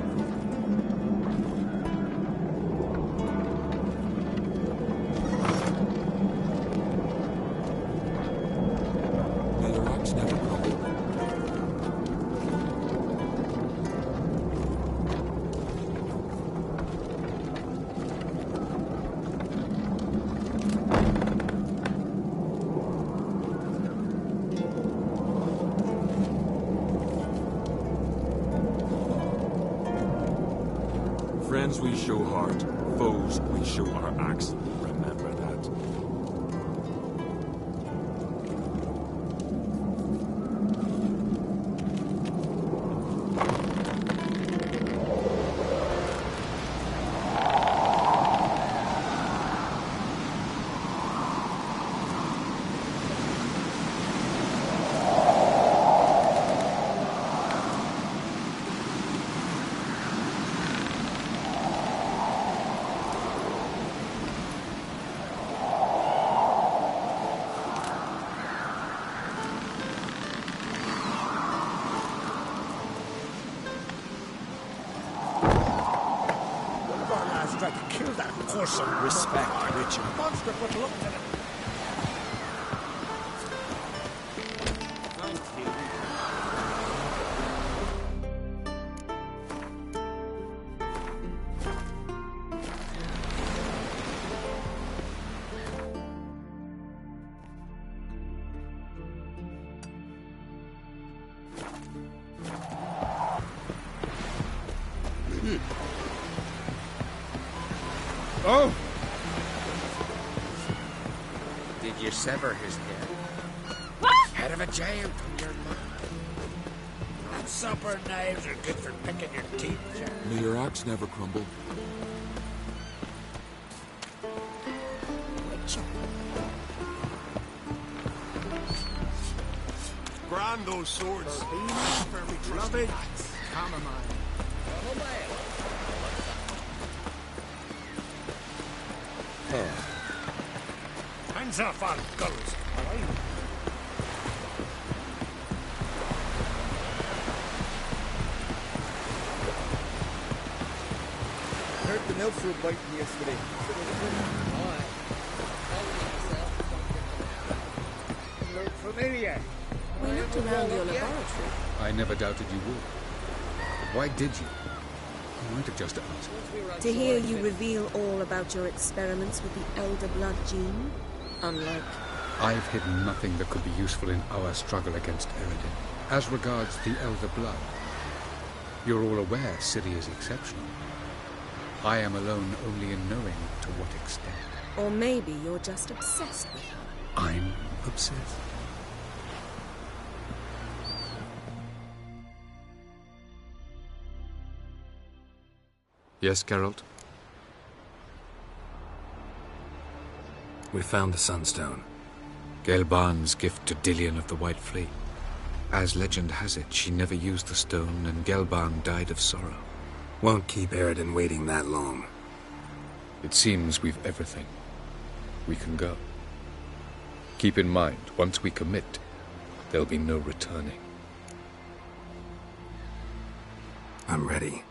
May the rocks never crumble. Friends we show heart, foes we show our axe. Remember that. Tried to kill that person. Respect, Richard. Monster put look at him. Oh! Did you sever his head? Head of a giant from your mouth. And supper knives are good for picking your teeth, Jack. May your axe never crumble. Grand those swords. Love it. Chamomile. Hands off on guns, alright? Heard the milk were biting yesterday. Look familiar. We looked around your laboratory. I never doubted you would. Why did you? You might have just asked. To hear you reveal all about your experiments with the Elder Blood gene, unlike... I've hidden nothing that could be useful in our struggle against Eredin. As regards the Elder Blood, you're all aware Ciri is exceptional. I am alone only in knowing to what extent. Or maybe you're just obsessed with her. I'm obsessed. Yes, Geralt? We found the Sunstone. Gelban's gift to Dillion of the White Fleet. As legend has it, she never used the stone and Gelban died of sorrow. Won't keep Eridan waiting that long. It seems we've everything. We can go. Keep in mind, once we commit, there'll be no returning. I'm ready.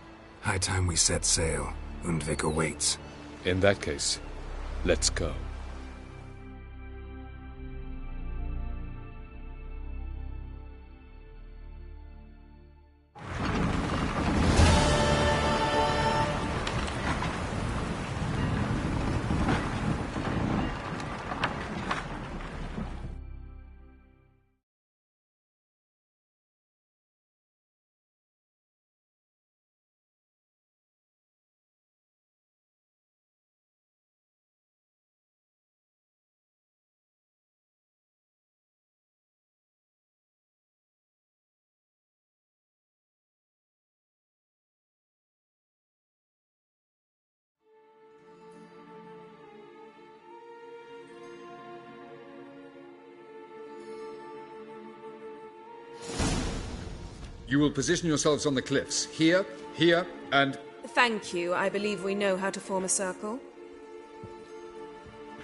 High time we set sail. Undvik awaits. In that case, let's go. You will position yourselves on the cliffs. Here, here, and... Thank you. I believe we know how to form a circle.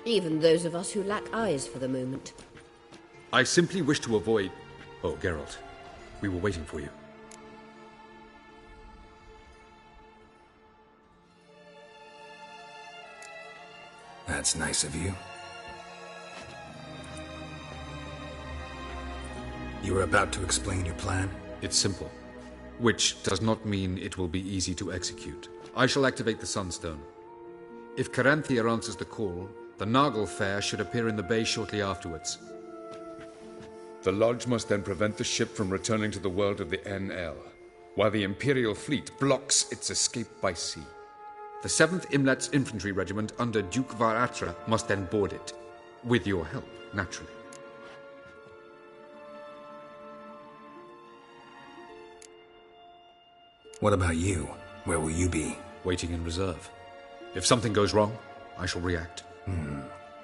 Even those of us who lack eyes for the moment. I simply wish to avoid... Oh, Geralt. We were waiting for you. That's nice of you. You were about to explain your plan? It's simple. Which does not mean it will be easy to execute. I shall activate the Sunstone. If Caranthia answers the call, the Nagel Fair should appear in the bay shortly afterwards. The Lodge must then prevent the ship from returning to the world of the NL, while the Imperial fleet blocks its escape by sea. The 7th Imlet's Infantry Regiment under Duke Varatra must then board it. With your help, naturally. What about you? Where will you be? Waiting in reserve. If something goes wrong, I shall react.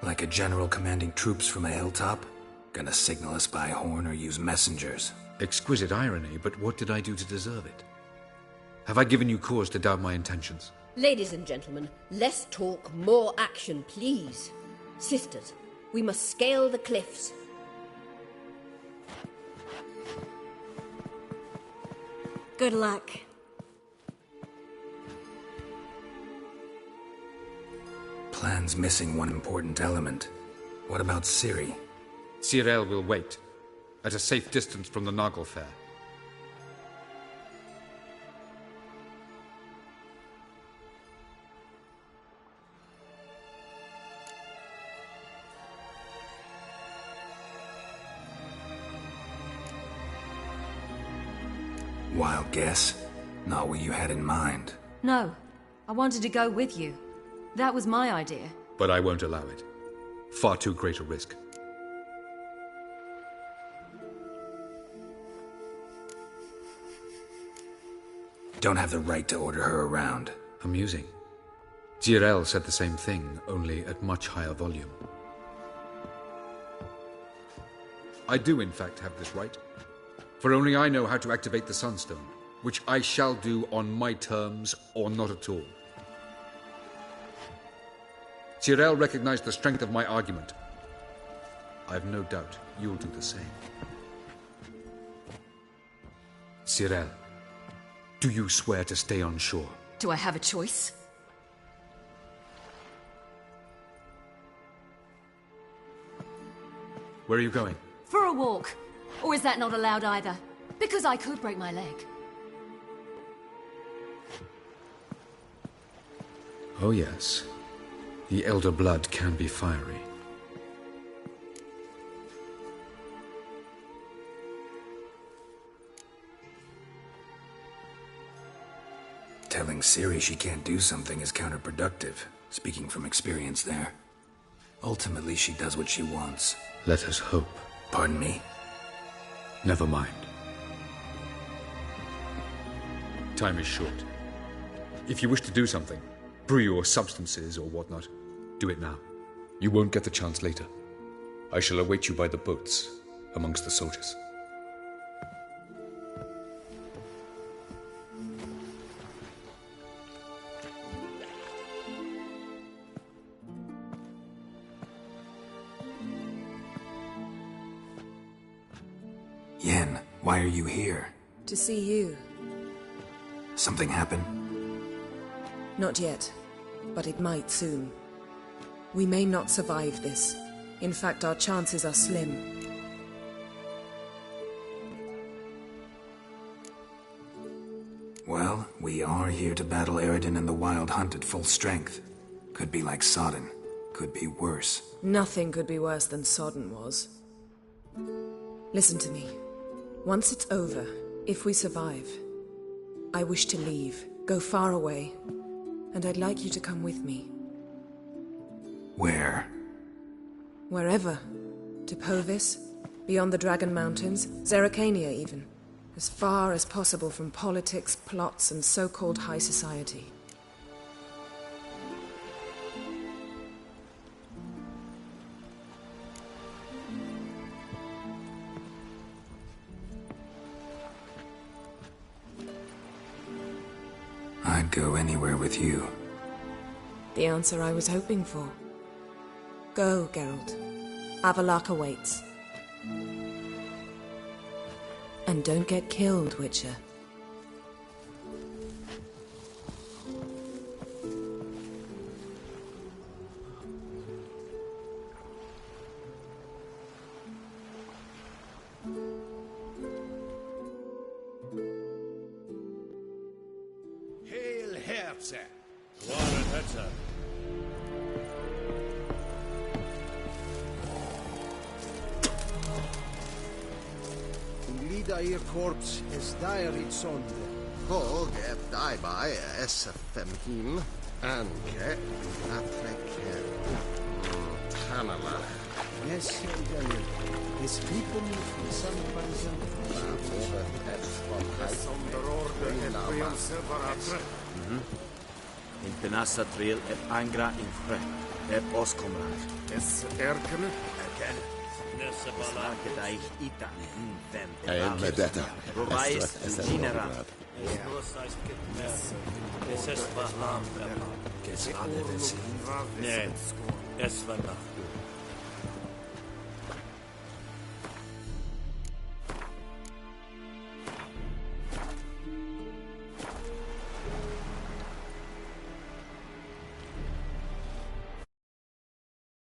Like a general commanding troops from a hilltop? Gonna signal us by horn or use messengers? Exquisite irony, but what did I do to deserve it? Have I given you cause to doubt my intentions? Ladies and gentlemen, less talk, more action, please. Sisters, we must scale the cliffs. Good luck. Plan's missing one important element. What about Ciri? Cyril will wait, at a safe distance from the Nagel Fair. Wild guess? Not what you had in mind. No, I wanted to go with you. That was my idea. But I won't allow it. Far too great a risk. Don't have the right to order her around. Amusing. Tyrell said the same thing, only at much higher volume. I do, in fact, have this right. For only I know how to activate the Sunstone, which I shall do on my terms or not at all. Tyrell recognized the strength of my argument. I have no doubt you'll do the same. Tyrell, do you swear to stay on shore? Do I have a choice? Where are you going? For a walk. Or is that not allowed either? Because I could break my leg. Oh yes. The elder blood can be fiery. Telling Ciri she can't do something is counterproductive, speaking from experience there. Ultimately, she does what she wants. Let us hope. Pardon me? Never mind. Time is short. If you wish to do something, brew your substances or whatnot, do it now. You won't get the chance later. I shall await you by the boats, amongst the soldiers. Yen, why are you here? To see you. Something happened? Not yet, but it might soon. We may not survive this. In fact, our chances are slim. Well, we are here to battle Eridan and the Wild Hunt at full strength. Could be like Sodden. Could be worse. Nothing could be worse than Sodden was. Listen to me. Once it's over, if we survive, I wish to leave, go far away, and I'd like you to come with me. Where? Wherever. To Povis, beyond the Dragon Mountains, Zeracania even. As far as possible from politics, plots, and so-called high society. I'd go anywhere with you. The answer I was hoping for. Go, Geralt. Avalok awaits. And don't get killed, Witcher. Hail Herze! Warren Herze! Lidair korps es daerit sonde. Hog dai by SFM anke atleke Tanala. Yes, Daniel. Es klippen in Sampansen. In Penassa Trail et Angra in Fre, et Oscomrad. Es erkenne? Erkenne. Detta. Rovais Genera. Es ist verlangt. Nee, es war nach.